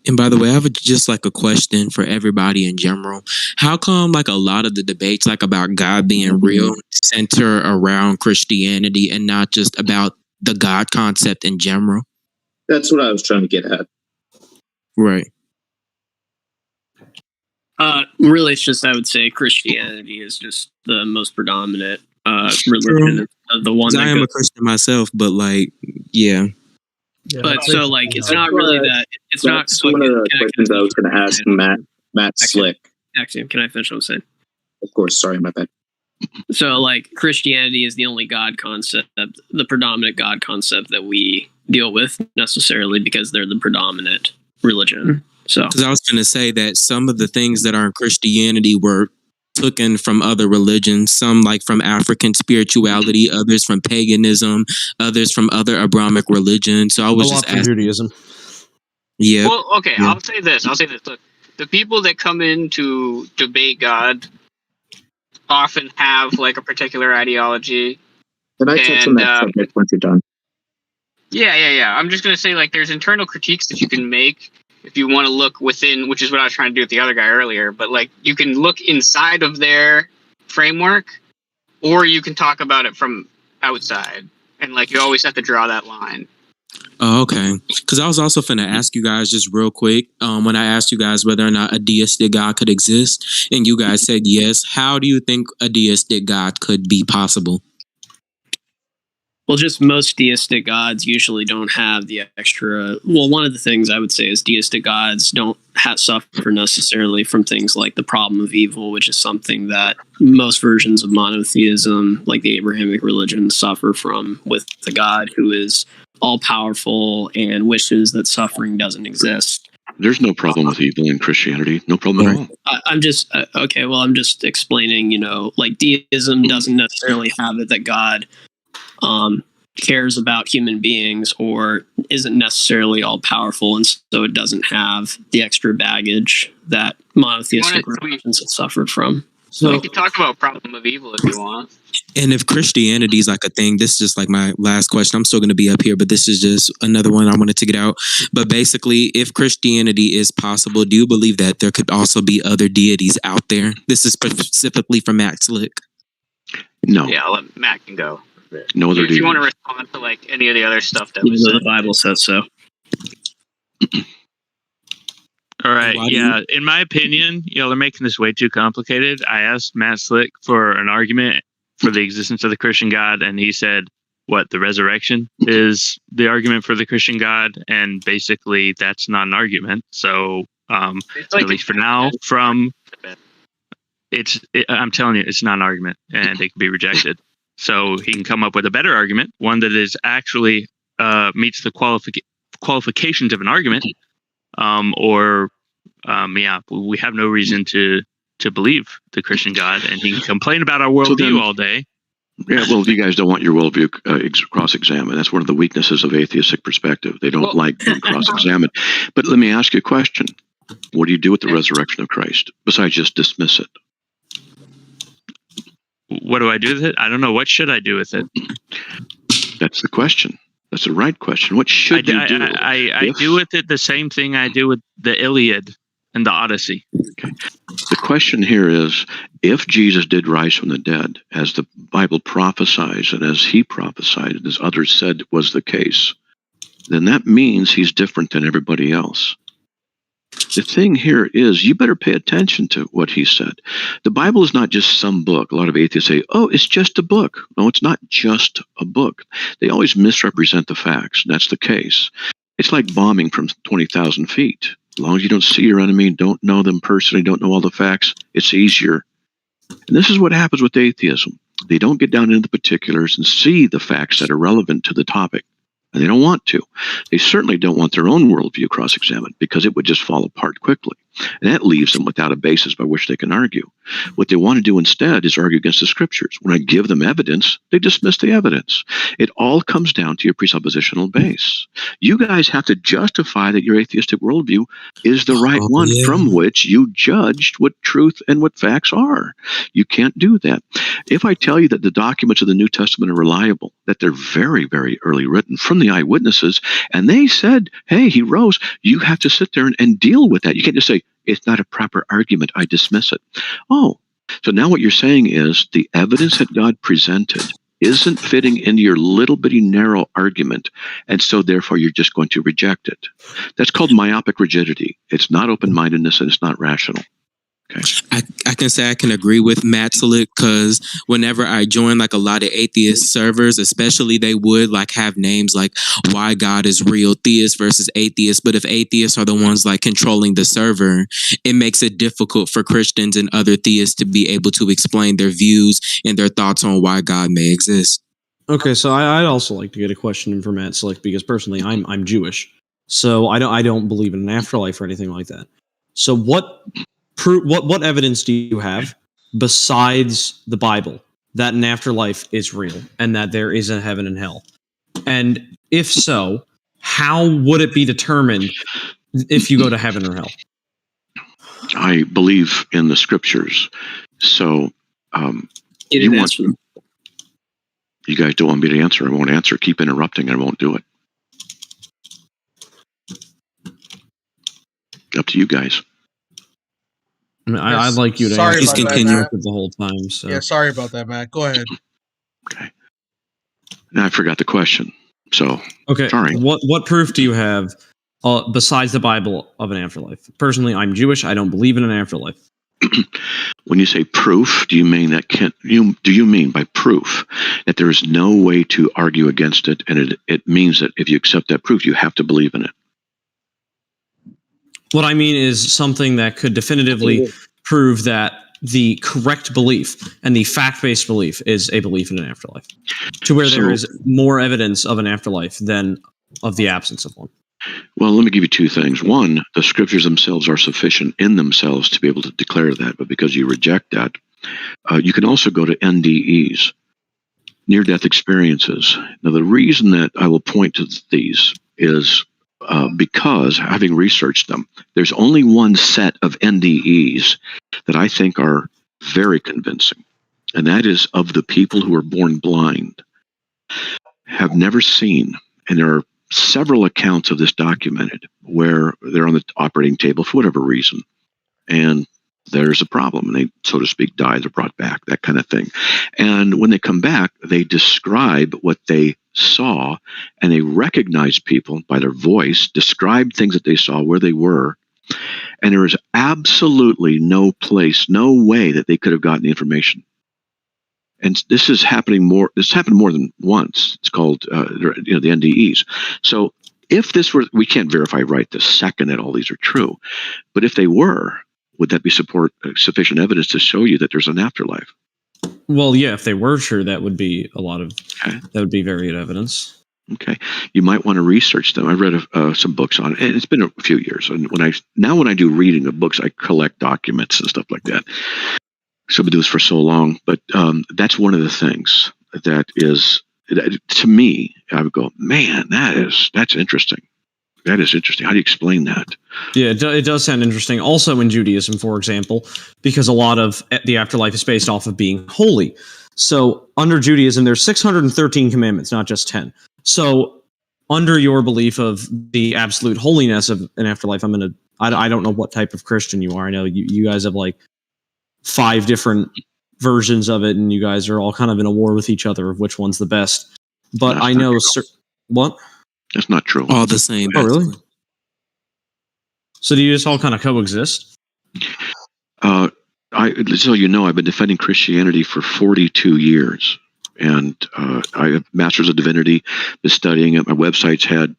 And by the way, I have just a question for everybody in general. How come a lot of the debates about God being real center around Christianity and not just about the God concept in general? That's what I was trying to get at. Right. Really, it's just I would say Christianity is just the most predominant religion of the one. I am a Christian myself, but yeah. But so it's not really that. It's not. That's one of the questions I was going to ask Matt Slick. Actually, can I finish what I'm saying? Of course. Sorry, my bad. So Christianity is the only God concept, the predominant God concept that we deal with necessarily because they're the predominant religion. So, because I was going to say that some of the things that are in Christianity were taken from other religions, some from African spirituality, others from paganism, others from other Abrahamic religions. So I was just asking. Judaism. Yeah. Well, okay, yeah. I'll say this. Look, the people that come in to debate God often have a particular ideology. Can I touch on that subject once you're done? Yeah. I'm just going to say there's internal critiques that you can make if you want to look within, which is what I was trying to do with the other guy earlier, but you can look inside of their framework, or you can talk about it from outside. and like you always have to draw that line. Oh, okay. Because I was also finna ask you guys just real quick. When I asked you guys whether or not a deistic God could exist, and you guys said yes, how do you think a deistic God could be possible? Well, just most deistic gods usually don't have the extra. Well, one of the things I would say is deistic gods don't suffer necessarily from things like the problem of evil, which is something that most versions of monotheism, like the Abrahamic religion, suffer from, with the God who is all powerful and wishes that suffering doesn't exist. There's no problem with evil in Christianity. No problem at all. I'm just okay. Well, I'm just explaining. Like deism doesn't necessarily have it that God cares about human beings or isn't necessarily all powerful, and so it doesn't have the extra baggage that monotheistic religions have suffered from. So we can talk about problem of evil if you want. And if Christianity is like a thing, this is just like my last question. I'm still going to be up here, but this is just another one I wanted to get out. But basically, if Christianity is possible, do you believe that there could also be other deities out there? This is specifically from Matt Slick. No. Yeah, I'll let Matt can go. No other if you want to respond to like any of the other stuff that was said. The Bible says so. All right. Yeah. In my opinion, y'all are making this way too complicated. I asked Matt Slick for an argument for the existence of the Christian God, and he said, the resurrection is the argument for the Christian God, and basically that's not an argument. So, at least for now, I'm telling you, it's not an argument, and it can be rejected. So he can come up with a better argument, one that is actually meets the qualifications of an argument, we have no reason to believe the Christian God, and he can complain about our worldview all day. Yeah, well, you guys don't want your worldview cross-examined. That's one of the weaknesses of atheistic perspective. They don't like being cross-examined. But let me ask you a question. What do you do with the resurrection of Christ, besides just dismiss it? What do I do with it? I don't know. What should I do with it? That's the question. That's the right question. What should you do? I do with it the same thing I do with the Iliad and the Odyssey. Okay. The question here is, if Jesus did rise from the dead, as the Bible prophesies and as he prophesied and as others said was the case, then that means he's different than everybody else. The thing here is, you better pay attention to what he said. The Bible is not just some book. A lot of atheists say, oh, it's just a book. No, it's not just a book. They always misrepresent the facts. That's the case. It's like bombing from 20,000 feet. As long as you don't see your enemy, don't know them personally, don't know all the facts, it's easier. And this is what happens with atheism. They don't get down into the particulars and see the facts that are relevant to the topic. And they don't want to. They certainly don't want their own worldview cross-examined, because it would just fall apart quickly. And that leaves them without a basis by which they can argue. What they want to do instead is argue against the scriptures. When I give them evidence, they dismiss the evidence. It all comes down to your presuppositional base. You guys have to justify that your atheistic worldview is the right one from which you judged what truth and what facts are. You can't do that. If I tell you that the documents of the New Testament are reliable, that they're very, very early written from the eyewitnesses, and they said, hey, he rose, you have to sit there and deal with that. You can't just say, it's not a proper argument, I dismiss it. Oh, so now what you're saying is the evidence that God presented isn't fitting into your little bitty narrow argument, and so therefore you're just going to reject it. That's called myopic rigidity. It's not open-mindedness, and it's not rational. Okay. I can say I can agree with Matt Slick, because whenever I join like a lot of atheist servers, especially, they would like have names like why God is real, theist versus atheist. But if atheists are the ones like controlling the server, it makes it difficult for Christians and other theists to be able to explain their views and their thoughts on why God may exist. Okay, so I'd also like to get a question from Matt Slick, because personally I'm Jewish, so I don't believe in an afterlife or anything like that. So what evidence do you have besides the Bible that an afterlife is real and that there is a heaven and hell? And if so, how would it be determined if you go to heaven or hell? I believe in the scriptures. So you guys don't want me to answer. I won't answer. Keep interrupting. I won't do it. Up to you guys. I mean, I'd like you to continue the whole time. So. Yeah, sorry about that, Matt. Go ahead. Okay. I forgot the question. So okay, sorry. What proof do you have besides the Bible of an afterlife? Personally, I'm Jewish. I don't believe in an afterlife. When you say proof, do you mean that do you mean by proof that there is no way to argue against it, and it means that if you accept that proof, you have to believe in it? What I mean is something that could definitively prove that the correct belief and the fact-based belief is a belief in an afterlife, to where there is more evidence of an afterlife than of the absence of one. Well, let me give you two things. One, the scriptures themselves are sufficient in themselves to be able to declare that, but because you reject that, you can also go to NDEs, near-death experiences. Now, the reason that I will point to these is because, having researched them, there's only one set of NDEs that I think are very convincing, and that is of the people who are born blind, have never seen, and there are several accounts of this documented where they're on the operating table for whatever reason, and there's a problem, and they, so to speak, die, they're brought back, that kind of thing. And when they come back, they describe what they saw, and they recognize people by their voice, describe things that they saw, where they were, and there is absolutely no place, no way that they could have gotten the information. And this is happening more. This happened more than once. It's called, the NDEs. So if this were, we can't verify right this second that all these are true, but if they were, would that be sufficient evidence to show you that there's an afterlife? Well, yeah, if they were true, that would be that would be very good evidence. Okay, you might want to research them. I read some books on it, and it's been a few years. And when I do reading of books, I collect documents and stuff like that. So I've been doing this for so long, but that's one of the things that is, to me, I would go, man, that's interesting. That is interesting. How do you explain that? Yeah, it does sound interesting. Also in Judaism, for example, because a lot of the afterlife is based off of being holy. So under Judaism, there's 613 commandments, not just 10. So under your belief of the absolute holiness of an afterlife, I don't know what type of Christian you are. I know you guys have like 5 different versions of it, and you guys are all kind of in a war with each other of which one's the best. But I know what? That's not true. All the same. Oh, really? So do you just all kind of coexist? So you know, I've been defending Christianity for 42 years, and I have Masters of Divinity, been studying it. My website's had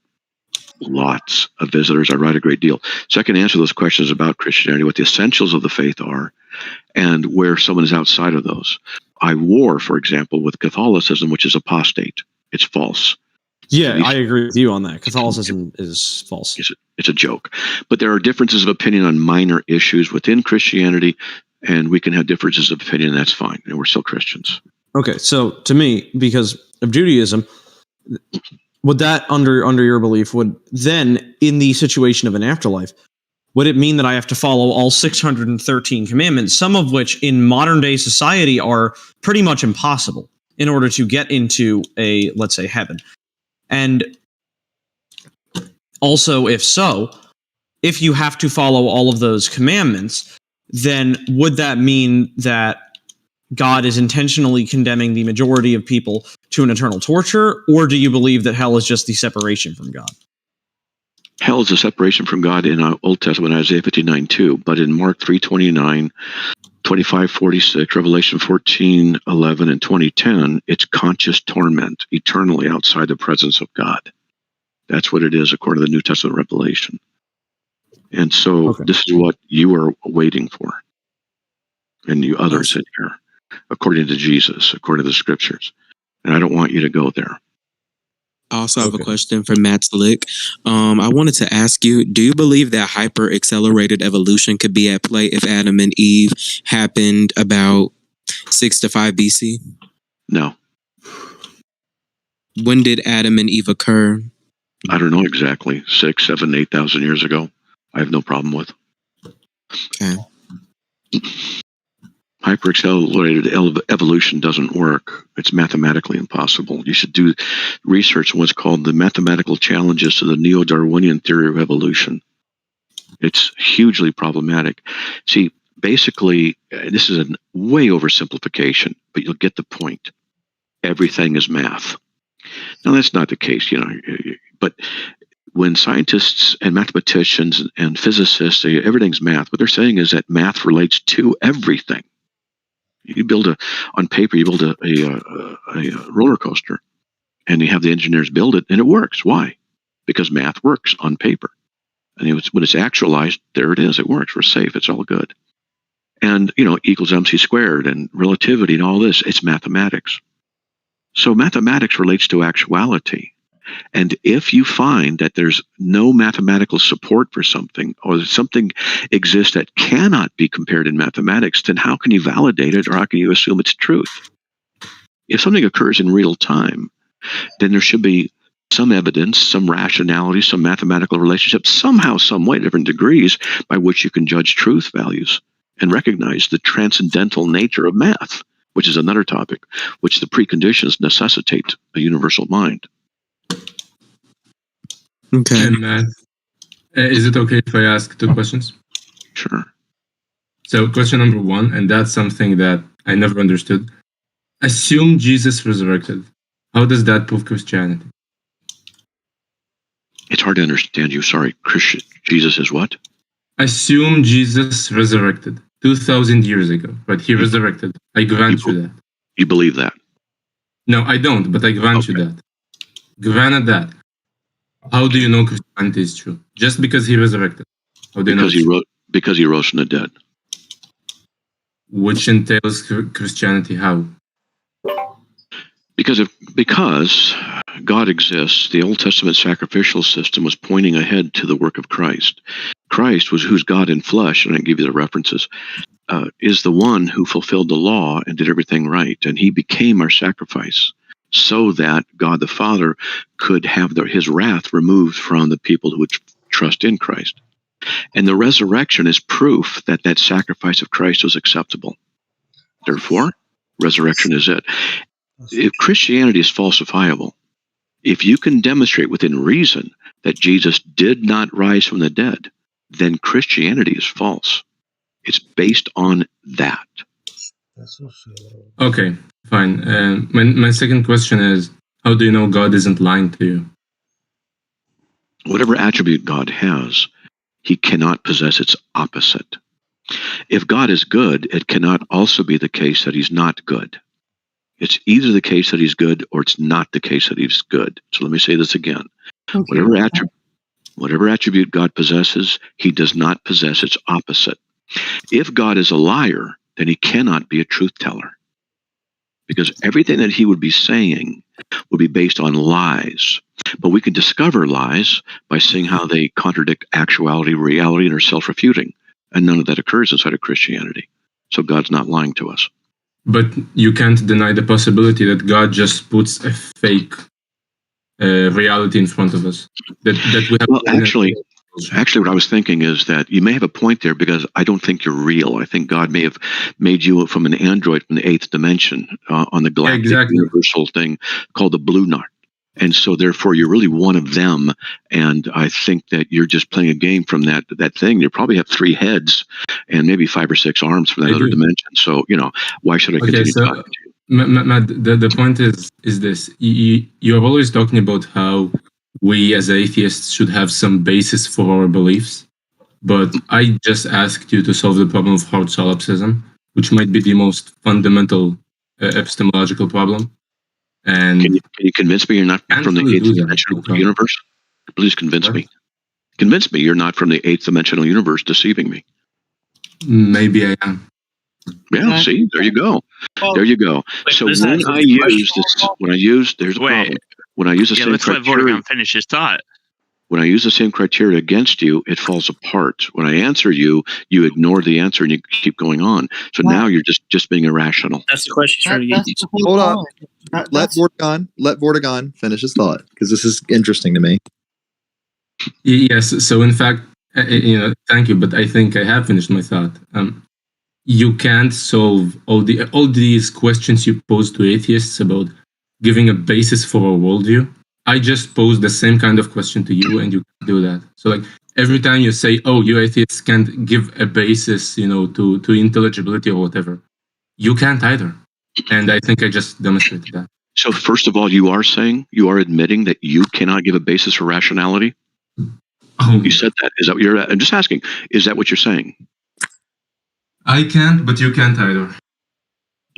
lots of visitors. I write a great deal. So I can answer those questions about Christianity, what the essentials of the faith are, and where someone is outside of those. I war, for example, with Catholicism, which is apostate. It's false. Yeah, I agree with you on that. Catholicism is false. It's a joke. But there are differences of opinion on minor issues within Christianity, and we can have differences of opinion, and that's fine. And we're still Christians. Okay, so to me, because of Judaism, would that, under your belief, would then, in the situation of an afterlife, would it mean that I have to follow all 613 commandments, some of which in modern day society are pretty much impossible in order to get into a, let's say, heaven? And also, if so, if you have to follow all of those commandments, then would that mean that God is intentionally condemning the majority of people to an eternal torture, or do you believe that hell is just the separation from God? Hell is a separation from God in Old Testament, Isaiah 59:2, but in Mark 3:29, 25:46, Revelation 14:11, and 20:10, it's conscious torment, eternally outside the presence of God. That's what it is according to the New Testament revelation. And so This is what you are waiting for, and you others in here, according to Jesus, according to the scriptures. And I don't want you to go there. I also have a question for Matt Slick. I wanted to ask you, do you believe that hyper-accelerated evolution could be at play if Adam and Eve happened about 6 to 5 BC? No. When did Adam and Eve occur? I don't know exactly. 6, 7, 8,000 years ago. I have no problem with. Okay. Hyper-accelerated evolution doesn't work. It's mathematically impossible. You should do research on what's called the mathematical challenges to the neo-Darwinian theory of evolution. It's hugely problematic. See, basically, this is a way oversimplification, but you'll get the point. Everything is math. Now, that's not the case, but when scientists and mathematicians and physicists say everything's math, what they're saying is that math relates to everything. You build on paper, you build a roller coaster, and you have the engineers build it, and it works. Why? Because math works on paper. And when it's actualized, there it is. It works. We're safe. It's all good. And, equals MC squared and relativity and all this, it's mathematics. So mathematics relates to actuality. And if you find that there's no mathematical support for something, or that something exists that cannot be compared in mathematics, then how can you validate it, or how can you assume it's truth? If something occurs in real time, then there should be some evidence, some rationality, some mathematical relationship, somehow, some way, different degrees by which you can judge truth values and recognize the transcendental nature of math, which is another topic, which the preconditions necessitate a universal mind. Okay. And is it okay if I ask 2 questions? Sure. So question number 1, and that's something that I never understood. Assume Jesus resurrected. How does that prove Christianity? It's hard to understand you. Sorry. Jesus is what? Assume Jesus resurrected 2,000 years ago, but he resurrected. I grant you that. You believe that? No, I don't, but I grant you that. Granted that. How do you know Christianity is true? Just because he resurrected. How do you know? Because he rose from the dead. Which entails Christianity how? Because God exists, the Old Testament sacrificial system was pointing ahead to the work of Christ. Christ who's God in flesh, and I give you the references, is the one who fulfilled the law and did everything right, and he became our sacrifice so that God the Father could have his wrath removed from the people who would trust in Christ. And the resurrection is proof that that sacrifice of Christ was acceptable. Therefore, resurrection is it. If Christianity is falsifiable, if you can demonstrate within reason that Jesus did not rise from the dead, then Christianity is false. It's based on that. Okay, fine. My second question is, how do you know God isn't lying to you? Whatever attribute God has, he cannot possess its opposite. If God is good, it cannot also be the case that he's not good. It's either the case that he's good or it's not the case that he's good. So let me say this again. Okay. Whatever attribute God possesses, he does not possess its opposite. If God is a liar, then he cannot be a truth teller. Because everything that he would be saying would be based on lies. But we can discover lies by seeing how they contradict actuality, reality, and are self-refuting. And none of that occurs inside of Christianity. So God's not lying to us. But you can't deny the possibility that God just puts a fake reality in front of us. That we have. Well, actually, what I was thinking is that you may have a point there, because I don't think you're real. I think God may have made you from an android from the 8th dimension on the galactic universal thing called the Blue Knot. And so therefore you're really one of them. And I think that you're just playing a game from that thing. You probably have 3 heads and maybe 5 or 6 arms from that other dimension. So, why should I continue talking to you? Matt, the point is this. You're always talking about how we as atheists should have some basis for our beliefs. But I just asked you to solve the problem of hard solipsism, which might be the most fundamental epistemological problem. And can you convince me you're not from the 8th dimensional universe? Please convince me. Convince me you're not from the 8th dimensional universe deceiving me. Maybe I am. Yeah, see, there you go. There you go. So when I use there's a problem. When I use the same criteria, let finish his thought. When I use the same criteria against you, it falls apart. When I answer you, you ignore the answer and you keep going on. So now you're just being irrational. That's the question trying to get you. Hold on. Let Vortigern finish his thought, because this is interesting to me. Yes. So in fact, thank you, but I think I have finished my thought. You can't solve all these questions you pose to atheists about giving a basis for a worldview. I just posed the same kind of question to you, and you can do that. So, like, every time you say, "Oh, you atheists can't give a basis, to intelligibility or whatever," you can't either. And I think I just demonstrated that. So first of all, you are admitting that you cannot give a basis for rationality? You said that. Is that what I'm just asking, is that what you're saying? I can't, but you can't either.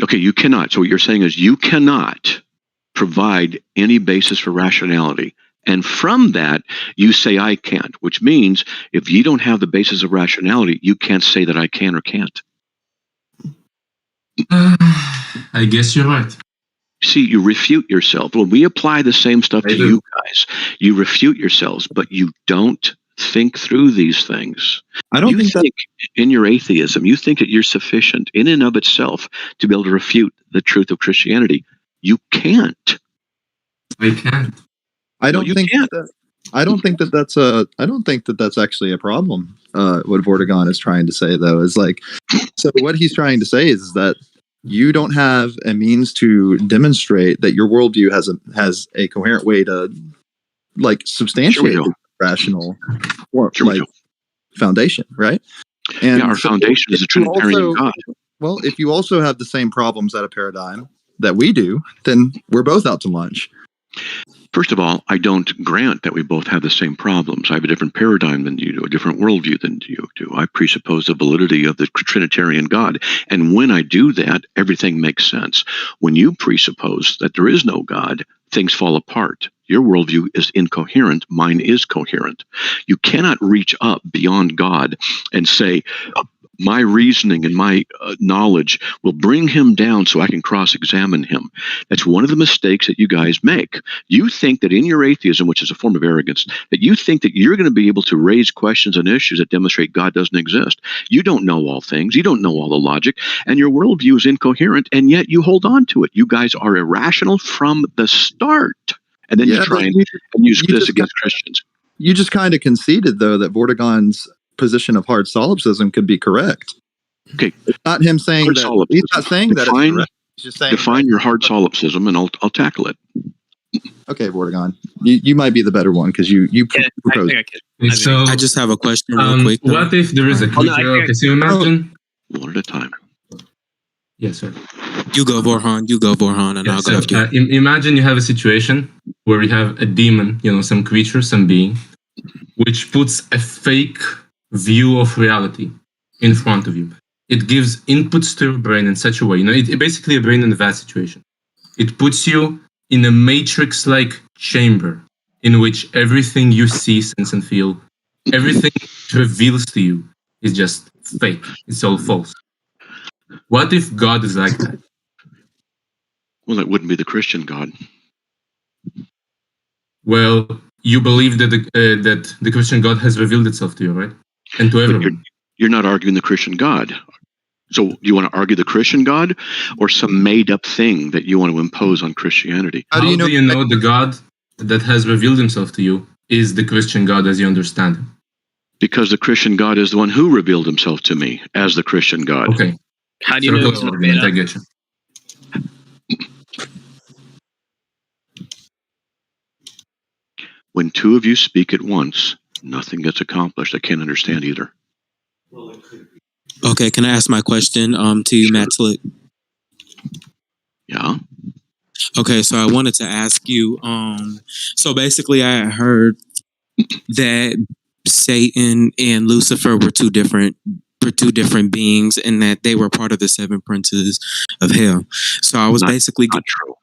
Okay, you cannot. So what you're saying is you cannot provide any basis for rationality. And from that, you say I can't, which means if you don't have the basis of rationality, you can't say that I can or can't. I guess you're right. See, you refute yourself. When we apply the same stuff to you guys, you refute yourselves, but you don't think through these things. I don't think in your atheism, you think that you're sufficient in and of itself to be able to refute the truth of Christianity. You can't. I can't. I don't think that that's actually a problem. What Vortigern is trying to say, though, is like, so what he's trying to say is that you don't have a means to demonstrate that your worldview has a coherent way to like substantiate the rational foundation, right? And our foundation is a Trinitarian God. Well, if you also have the same problems at a paradigm that we do, then we're both out to lunch. First of all, I don't grant that we both have the same problems. I have a different paradigm than you do, a different worldview than you do. I presuppose the validity of the Trinitarian God. And when I do that, everything makes sense. When you presuppose that there is no God, things fall apart. Your worldview is incoherent. Mine is coherent. You cannot reach up beyond God and say, my reasoning and my knowledge will bring him down so I can cross-examine him. That's one of the mistakes that you guys make. You think that in your atheism, which is a form of arrogance, that you think that you're going to be able to raise questions and issues that demonstrate God doesn't exist. You don't know all things. You don't know all the logic, and your worldview is incoherent, and yet you hold on to it. You guys are irrational from the start, and then you try and use this against Christians. You just kind of conceded, though, that Vortigern's position of hard solipsism could be correct. Okay, it's not him saying hard that. Solipsism. He's not saying that it's correct. He's just saying define your hard solipsism, and I'll tackle it. Okay, Vortigern, you might be the better one because you propose. So I just have a question real quick. What if there is a creature? Okay, so imagine one at a time. Yes, sir. You go, Vorhan, and I'll go after you. Imagine you have a situation where you have a demon, some creature, some being, which puts a fake view of reality in front of you. It gives inputs to your brain in such a way, it basically a brain in a vast situation. It puts you in a matrix-like chamber in which everything you see, sense, and feel, everything it reveals to you is just fake. It's all false. What if God is like that? Well, it wouldn't be the Christian God. Well, you believe that the Christian God has revealed itself to you, right? And to everyone. You're not arguing the Christian God. So do you want to argue the Christian God or some made-up thing that you want to impose on Christianity? How do you know the God that has revealed himself to you is the Christian God as you understand him? Because the Christian God is the one who revealed himself to me as the Christian God. Okay. How do you know it's not made up? I get you. When two of you speak at once, nothing gets accomplished. I can't understand either. Okay, can I ask my question to you, Matt Slick? Yeah. Okay, so I wanted to ask you, so basically I heard that Satan and Lucifer were two different beings and that they were part of the seven princes of hell. So I was basically not true.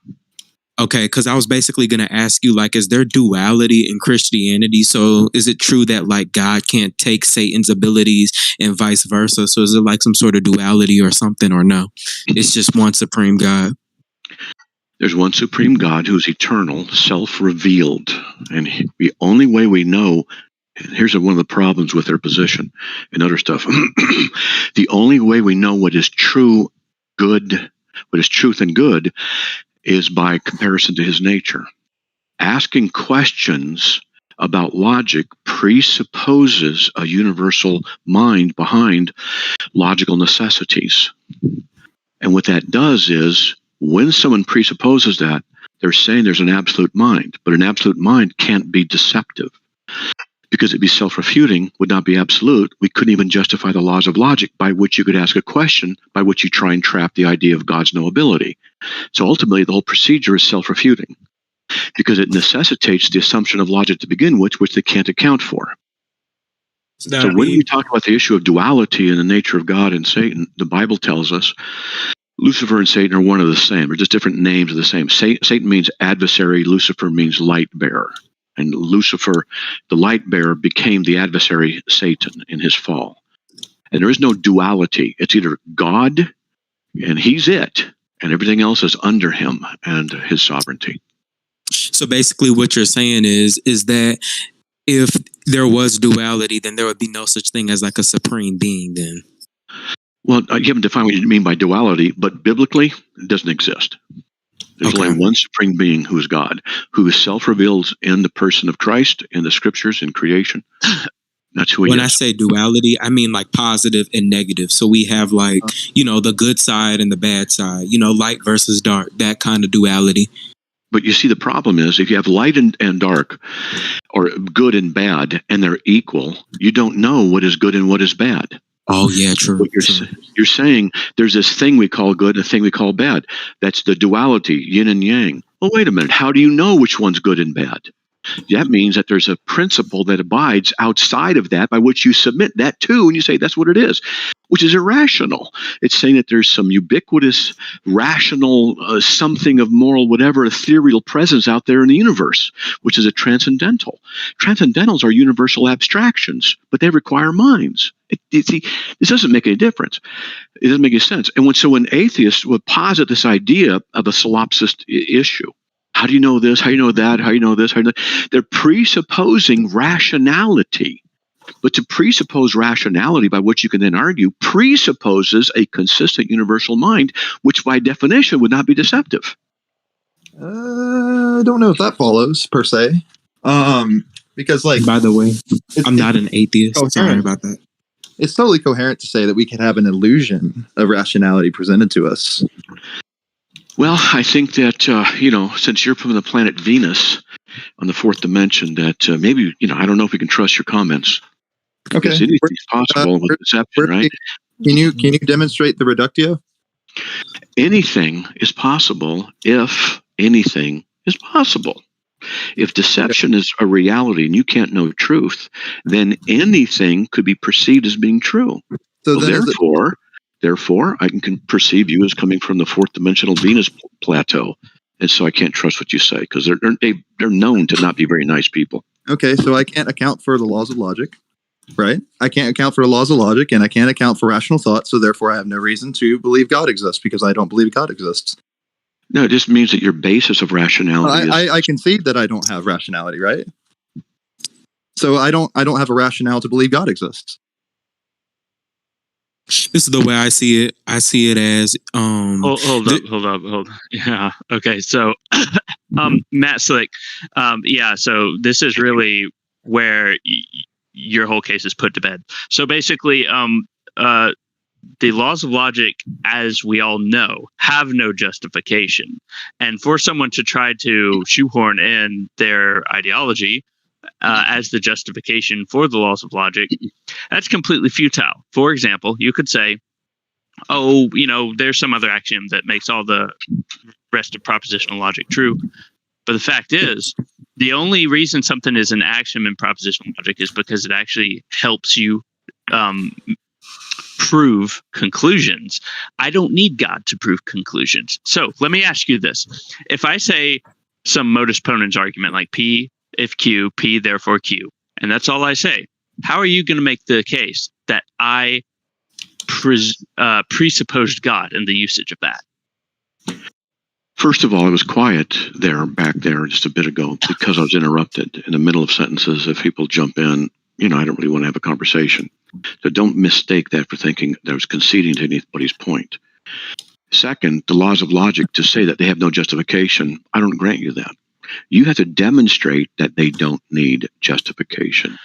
Okay, because I was basically going to ask you, is there duality in Christianity? So is it true that, God can't take Satan's abilities and vice versa? So is it some sort of duality or something, or no? It's just one supreme God? There's one supreme God who's eternal, self-revealed. And the only way we know, and here's one of the problems with their position and other stuff, the only way we know what is true, good, what is truth and good, is by comparison to his nature. Asking questions about logic presupposes a universal mind behind logical necessities. And what that does is, when someone presupposes that, they're saying there's an absolute mind, but an absolute mind can't be deceptive. Because it'd be self-refuting, would not be absolute. We couldn't even justify the laws of logic by which you could ask a question by which you try and trap the idea of God's knowability. So ultimately, the whole procedure is self-refuting because it necessitates the assumption of logic to begin with, which they can't account for. So when we talk about the issue of duality and the nature of God and Satan, the Bible tells us Lucifer and Satan are one of the same. They're just different names of the same. Satan means adversary. Lucifer means light bearer. And Lucifer, the light bearer, became the adversary Satan in his fall. And there is no duality. It's either God and he's it, and everything else is under him and his sovereignty. So basically what you're saying is that if there was duality, then there would be no such thing as like a supreme being then. Well, you haven't defined what you mean by duality, but biblically, it doesn't exist. There's only one supreme being who is God, who is self-revealed in the person of Christ, in the scriptures, in creation. That's who he is. When I say duality, I mean like positive and negative. So we have like, the good side and the bad side, light versus dark, that kind of duality. But you see, the problem is if you have light and dark, or good and bad, and they're equal, you don't know what is good and what is bad. Oh, yeah, true. What you're saying there's this thing we call good and a thing we call bad. That's the duality, yin and yang. Well, wait a minute. How do you know which one's good and bad? That means that there's a principle that abides outside of that by which you submit that to, and you say that's what it is, which is irrational. It's saying that there's some ubiquitous, rational, something of moral, whatever, ethereal presence out there in the universe, which is a transcendental. Transcendentals are universal abstractions, but they require minds. See, this doesn't make any difference. It doesn't make any sense. And when atheists would posit this idea of a solipsist issue, how do you know this? How do you know that? How do you know this? How do you know? They're presupposing rationality. But to presuppose rationality, by which you can then argue, presupposes a consistent universal mind, which by definition would not be deceptive. I don't know if that follows per se. Because, like, by the way, I'm not an atheist. Coherent. Sorry about that. It's totally coherent to say that we can have an illusion of rationality presented to us. Well, I think that, since you're from the planet Venus on the fourth dimension, that maybe, I don't know if we can trust your comments. Okay. Because anything's possible with deception, right? Can you demonstrate the reductio? Anything is possible if anything is possible. If deception is a reality and you can't know truth, then anything could be perceived as being true. So therefore, I can perceive you as coming from the fourth dimensional Venus plateau, and so I can't trust what you say because they're known to not be very nice people. Okay, so I can't account for the laws of logic, right? I can't account for the laws of logic, and I can't account for rational thought. So therefore, I have no reason to believe God exists because I don't believe God exists. No, it just means that your basis of rationality is... I concede that I don't have rationality, right? So I don't have a rationale to believe God exists. This is the way I see it. I see it as hold up. Yeah. Okay. So Matt Slick, so this is really where your whole case is put to bed. So basically, the laws of logic, as we all know, have no justification. And for someone to try to shoehorn in their ideology as the justification for the laws of logic, that's completely futile. For example, you could say, there's some other axiom that makes all the rest of propositional logic true. But the fact is, the only reason something is an axiom in propositional logic is because it actually helps you prove conclusions. I don't need God to prove conclusions. So let me ask you this. If I say some modus ponens argument like P if Q, P therefore Q, and that's all I say, how are you going to make the case that I presupposed God in the usage of that? First of all, I was quiet back there just a bit ago because I was interrupted in the middle of sentences. If people jump in, I don't really want to have a conversation. So don't mistake that for thinking that I was conceding to anybody's point. Second, the laws of logic, to say that they have no justification, I don't grant you that. You have to demonstrate that they don't need justification.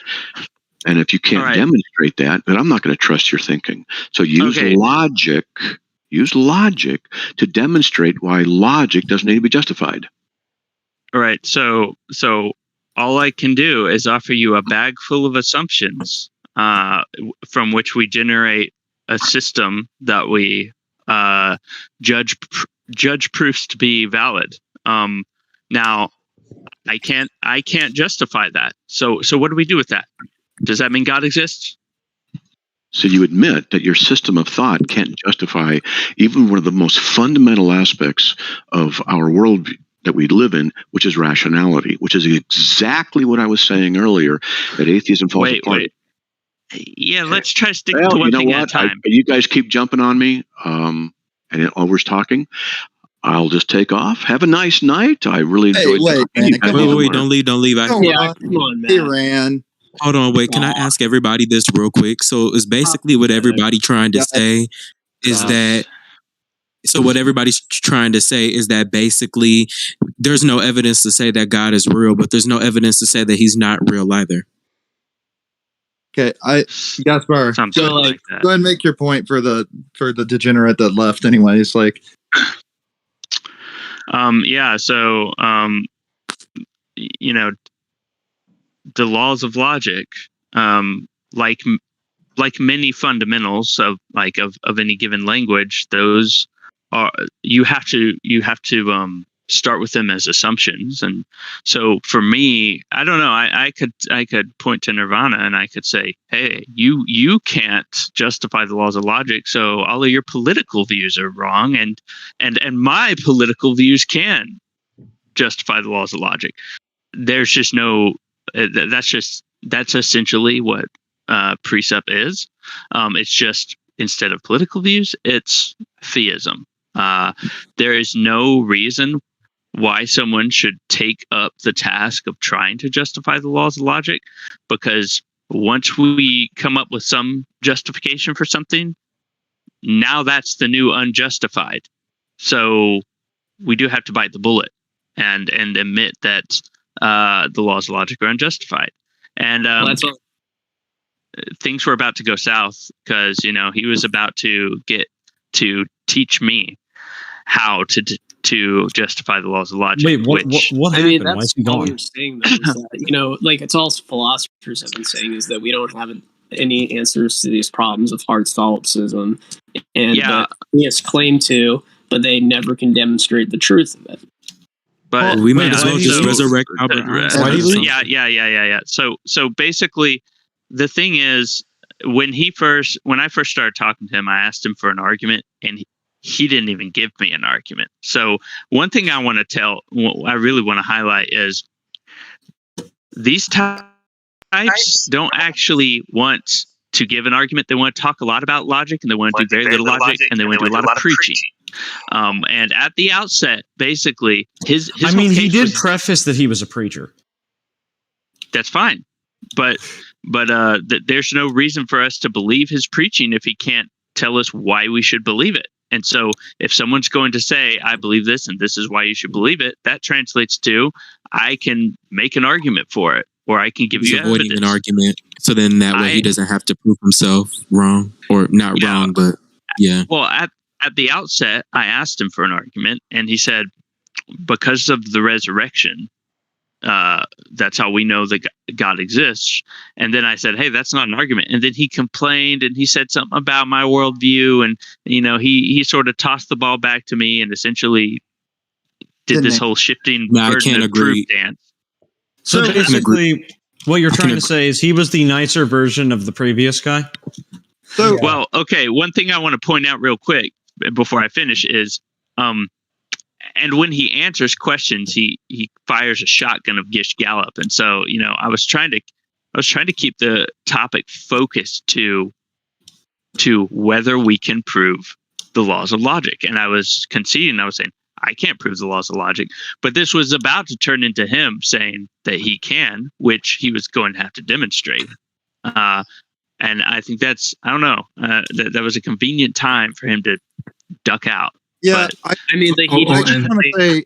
And if you can't demonstrate that, then I'm not going to trust your thinking. So use logic to demonstrate why logic doesn't need to be justified. All right. So all I can do is offer you a bag full of assumptions from which we generate a system that we judge judge proofs to be valid. Now, I can't justify that. So what do we do with that? Does that mean God exists? So you admit that your system of thought can't justify even one of the most fundamental aspects of our world that we live in, which is rationality, which is exactly what I was saying earlier, that atheism falls apart. Wait. Yeah, let's try to stick to one thing at a time. You guys keep jumping on me, and Oliver's talking. I'll just take off. Have a nice night. I really enjoyed Wait, don't leave. Come on, man. He ran. Hold on, wait. Can I ask everybody this real quick? So it's basically what everybody trying to say is that. So what everybody's trying to say is that basically there's no evidence to say that God is real, but there's no evidence to say that he's not real either. Okay, Gaspar, go ahead and make your point for the degenerate that left. Anyways, like. So the laws of logic, like many fundamentals of any given language, those are you have to start with them as assumptions. And so for me, I don't know, I could point to Nirvana and I could say, hey, you can't justify the laws of logic, so all of your political views are wrong, and my political views can justify the laws of logic. There's just no that's essentially what Precept is. It's just, instead of political views, it's theism. There is no reason why someone should take up the task of trying to justify the laws of logic, because once we come up with some justification for something, now that's the new unjustified. So we do have to bite the bullet and admit that the laws of logic are unjustified. And things were about to go south because he was about to get to teach me how to justify the laws of logic. Wait, what happened? I mean, that's all going? you're saying, though, is that, it's all philosophers have been saying, is that we don't have any answers to these problems of hard solipsism, and that theists claim to, but they never can demonstrate the truth of it. But we might as well just resurrect Albert Einstein. Yeah. So basically, the thing is, when I first started talking to him, I asked him for an argument, and he didn't even give me an argument. So one thing I really want to highlight is these types don't actually want to give an argument. They want to talk a lot about logic, and they want to do very little logic, and they want to do a lot of preaching. And at the outset, basically, his he did preface that he was a preacher. That's fine, but there's no reason for us to believe his preaching if he can't tell us why we should believe it. And so if someone's going to say, I believe this and this is why you should believe it, that translates to, I can make an argument for it, or I can give you avoiding evidence. An argument. So then that way he doesn't have to prove himself wrong, or not wrong, but yeah. Well, at the outset, I asked him for an argument, and he said, because of the resurrection, that's how we know that God exists. And then I said, hey, that's not an argument. And then he complained, and he said something about my worldview, and he sort of tossed the ball back to me and essentially did this whole shifting burden of proof dance. So basically, what you're trying to say is he was the nicer version of the previous guy? Well, okay, one thing I want to point out real quick before I finish is and when he answers questions, he fires a shotgun of Gish Gallop. And so, I was trying to keep the topic focused to whether we can prove the laws of logic. And I was conceding, I was saying, I can't prove the laws of logic. But this was about to turn into him saying that he can, which he was going to have to demonstrate. And I think that's, I don't know, that was a convenient time for him to duck out. Yeah, but,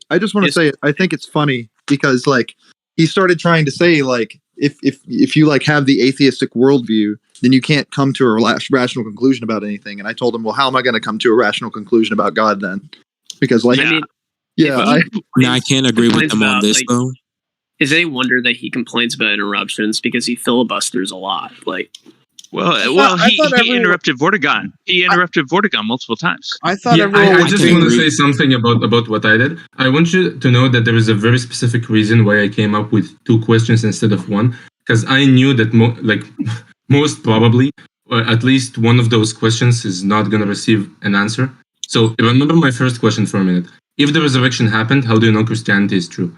I just want to say, I think it's funny because he started trying to say if you have the atheistic worldview, then you can't come to a rational conclusion about anything. And I told him, well, how am I going to come to a rational conclusion about God then? Because I can't agree with him on this though. Is any wonder that he complains about interruptions because he filibusters a lot? He interrupted Vortigern. He interrupted Vortigern multiple times. I thought I just want to say something about what I did. I want you to know that there is a very specific reason why I came up with 2 questions instead of 1, because I knew that most probably, or at least one of those questions is not going to receive an answer. So remember my first question for a minute. If the resurrection happened, how do you know Christianity is true?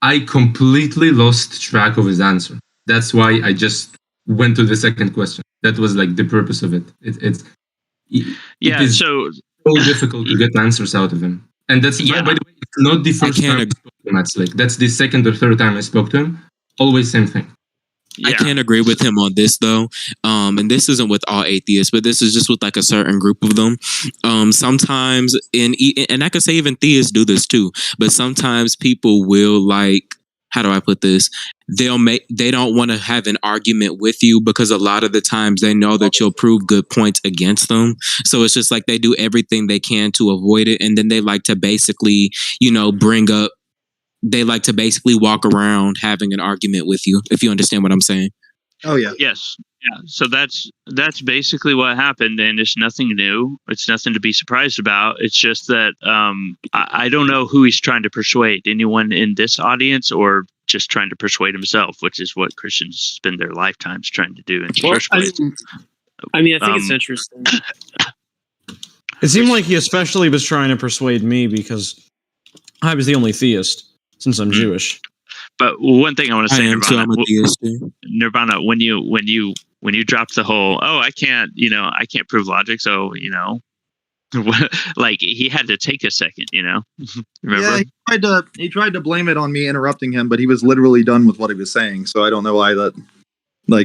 I completely lost track of his answer. That's why I just went to the second question. That was like the purpose of it. It is so difficult to get answers out of him. And that's by the way, it's not the first time I spoke to him. That's the second or third time I spoke to him. Always same thing. I can't agree with him on this though. And this isn't with all atheists, but this is just with like a certain group of them. Sometimes and I could say even theists do this too, but sometimes people will like, how do I put this? They don't want to have an argument with you because a lot of the times they know that you'll prove good points against them. So it's just like they do everything they can to avoid it. And then they like to basically, they like to basically walk around having an argument with you, if you understand what I'm saying. Oh yeah. Yes. Yeah. So that's basically what happened, and it's nothing new. It's nothing to be surprised about. It's just that I don't know who he's trying to persuade. Anyone in this audience, or just trying to persuade himself, which is what Christians spend their lifetimes trying to do in the first place. I think it's interesting. It seemed like he especially was trying to persuade me because I was the only theist since I'm Jewish. But one thing I want to say, Nirvana, when you dropped the whole, I can't prove logic, so like he had to take a second, Remember? Yeah, he tried to blame it on me interrupting him, but he was literally done with what he was saying. So I don't know why that. I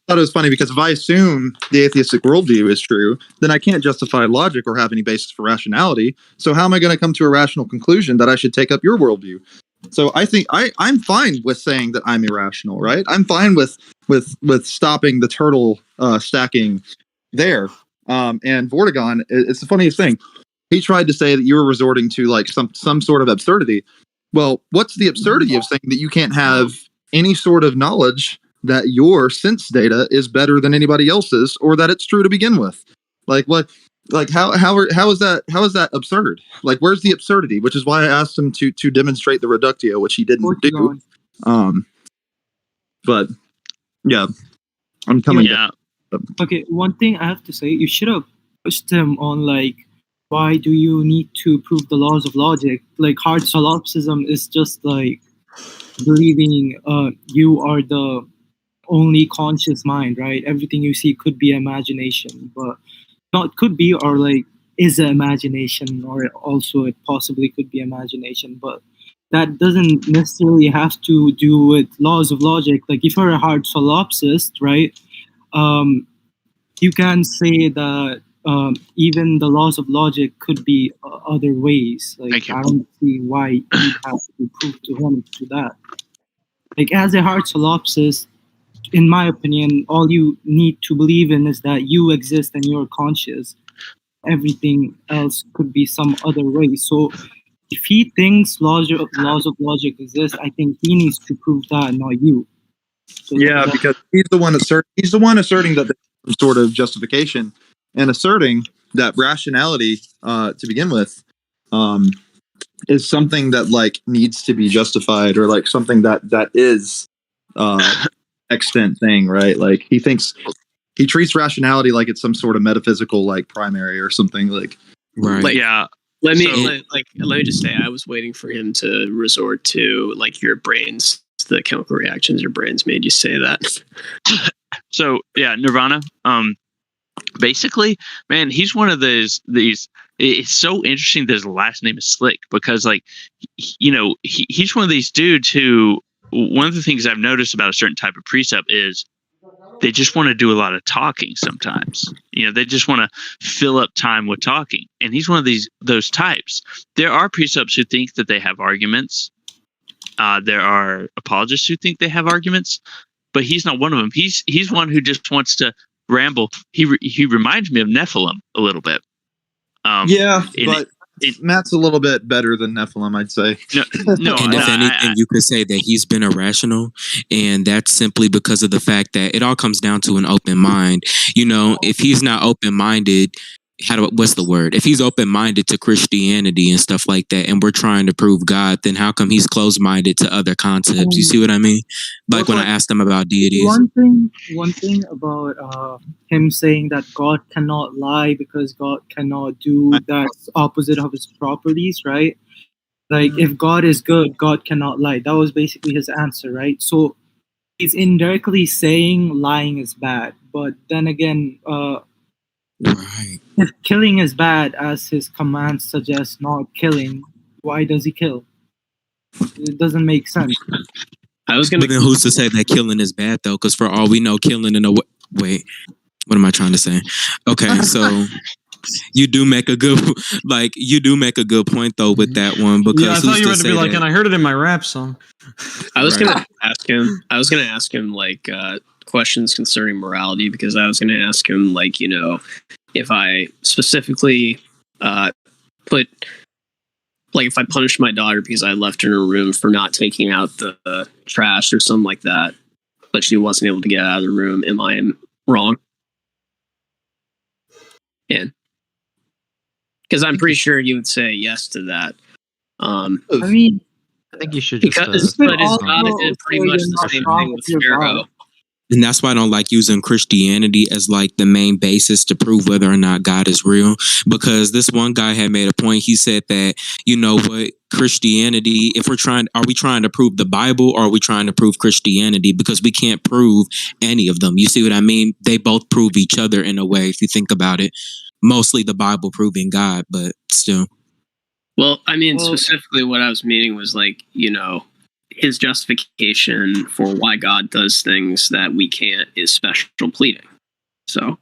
thought it was funny because if I assume the atheistic worldview is true, then I can't justify logic or have any basis for rationality. So how am I going to come to a rational conclusion that I should take up your worldview? So I think I'm fine with saying that I'm irrational, right? I'm fine with stopping the turtle stacking there. And Vortigern, it's the funniest thing. He tried to say that you were resorting to like some sort of absurdity. Well, what's the absurdity of saying that you can't have any sort of knowledge that your sense data is better than anybody else's, or that it's true to begin with? Like what? Like how is that absurd? Like where's the absurdity? Which is why I asked him to demonstrate the reductio, which he didn't do. But yeah, I'm coming. Yeah. Okay, one thing I have to say, you should have pushed him on like, why do you need to prove the laws of logic? Like hard solipsism is just like believing you are the only conscious mind, right? Everything you see could be imagination, but not could be, or like is an imagination, or also it possibly could be imagination, but that doesn't necessarily have to do with laws of logic. Like if you're a hard solipsist, right, you can say that even the laws of logic could be other ways. Like I don't see why you have to prove to him to that. Like as a hard solipsist, in my opinion, all you need to believe in is that you exist and you're conscious. Everything else could be some other way. So if he thinks laws of logic exist, I think he needs to prove that, not you. So yeah, because he's the one asserting that there's some sort of justification, and asserting that rationality to begin with is something that like needs to be justified, or like something that is extant thing, right? Like he treats rationality like it's some sort of metaphysical like primary or something like. Right. Like, yeah. Let me just say, I was waiting for him to resort to like your brains, the chemical reactions your brains made you say that. So yeah, Nirvana. Basically, man, he's one of these. It's so interesting that his last name is Slick, because like, he's one of these dudes who. One of the things I've noticed about a certain type of precept is they just want to do a lot of talking sometimes. They just want to fill up time with talking. And he's one of those types. There are precepts who think that they have arguments. There are apologists who think they have arguments, but he's not one of them. He's one who just wants to ramble. He reminds me of Nephilim a little bit. But Matt's a little bit better than Nephilim, I'd say. No, and if anything, you could say that he's been irrational, and that's simply because of the fact that it all comes down to an open mind. You know, if he's not open-minded, what's the word? If he's open-minded to Christianity and stuff like that, and we're trying to prove God, then how come he's closed-minded to other concepts? You see what I mean? Like when I asked him about deities. One thing about him saying that God cannot lie because God cannot do that's opposite of his properties, right? Like if God is good, God cannot lie. That was basically his answer, right? So he's indirectly saying lying is bad, but then again, if killing is bad, as his commands suggest not killing, why does he kill? It doesn't make sense. But then who's to say that killing is bad though? Because for all we know, killing in a wait, what am I trying to say? Okay, so you do make a good point though with that one, because I thought you were going to be like, and I heard it in my rap song. I was gonna ask him like questions concerning morality, because I was gonna ask him like, you know, if I specifically put, like, if I punished my daughter because I left her in her room for not taking out the trash or something like that, but she wasn't able to get out of the room, am I wrong? And because I'm pretty sure you would say yes to that. I mean, I think you should just. But his God did pretty much the same thing with Pharaoh. And that's why I don't like using Christianity as like the main basis to prove whether or not God is real. Because this one guy had made a point. He said that, you know what, Christianity, are we trying to prove the Bible, or are we trying to prove Christianity? Because we can't prove any of them. You see what I mean? They both prove each other in a way, if you think about it. Mostly the Bible proving God, but still. Well, I mean, specifically what I was meaning was like, you know, his justification for why God does things that we can't is special pleading. So,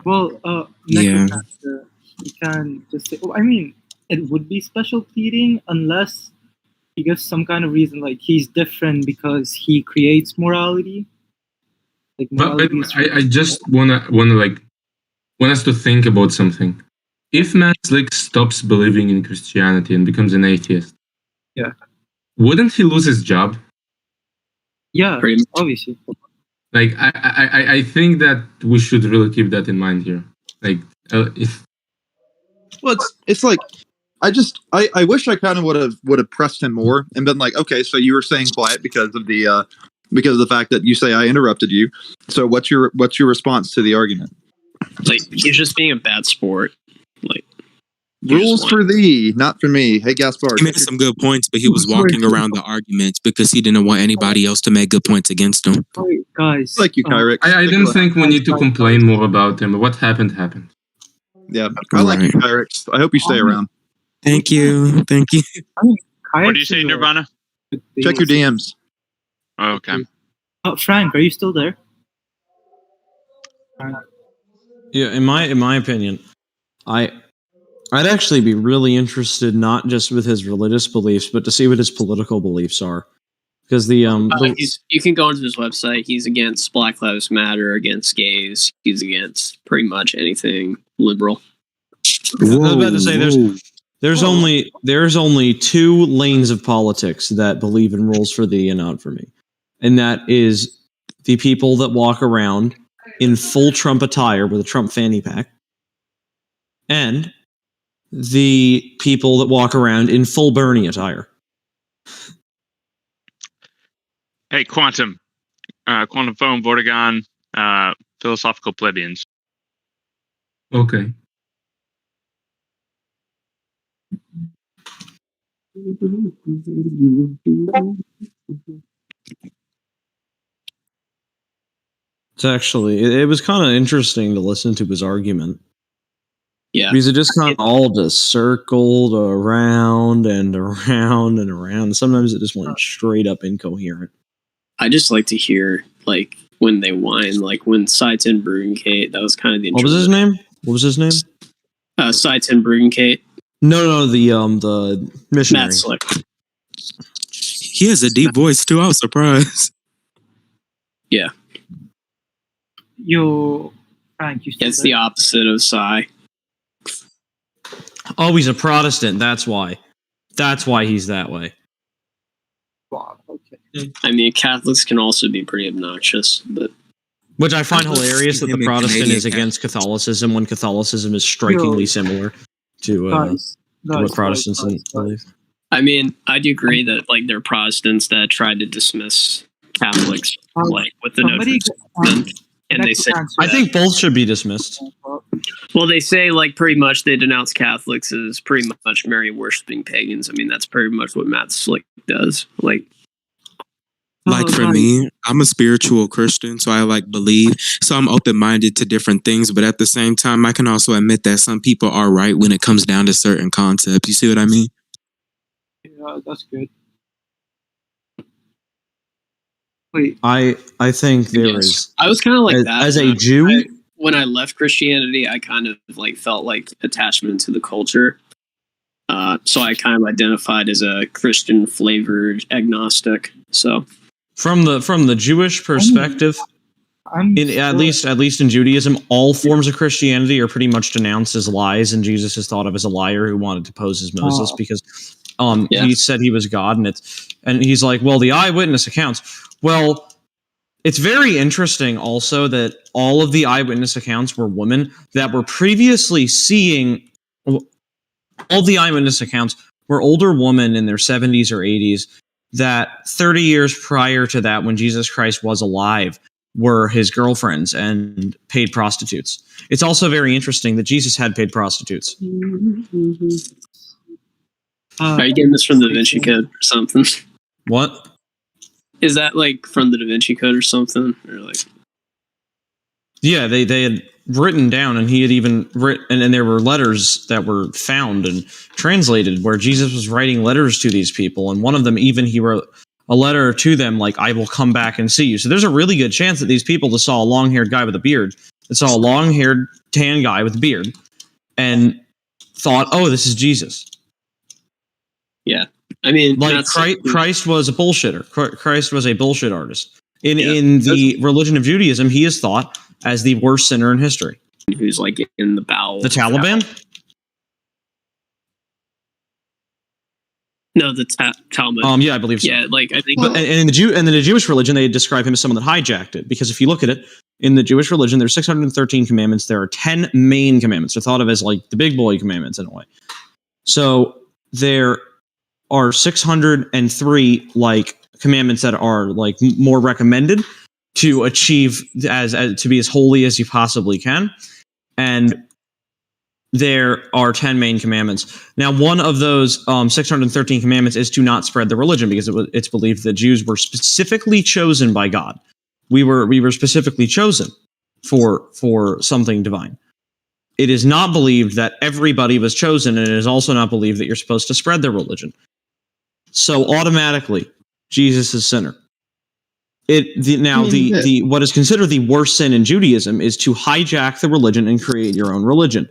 well, yeah, he can just say, I mean, it would be special pleading unless he gives some kind of reason, like he's different because he creates morality. Like morality I just wanna like want us to think about something. If man like stops believing in Christianity and becomes an atheist, yeah, wouldn't he lose his job? Yeah, obviously. Like I think that we should really keep that in mind here. Like if well, it's like I wish I kind of would have pressed him more and been like, okay, so you were saying quiet because of the fact that you say I interrupted you. So what's your response to the argument? Like, he's just being a bad sport. Like, rules for thee, not for me. Hey, Gaspar. He made some good points, but he was walking around the arguments because he didn't want anybody else to make good points against him. Guys, like you, Kyrick. I didn't think we need to complain more about him. What happened. Yeah, I like you, Kyrick. I hope you stay around. Thank you. What do you say, Nirvana? Check your DMs. Oh, okay. Frank, are you still there? Yeah, in my opinion, I'd actually be really interested not just with his religious beliefs, but to see what his political beliefs are. Because you can go onto his website. He's against Black Lives Matter, against gays. He's against pretty much anything liberal. I was about to say there's only two lanes of politics that believe in rules for thee and not for me, and that is the people that walk around in full Trump attire with a Trump fanny pack, and the people that walk around in full Bernie attire. Hey, Quantum Foam, Vortigaunt, Philosophical Plebeians. Okay. It's actually, it was kind of interesting to listen to his argument. Yeah. Because it just kind of all just circled around and around and around. Sometimes it just went straight up incoherent. I just like to hear, like, when they whine, like when Saiton Bruggencate, that was kind of the What was his name? Saiton Bruggencate. No, the missionary. Matt Slick. He has a deep voice too. I was surprised. Yeah. Yo, Frank, you still It's the opposite of Sai. Oh, he's a Protestant. That's why. That's why he's that way. I mean, Catholics can also be pretty obnoxious, but which I find hilarious that the Protestant is against Catholicism when Catholicism is strikingly similar to what Protestants believe. I mean, I do agree that like there are Protestants that tried to dismiss Catholics like with the notion of and they say I think both should be dismissed. Well, they say like pretty much they denounce Catholics as pretty much Mary worshipping pagans. I mean, that's pretty much what Matt Slick does. Like for me, I'm a spiritual Christian, so I like believe. So I'm open-minded to different things, but at the same time, I can also admit that some people are right when it comes down to certain concepts. You see what I mean? Yeah, that's good. I think there is. I was kind of like that as a Jew. When I left Christianity, I kind of like felt like attachment to the culture. So I kind of identified as a Christian flavored agnostic. So from the Jewish perspective, at least in Judaism, all forms of Christianity are pretty much denounced as lies, and Jesus is thought of as a liar who wanted to pose as Moses because he said he was God, and he's like, well, the eyewitness accounts. Well, it's very interesting also that all of the eyewitness accounts were women that were previously seeing. All the eyewitness accounts were older women in their 70s or 80s that 30 years prior to that, when Jesus Christ was alive, were his girlfriends and paid prostitutes. It's also very interesting that Jesus had paid prostitutes. Mm-hmm. Are you getting this from the Da Vinci Code or something? What? Is that like from the Da Vinci Code or something? Or like? Yeah, they had written down, and he had even written, and there were letters that were found and translated where Jesus was writing letters to these people, and one of them even he wrote a letter to them like, I will come back and see you. So there's a really good chance that these people just saw a long-haired guy with a beard, that saw a long-haired tan guy with a beard, and thought, oh, this is Jesus. Yeah. I mean, like Christ was a bullshitter. Christ was a bullshit artist. In the religion of Judaism, he is thought as the worst sinner in history. Who's like in the bowel. The Taliban? No, the Talmud. Yeah, I believe so. Yeah, like I think. But, and in the Jewish religion, they describe him as someone that hijacked it. Because if you look at it, in the Jewish religion, there's 613 commandments. There are 10 main commandments. They're thought of as like the big boy commandments in a way. So there are 603 like commandments that are like more recommended to achieve as to be as holy as you possibly can, and there are 10 main commandments. Now, one of those 613 commandments is to not spread the religion, because it's believed that Jews were specifically chosen by God. We were specifically chosen for something divine. It is not believed that everybody was chosen, and it is also not believed that you're supposed to spread their religion. So automatically, Jesus is sinner. What is considered the worst sin in Judaism is to hijack the religion and create your own religion,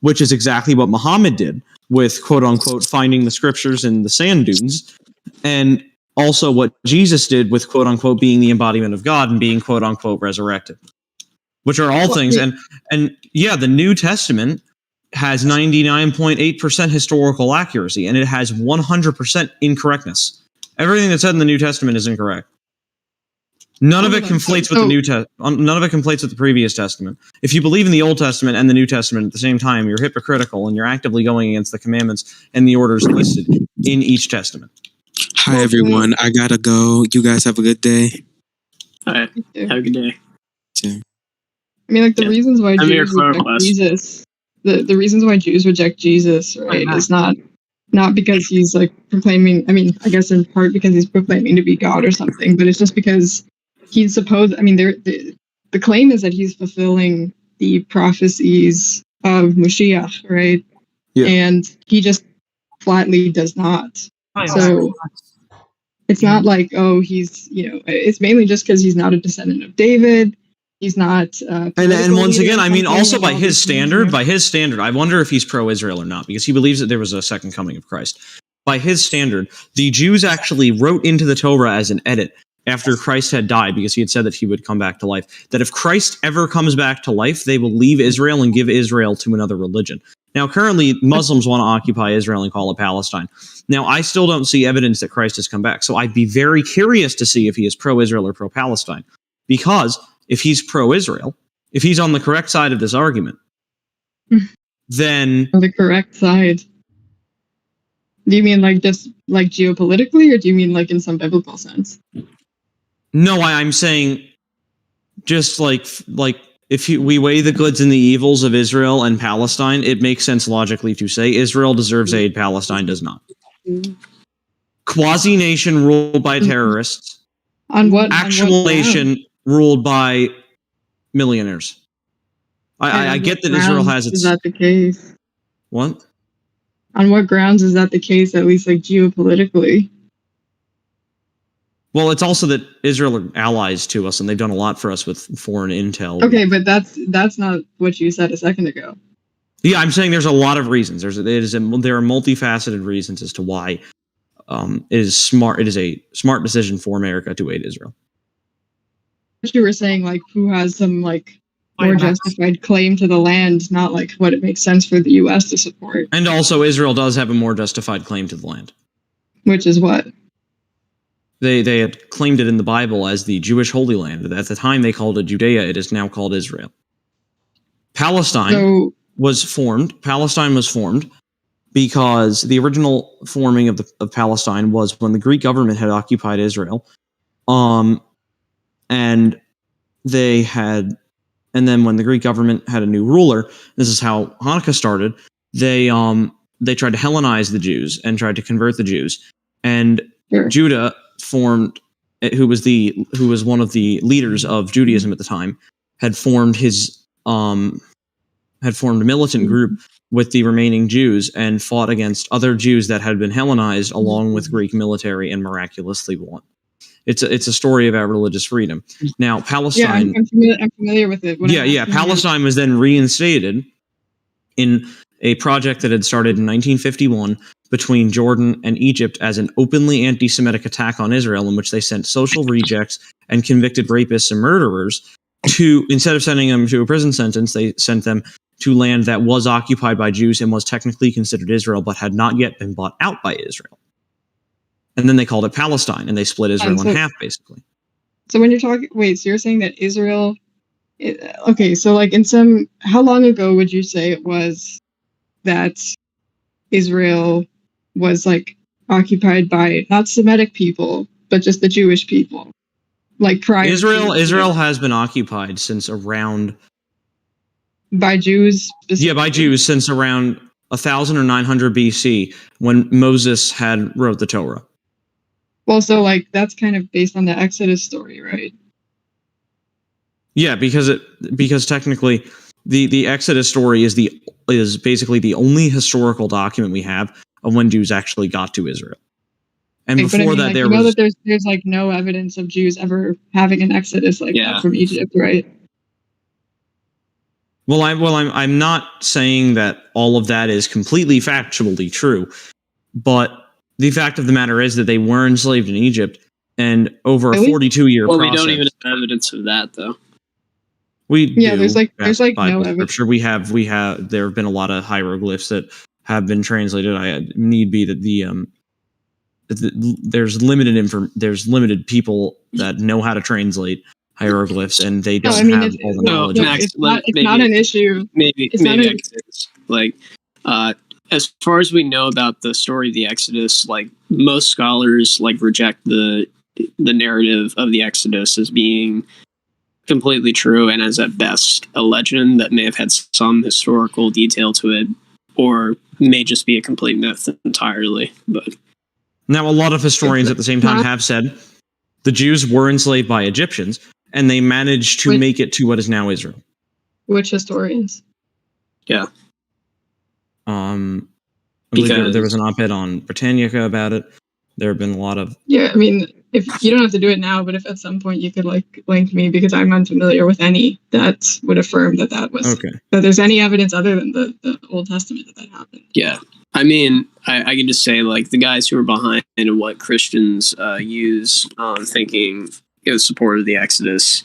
which is exactly what Muhammad did with quote unquote finding the scriptures in the sand dunes, and also what Jesus did with quote unquote being the embodiment of God and being quote unquote resurrected, which are all things. And yeah, the New Testament has 99.8% historical accuracy, and it has 100% incorrectness. Everything that's said in the New Testament is incorrect. None of it conflates with the New Testament. None of it conflates with the previous Testament. If you believe in the Old Testament and the New Testament at the same time, you're hypocritical, and you're actively going against the commandments and the orders listed in each testament. Hi, everyone. I gotta go. You guys have a good day. All right. Have a good day. I mean, like the reasons why Jews reject Jesus, the reasons why Jews reject Jesus, right, is not because he's like proclaiming. I mean, I guess in part because he's proclaiming to be God or something, but it's just because he's supposed. I mean, the claim is that he's fulfilling the prophecies of Mashiach, right? Yeah. And he just flatly does not. So it's not like, oh, he's, it's mainly just because he's not a descendant of David. He's not. And once again, I mean, also by his standard, I wonder if he's pro-Israel or not, because he believes that there was a second coming of Christ. By his standard, the Jews actually wrote into the Torah as an edit after Christ had died, because he had said that he would come back to life, that if Christ ever comes back to life, they will leave Israel and give Israel to another religion. Now, currently, Muslims want to occupy Israel and call it Palestine. Now, I still don't see evidence that Christ has come back, so I'd be very curious to see if he is pro-Israel or pro-Palestine. Because if he's pro-Israel, if he's on the correct side of this argument, then... On the correct side. Do you mean like just like geopolitically, or do you mean like in some biblical sense? No, I'm saying just like if we weigh the goods and the evils of Israel and Palestine, it makes sense logically to say Israel deserves aid, Palestine does not. Quasi-nation ruled by terrorists. On what? Actual nation ruled by millionaires. I get that Israel has its... Is that the case? What? On what grounds is that the case, at least like geopolitically? Well, it's also that Israel are allies to us, and they've done a lot for us with foreign intel. Okay, but that's not what you said a second ago. Yeah, I'm saying there's a lot of reasons. There are multifaceted reasons as to why it is smart. It is a smart decision for America to aid Israel. You were saying like who has some like more justified claim to the land, not like what it makes sense for the U.S. to support. And also, Israel does have a more justified claim to the land. Which is what? They had claimed it in the Bible as the Jewish Holy Land. At the time, they called it Judea. It is now called Israel. Palestine was formed because the original forming of Palestine was when the Greek government had occupied Israel, and then when the Greek government had a new ruler, this is how Hanukkah started. They tried to Hellenize the Jews and tried to convert the Jews, and Judah formed, who was one of the leaders of Judaism at the time, had formed a militant group with the remaining Jews and fought against other Jews that had been Hellenized along with Greek military and miraculously won. It's a story about religious freedom. Now, Palestine... Yeah, I'm familiar with it. Palestine was then reinstated in a project that had started in 1951 between Jordan and Egypt as an openly anti-Semitic attack on Israel, in which they sent social rejects and convicted rapists and murderers to, instead of sending them to a prison sentence, they sent them to land that was occupied by Jews and was technically considered Israel, but had not yet been bought out by Israel. And then they called it Palestine, and they split Israel in half, basically. So when you're talking, so you're saying that Israel, okay, so like how long ago would you say it was that Israel was like occupied by not Semitic people, but just the Jewish people? Like prior Israel has been occupied since around... By Jews? Yeah, by Jews since around 1000 or 900 BC, when Moses wrote the Torah. Well, so like that's kind of based on the Exodus story, right? Yeah, because technically the Exodus story is basically the only historical document we have of when Jews actually got to Israel. And before that, there was... that there's like no evidence of Jews ever having an Exodus that from Egypt, right? Well, I'm not saying that all of that is completely factually true, but the fact of the matter is that they were enslaved in Egypt, and over a 42-year process. We don't even have evidence of that, though. We do. There's no evidence. Sure, we have. There have been a lot of hieroglyphs that have been translated. Need be that there's limited people that know how to translate hieroglyphs, and they don't have all the knowledge. It's not an issue. Maybe like as far as we know about the story of the Exodus, like most scholars like reject the narrative of the Exodus as being completely true and as at best a legend that may have had some historical detail to it, or may just be a complete myth entirely. But now a lot of historians at the same time have said the Jews were enslaved by Egyptians, and they managed to make it to what is now Israel. Which historians? Yeah. I believe there was an op-ed on Britannica about it. There have been a lot of... Yeah, I mean, if you don't have to do it now, but if at some point you could like link me, because I'm unfamiliar with any that would affirm that was... Okay. That there's any evidence other than the Old Testament that happened. Yeah. I mean, I can just say, like, the guys who are behind what Christians use thinking support of the Exodus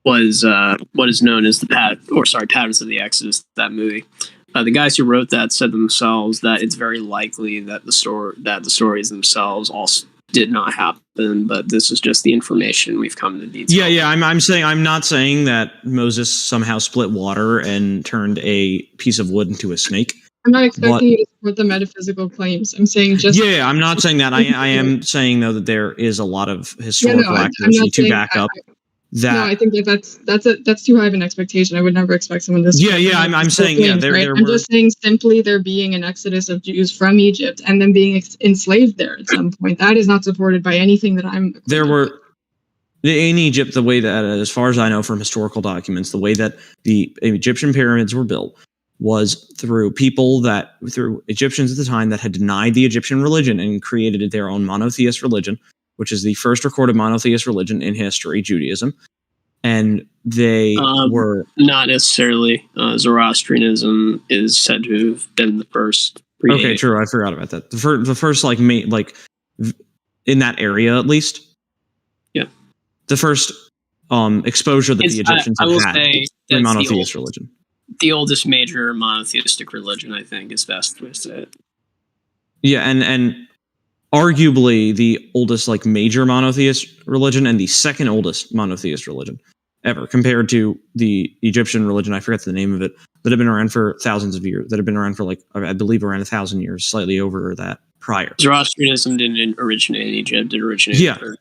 was what is known as Patterns of the Exodus, that movie. The guys who wrote that said themselves that it's very likely that the stories themselves also did not happen, but this is just the information we've come to detail. Yeah. I'm not saying that Moses somehow split water and turned a piece of wood into a snake. I'm not expecting you to support the metaphysical claims. I'm saying just... Yeah, I'm not saying that. I am saying, though, that there is a lot of historical accuracy to back up that. No, I think that's too high of an expectation. I would never expect someone to... Yeah, I'm saying, claims, right? I'm just saying simply there being an exodus of Jews from Egypt and then being enslaved there at some point. That is not supported by anything that I'm... There were... In Egypt, the way that, as far as I know from historical documents, the way that the Egyptian pyramids were built was through Egyptians at the time that had denied the Egyptian religion and created their own monotheist religion, which is the first recorded monotheist religion in history, Judaism. And they were... Not necessarily. Zoroastrianism is said to have been the first. Okay, true. I forgot about that. The first in that area, at least. Yeah. The first exposure that the Egyptians had to monotheist religion. The oldest major monotheistic religion, I think, is best to say it. Yeah, and arguably the oldest major monotheist religion and the second oldest monotheist religion ever, compared to the Egyptian religion. I forget the name of it, that had been around for thousands of years, that had been around for I believe around 1,000 years, slightly over that prior. Zoroastrianism didn't originate in Egypt; it originated.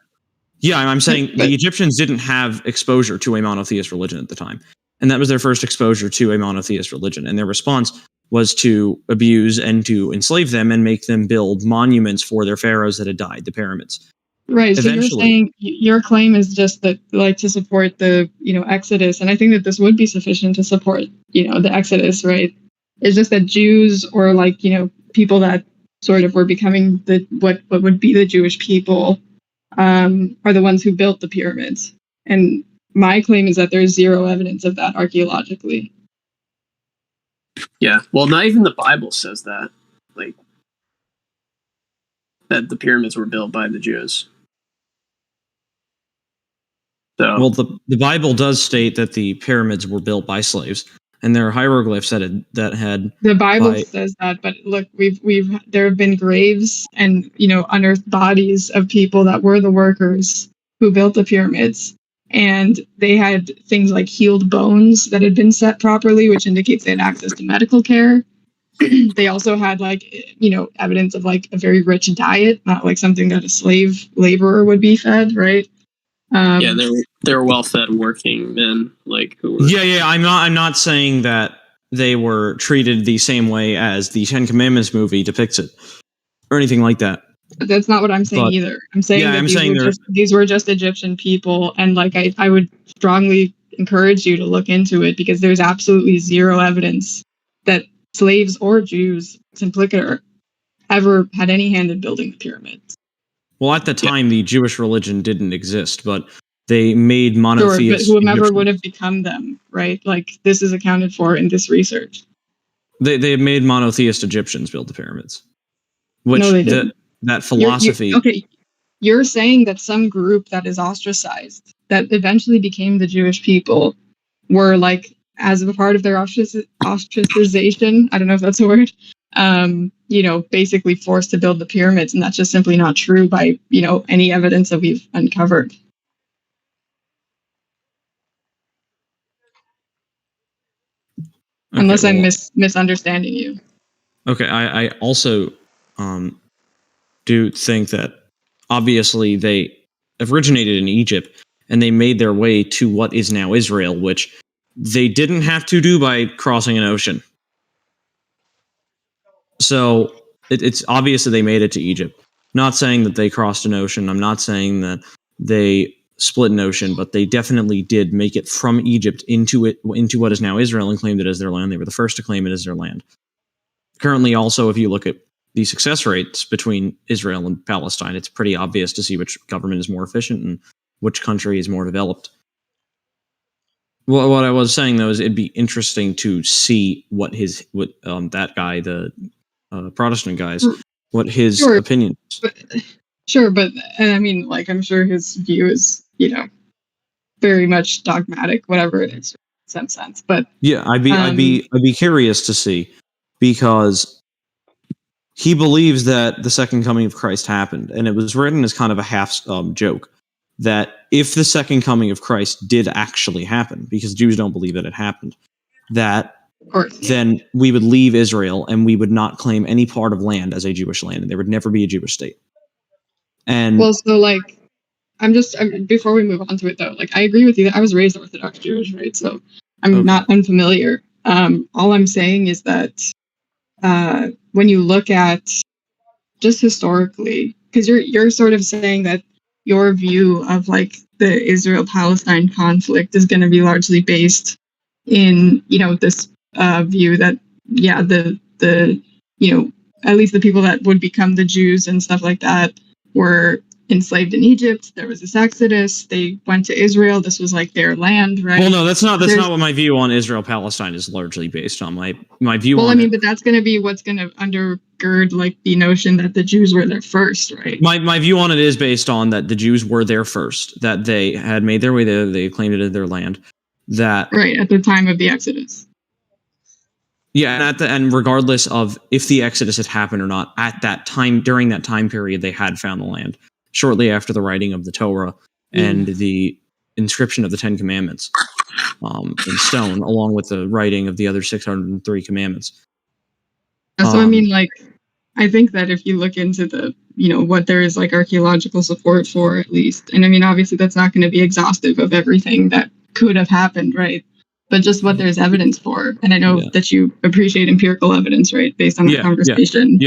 Yeah, I'm saying the Egyptians didn't have exposure to a monotheist religion at the time. And that was their first exposure to a monotheist religion. And their response was to abuse and to enslave them and make them build monuments for their pharaohs that had died, the pyramids. Right. So you're saying your claim is just that, to support the, Exodus. And I think that this would be sufficient to support, the Exodus, right? It's just that Jews or people that sort of were becoming what would be the Jewish people are the ones who built the pyramids. And my claim is that there's zero evidence of that archaeologically. Yeah, well, not even the Bible says that, that the pyramids were built by the Jews. So, well, the Bible does state that the pyramids were built by slaves, and there are hieroglyphs that had. The Bible says that, but look, there have been graves and unearthed bodies of people that were the workers who built the pyramids. And they had things like healed bones that had been set properly, which indicates they had access to medical care. They also had evidence of a very rich diet, not something that a slave laborer would be fed, right? Yeah, they were well-fed working men, who were... Yeah. I'm not saying that they were treated the same way as the Ten Commandments movie depicts it, or anything like that. That's not what I'm saying either. I'm saying these were just Egyptian people, and I would strongly encourage you to look into it, because there's absolutely zero evidence that slaves or Jews, simpliciter, ever had any hand in building the pyramids. Well, at the time, the Jewish religion didn't exist, but they made monotheist. Sure, but whomever would have become them, right? This is accounted for in this research. They made monotheist Egyptians build the pyramids. Which no, they didn't. That philosophy. You're saying that some group that is ostracized, that eventually became the Jewish people, were as a part of their ostracization, I don't know if that's a word, basically forced to build the pyramids, and that's just simply not true by, any evidence that we've uncovered. Okay, unless I'm misunderstanding you. Okay, I also do think that obviously they originated in Egypt and they made their way to what is now Israel, which they didn't have to do by crossing an ocean. So it's obvious that they made it to Egypt. Not saying that they crossed an ocean. I'm not saying that they split an ocean, but they definitely did make it from Egypt into what is now Israel and claimed it as their land. They were the first to claim it as their land. Currently, also, if you look at the success rates between Israel and Palestine, it's pretty obvious to see which government is more efficient and which country is more developed. Well, what I was saying, though, is it'd be interesting to see what that guy, the Protestant guys, what his opinion is. Sure, but I mean, I'm sure his view is, very much dogmatic, whatever it is. some sense. But yeah, I'd be curious to see, because he believes that the second coming of Christ happened, and it was written as kind of a half joke that if the second coming of Christ did actually happen, because Jews don't believe that it happened, that then we would leave Israel and we would not claim any part of land as a Jewish land, and there would never be a Jewish state. And well, so like, before we move on to it though, like I agree with you that I was raised Orthodox Jewish, right? So I'm not unfamiliar. All I'm saying is that when you look at just historically, because you're sort of saying that your view of like the Israel-Palestine conflict is going to be largely based in, you know, this view that the you know, at least the people that would become the Jews and stuff like that were enslaved in Egypt. There was this exodus. They went to Israel. This was like their land, right? Well, no, that's not what my view on Israel-Palestine is largely based on. My view well, on I mean, but that's going to be what's going to undergird like the notion that the Jews were there first, right? My view on it is based on that the Jews were there first, that they had made their way there, they claimed it as their land. That right at the time of the Exodus. Yeah, and regardless of if the Exodus had happened or not, at that time, during that time period, they had found the land. Shortly after the writing of the Torah and the inscription of the Ten Commandments in stone, along with the writing of the other 603 commandments. So I mean, like, I think that if you look into the, you know, what there is like archaeological support for, at least, and I mean, obviously that's not going to be exhaustive of everything that could have happened, right? But just what there's evidence for. And I know that you appreciate empirical evidence, right? Based on the conversation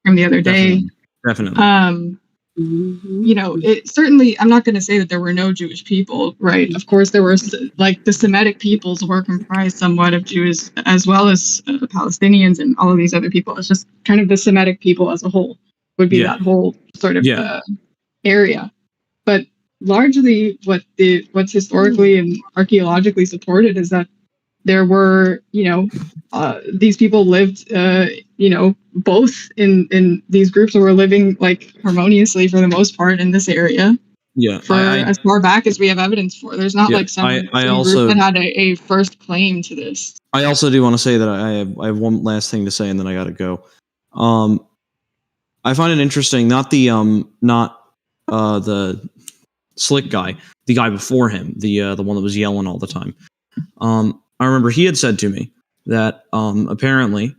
from the other day. Definitely. You know, it certainly, I'm not going to say that there were no Jewish people, right? Of course, there were, like, the Semitic peoples were comprised somewhat of Jews, as well as Palestinians and all of these other people. It's just kind of the Semitic people as a whole would be that whole sort of area. But largely what's historically and archaeologically supported is that there were, you know, these people lived, you know, both in these groups who were living like harmoniously for the most part in this area. Yeah. For as far back as we have evidence for. There's not like some group that had a first claim to this. I also do want to say that I have one last thing to say and then I got to go. I find it interesting, not the slick guy, the guy before him, the one that was yelling all the time. I remember he had said to me that apparently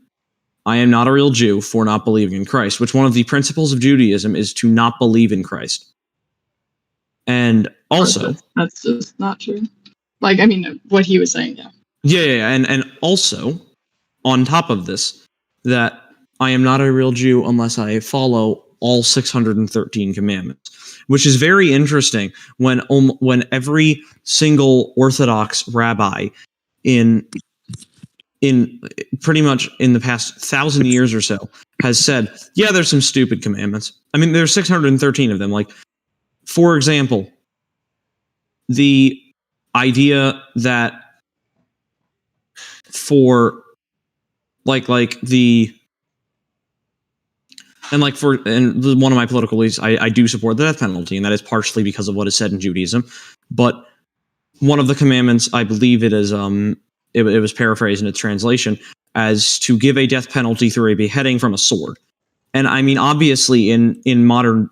I am not a real Jew for not believing in Christ, which one of the principles of Judaism is to not believe in Christ. And also, that's just not true. Like, I mean, what he was saying, and also on top of this, that I am not a real Jew unless I follow all 613 commandments, which is very interesting when every single Orthodox rabbi in pretty much in the past 1,000 years or so has said, yeah, there's some stupid commandments. I mean, there's 613 of them. Like, for example, the idea that for one of my political beliefs, I do support the death penalty, and that is partially because of what is said in Judaism. But one of the commandments, I believe it is, it was paraphrased in its translation as to give a death penalty through a beheading from a sword. And I mean, obviously, in modern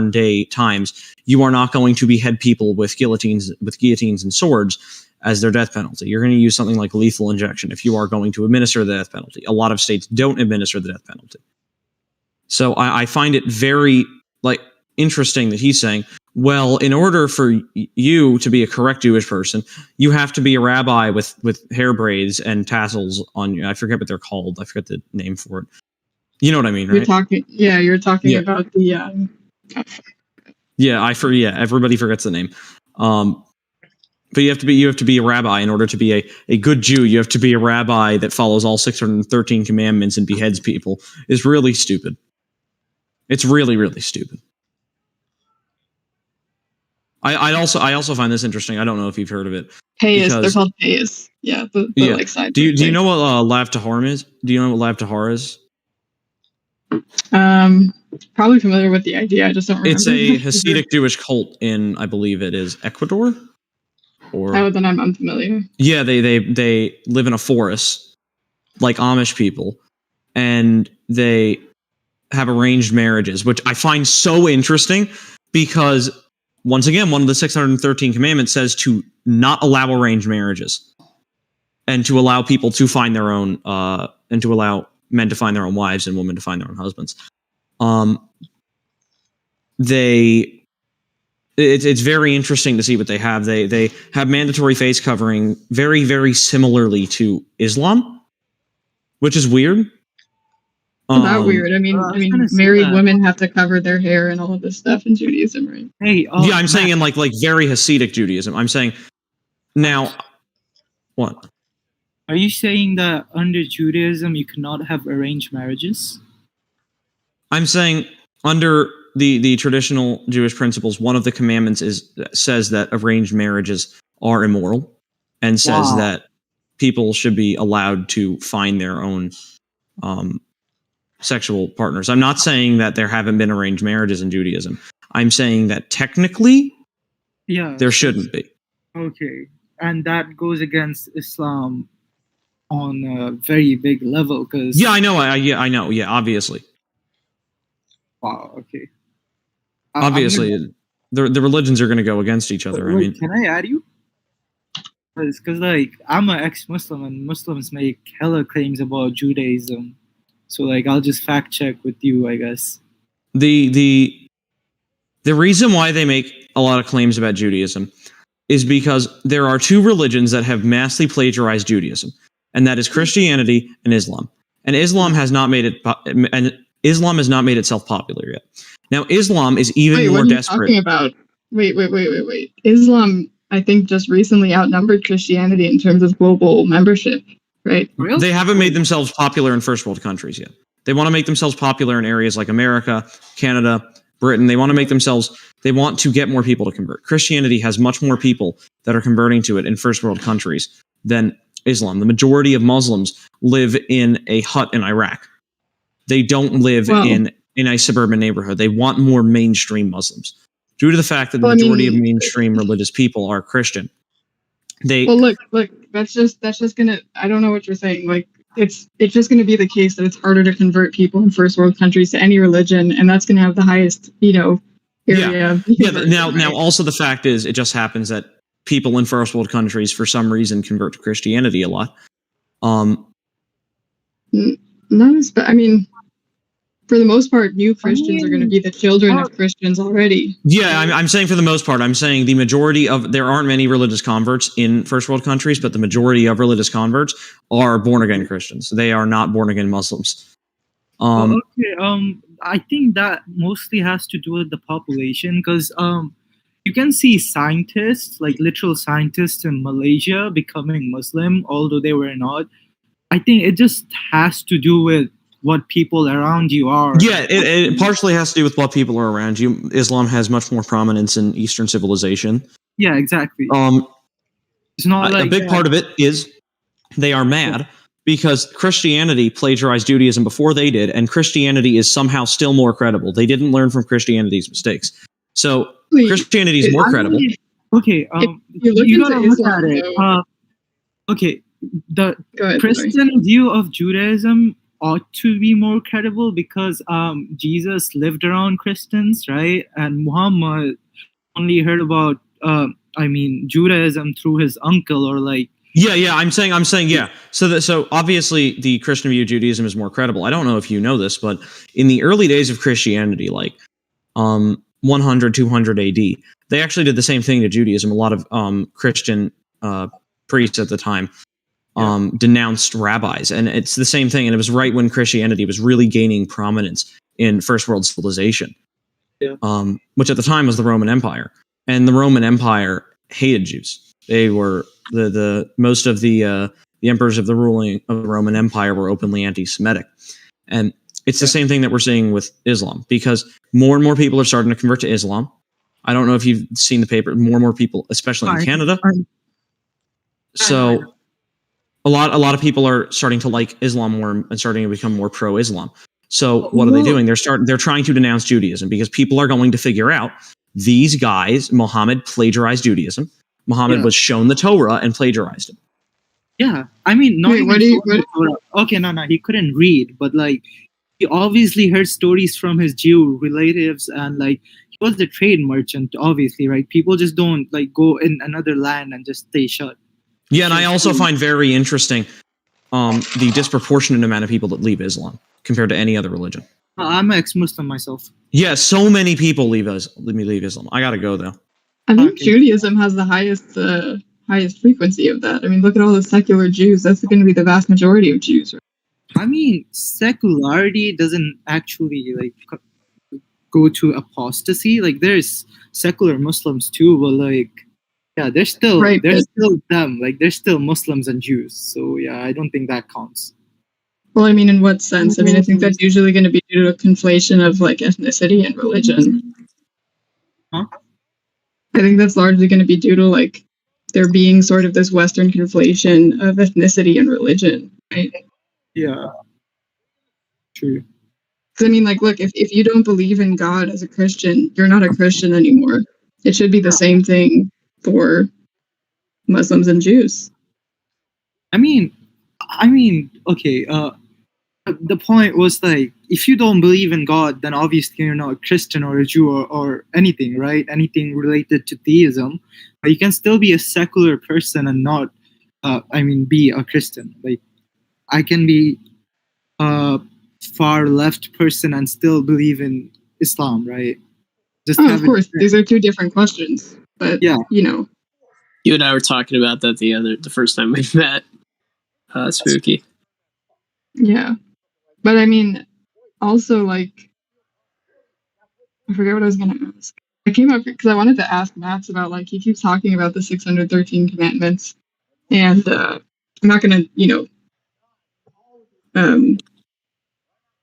day times, you are not going to behead people with guillotines and swords as their death penalty. You're going to use something like lethal injection if you are going to administer the death penalty. A lot of states don't administer the death penalty. So I find it very interesting that he's saying, well, in order for you to be a correct Jewish person, you have to be a rabbi with hair braids and tassels on you. I forget what they're called. I forget the name for it. You know what I mean, right? You're talking about the. Everybody forgets the name. But you have to be a rabbi in order to be a good Jew. You have to be a rabbi that follows all 613 commandments and beheads people. It's really stupid. It's really, really stupid. I also find this interesting. I don't know if you've heard of it. Theist. They're called theists. Yeah. Like side. Do you know what Lav Tahor is? Do you know what Lav Tahor is? Probably familiar with the idea. I just don't remember. It's a Hasidic Jewish cult in, I believe it is Ecuador. or Oh, then I'm unfamiliar. yeah, they live in a forest like Amish people, and they have arranged marriages, which I find so interesting because once again, one of the 613 commandments says to not allow arranged marriages and to allow people to find their own and to allow men to find their own wives and women to find their own husbands. It's very interesting to see what they have. They have mandatory face covering very, very similarly to Islam, which is weird. Not weird. I mean, married women have to cover their hair and all of this stuff in Judaism, right? Hey, yeah, I'm saying in like very Hasidic Judaism. I'm saying now, what? Are you saying that under Judaism you cannot have arranged marriages? I'm saying under the traditional Jewish principles, one of the commandments says that arranged marriages are immoral, and says that people should be allowed to find their own sexual partners. I'm not saying that there haven't been arranged marriages in Judaism. I'm saying that technically, there shouldn't be. Okay, and that goes against Islam on a very big level, because I know. Yeah, obviously. Wow. Okay. Obviously, the religions are going to go against each other. I mean, can I add you? Because like I'm an ex-Muslim, and Muslims make hella claims about Judaism. So like I'll just fact check with you, I guess. The reason why they make a lot of claims about Judaism is because there are two religions that have massively plagiarized Judaism, and that is Christianity and Islam. And Islam has not made made itself popular yet. Now Islam is even more desperate. What are you talking about? Wait. Islam, I think, just recently outnumbered Christianity in terms of global membership. Right. Really? They haven't made themselves popular in first world countries yet. They want to make themselves popular in areas like America, Canada, Britain. They want to get more people to convert. Christianity has much more people that are converting to it in first world countries than Islam. The majority of Muslims live in a hut in Iraq. They don't live in a suburban neighborhood. They want more mainstream Muslims. Due to the fact that the majority of mainstream religious people are Christian. Look, that's just gonna, I don't know what you're saying. Like it's just gonna be the case that it's harder to convert people in first world countries to any religion, and that's gonna have the highest, area. Now also the fact is, it just happens that people in first world countries for some reason convert to Christianity a lot. For the most part, new Christians are going to be the children of Christians already. Yeah, I'm saying for the most part. I'm saying the majority of, there aren't many religious converts in first world countries, but the majority of religious converts are born-again Christians. They are not born-again Muslims. I think that mostly has to do with the population, because you can see scientists, like literal scientists in Malaysia becoming Muslim, although they were not. I think it just has to do with what people around you are. Yeah, it partially has to do with what people are around you. Islam has much more prominence in Eastern civilization. Yeah, exactly. It's not like a big part of it is they are mad because Christianity plagiarized Judaism before they did, and Christianity is somehow still more credible. They didn't learn from Christianity's mistakes. So Christianity is more credible. Okay, you gotta look at it. Okay, the Christian view of Judaism ought to be more credible because Jesus lived around Christians, right? And Muhammad only heard about Judaism through his uncle, or like. Yeah. I'm saying yeah. So obviously the Christian view of Judaism is more credible. I don't know if you know this, but in the early days of Christianity, like 100, 200 AD, they actually did the same thing to Judaism. A lot of Christian priests at the time denounced rabbis, and it's the same thing. And it was right when Christianity was really gaining prominence in first world civilization, which at the time was the Roman Empire. And the Roman Empire hated Jews. They were the most of the emperors of the ruling of the Roman Empire were openly anti-Semitic, and it's the same thing that we're seeing with Islam, because more and more people are starting to convert to Islam. I don't know if you've seen the paper. More and more people, especially in Canada. So a lot of people are starting to like Islam more and starting to become more pro-Islam. So what are they doing? They're trying to denounce Judaism, because people are going to figure out these guys, Muhammad plagiarized Judaism. Muhammad was shown the Torah and plagiarized it. Yeah, I mean, not Wait, even what do you- shown the Torah. Okay, no, he couldn't read, but like he obviously heard stories from his Jew relatives, and like he was a trade merchant, obviously, right? People just don't like go in another land and just stay shut. Yeah, and I also find very interesting the disproportionate amount of people that leave Islam compared to any other religion. I'm an ex-Muslim myself. Yeah, so many people leave Islam. I gotta go though. I think Judaism has the highest frequency of that. I mean, look at all the secular Jews. That's going to be the vast majority of Jews. Right? I mean, secularity doesn't actually like go to apostasy. Like, there's secular Muslims too, but like, yeah, they're still them. Like, they're still Muslims and Jews. So yeah, I don't think that counts. Well, I mean, in what sense? I mean, I think that's usually going to be due to a conflation of like ethnicity and religion. Huh? I think that's largely going to be due to like there being sort of this Western conflation of ethnicity and religion, right? Yeah. True. Because I mean, like, look, if you don't believe in God as a Christian, you're not a Christian anymore. It should be the same thing for Muslims and Jews. I mean, okay. The point was like, if you don't believe in God, then obviously you're not a Christian or a Jew or anything, right? Anything related to theism. But you can still be a secular person and not, be a Christian. Like, I can be a far left person and still believe in Islam, right? Of course, these are two different questions. But yeah, you know, you and I were talking about that the first time we met. Spooky. Yeah. But I mean, also, like, I forget what I was going to ask. I came up because I wanted to ask Max about, like, he keeps talking about the 613 commandments. And I'm not going to,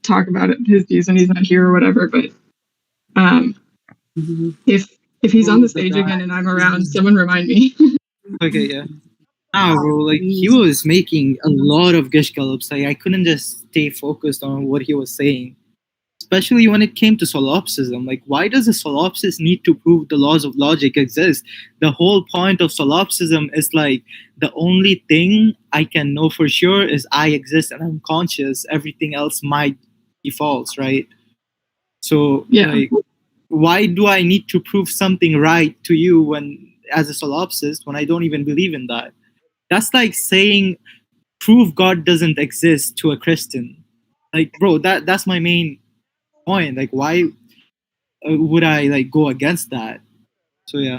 talk about his views when he's not here or whatever. But if he's on the stage again and I'm around, someone remind me. Okay, yeah. Bro, like, he was making a lot of gush gallops. Like, I couldn't just stay focused on what he was saying, especially when it came to solipsism. Like, why does a solipsist need to prove the laws of logic exist? The whole point of solipsism is like, the only thing I can know for sure is I exist and I'm conscious. Everything else might be false, right? So, yeah. Like, why do I need to prove something right to you when, as a solipsist, when I don't even believe in that? That's like saying, prove God doesn't exist to a Christian. Like, bro, that's my main point. Like, why would I like go against that? So yeah.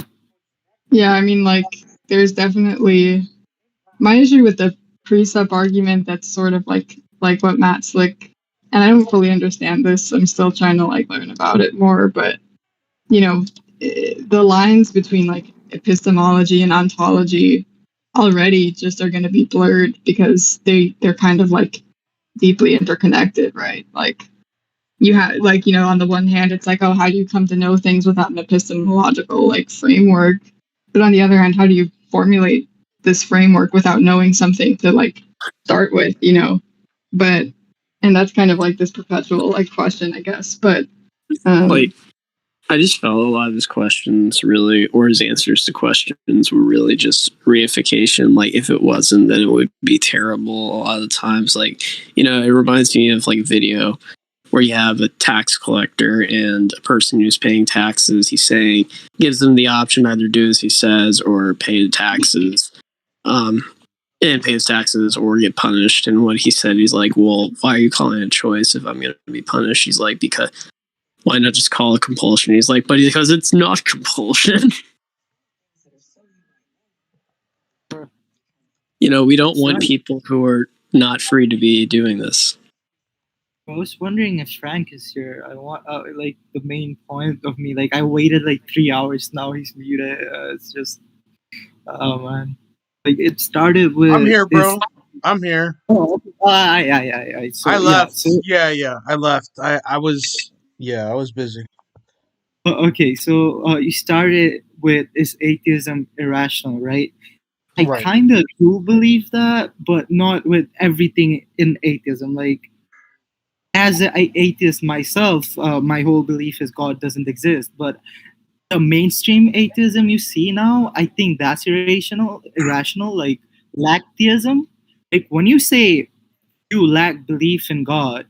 Yeah, I mean, like, there's definitely my issue with the precept argument. That's sort of like what Matt's like, and I don't fully understand this. I'm still trying to like learn about it more. But you know, the lines between like epistemology and ontology already just are going to be blurred because they're kind of like deeply interconnected, right? Like you have like, you know, on the one hand it's like, oh, how do you come to know things without an epistemological like framework? But on the other hand, how do you formulate this framework without knowing something to like start with, you know? And that's kind of like this perpetual like question, I guess. But like, I just felt a lot of his questions really, or his answers to questions were really just reification. Like, if it wasn't, then it would be terrible a lot of the times. Like, you know, it reminds me of like a video where you have a tax collector and a person who's paying taxes. He's saying, gives them the option either do as he says or pay the taxes, and pay his taxes or get punished. And what he said, he's like, well, why are you calling it a choice if I'm going to be punished? He's like, because why not just call it compulsion? He's like, but because it's not compulsion. You know, we don't want people who are not free to be doing this. I was wondering if Frank is here. I want like the main point of me. Like, I waited like 3 hours. Now he's muted. It's just, oh man. Like, it started with. I'm here, bro. I'm here. Oh, so, I left. Yeah. I left. I was busy. Okay, so you started with, is atheism irrational, right? I kind of do believe that, but not with everything in atheism. Like, as an atheist myself, my whole belief is God doesn't exist. But the mainstream atheism you see now, I think that's irrational, like lack theism. Like when you say you lack belief in God,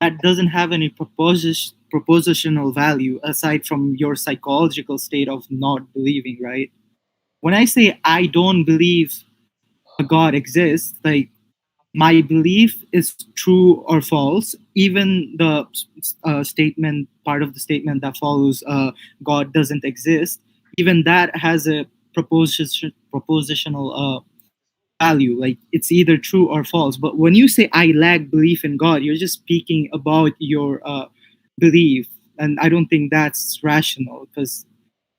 that doesn't have any propositional value aside from your psychological state of not believing, right? When I say I don't believe a God exists, like my belief is true or false, even the statement, part of the statement that follows, God doesn't exist, even that has a propositional value. Like it's either true or false. But when you say I lack belief in God, you're just speaking about your belief, and I don't think that's rational, because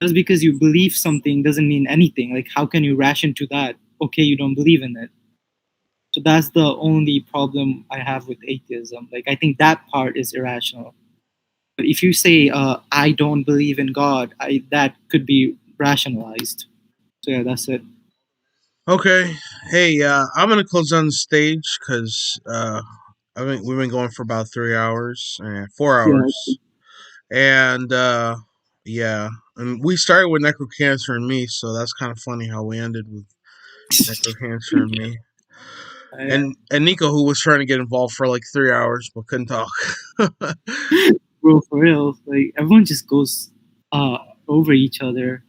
just because you believe something doesn't mean anything. Like how can you ration to that? Okay, you don't believe in it. So that's the only problem I have with atheism. Like I think that part is irrational. But if you say I don't believe in God, that could be rationalized. So yeah, that's it. Okay. Hey, I'm gonna close on the stage because we've been going for about 3 hours and 4 hours, and yeah, and we started with necrocancer and me, so that's kind of funny how we ended with necrocancer and me. And Nico, who was trying to get involved for like 3 hours but couldn't talk. Bro, for real, like everyone just goes over each other,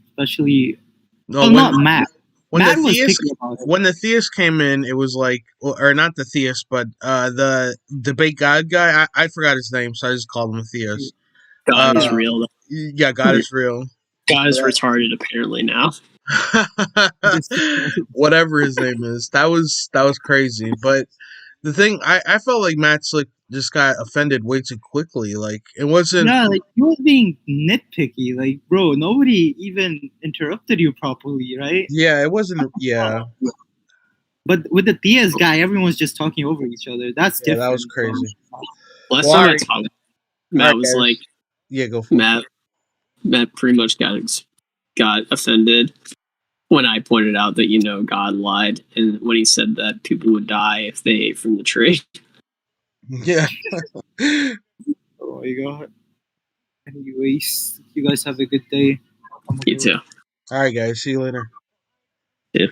especially. Not Matt. When Matt the was theist, picky about it. when the theist came in, it was like, or not the theist, but the debate God guy. I forgot his name, so I just called him a theist. God is real. Yeah, God is real. God is retarded apparently now. Whatever his name is, that was crazy. But the thing, I felt like Matt Slick just got offended way too quickly. Like it wasn't. Yeah, like he was being nitpicky. Like, bro, nobody even interrupted you properly, right? Yeah, it wasn't. Yeah. But with the theist guy, everyone's just talking over each other. That's different. That was crazy. Last time I talked, Matt was like, "Yeah, go for it." Matt pretty much got offended when I pointed out that God lied, and when he said that people would die if they ate from the tree. Yeah. Oh my god. Anyways, you guys have a good day. You too. All right, guys. See you later. Yeah.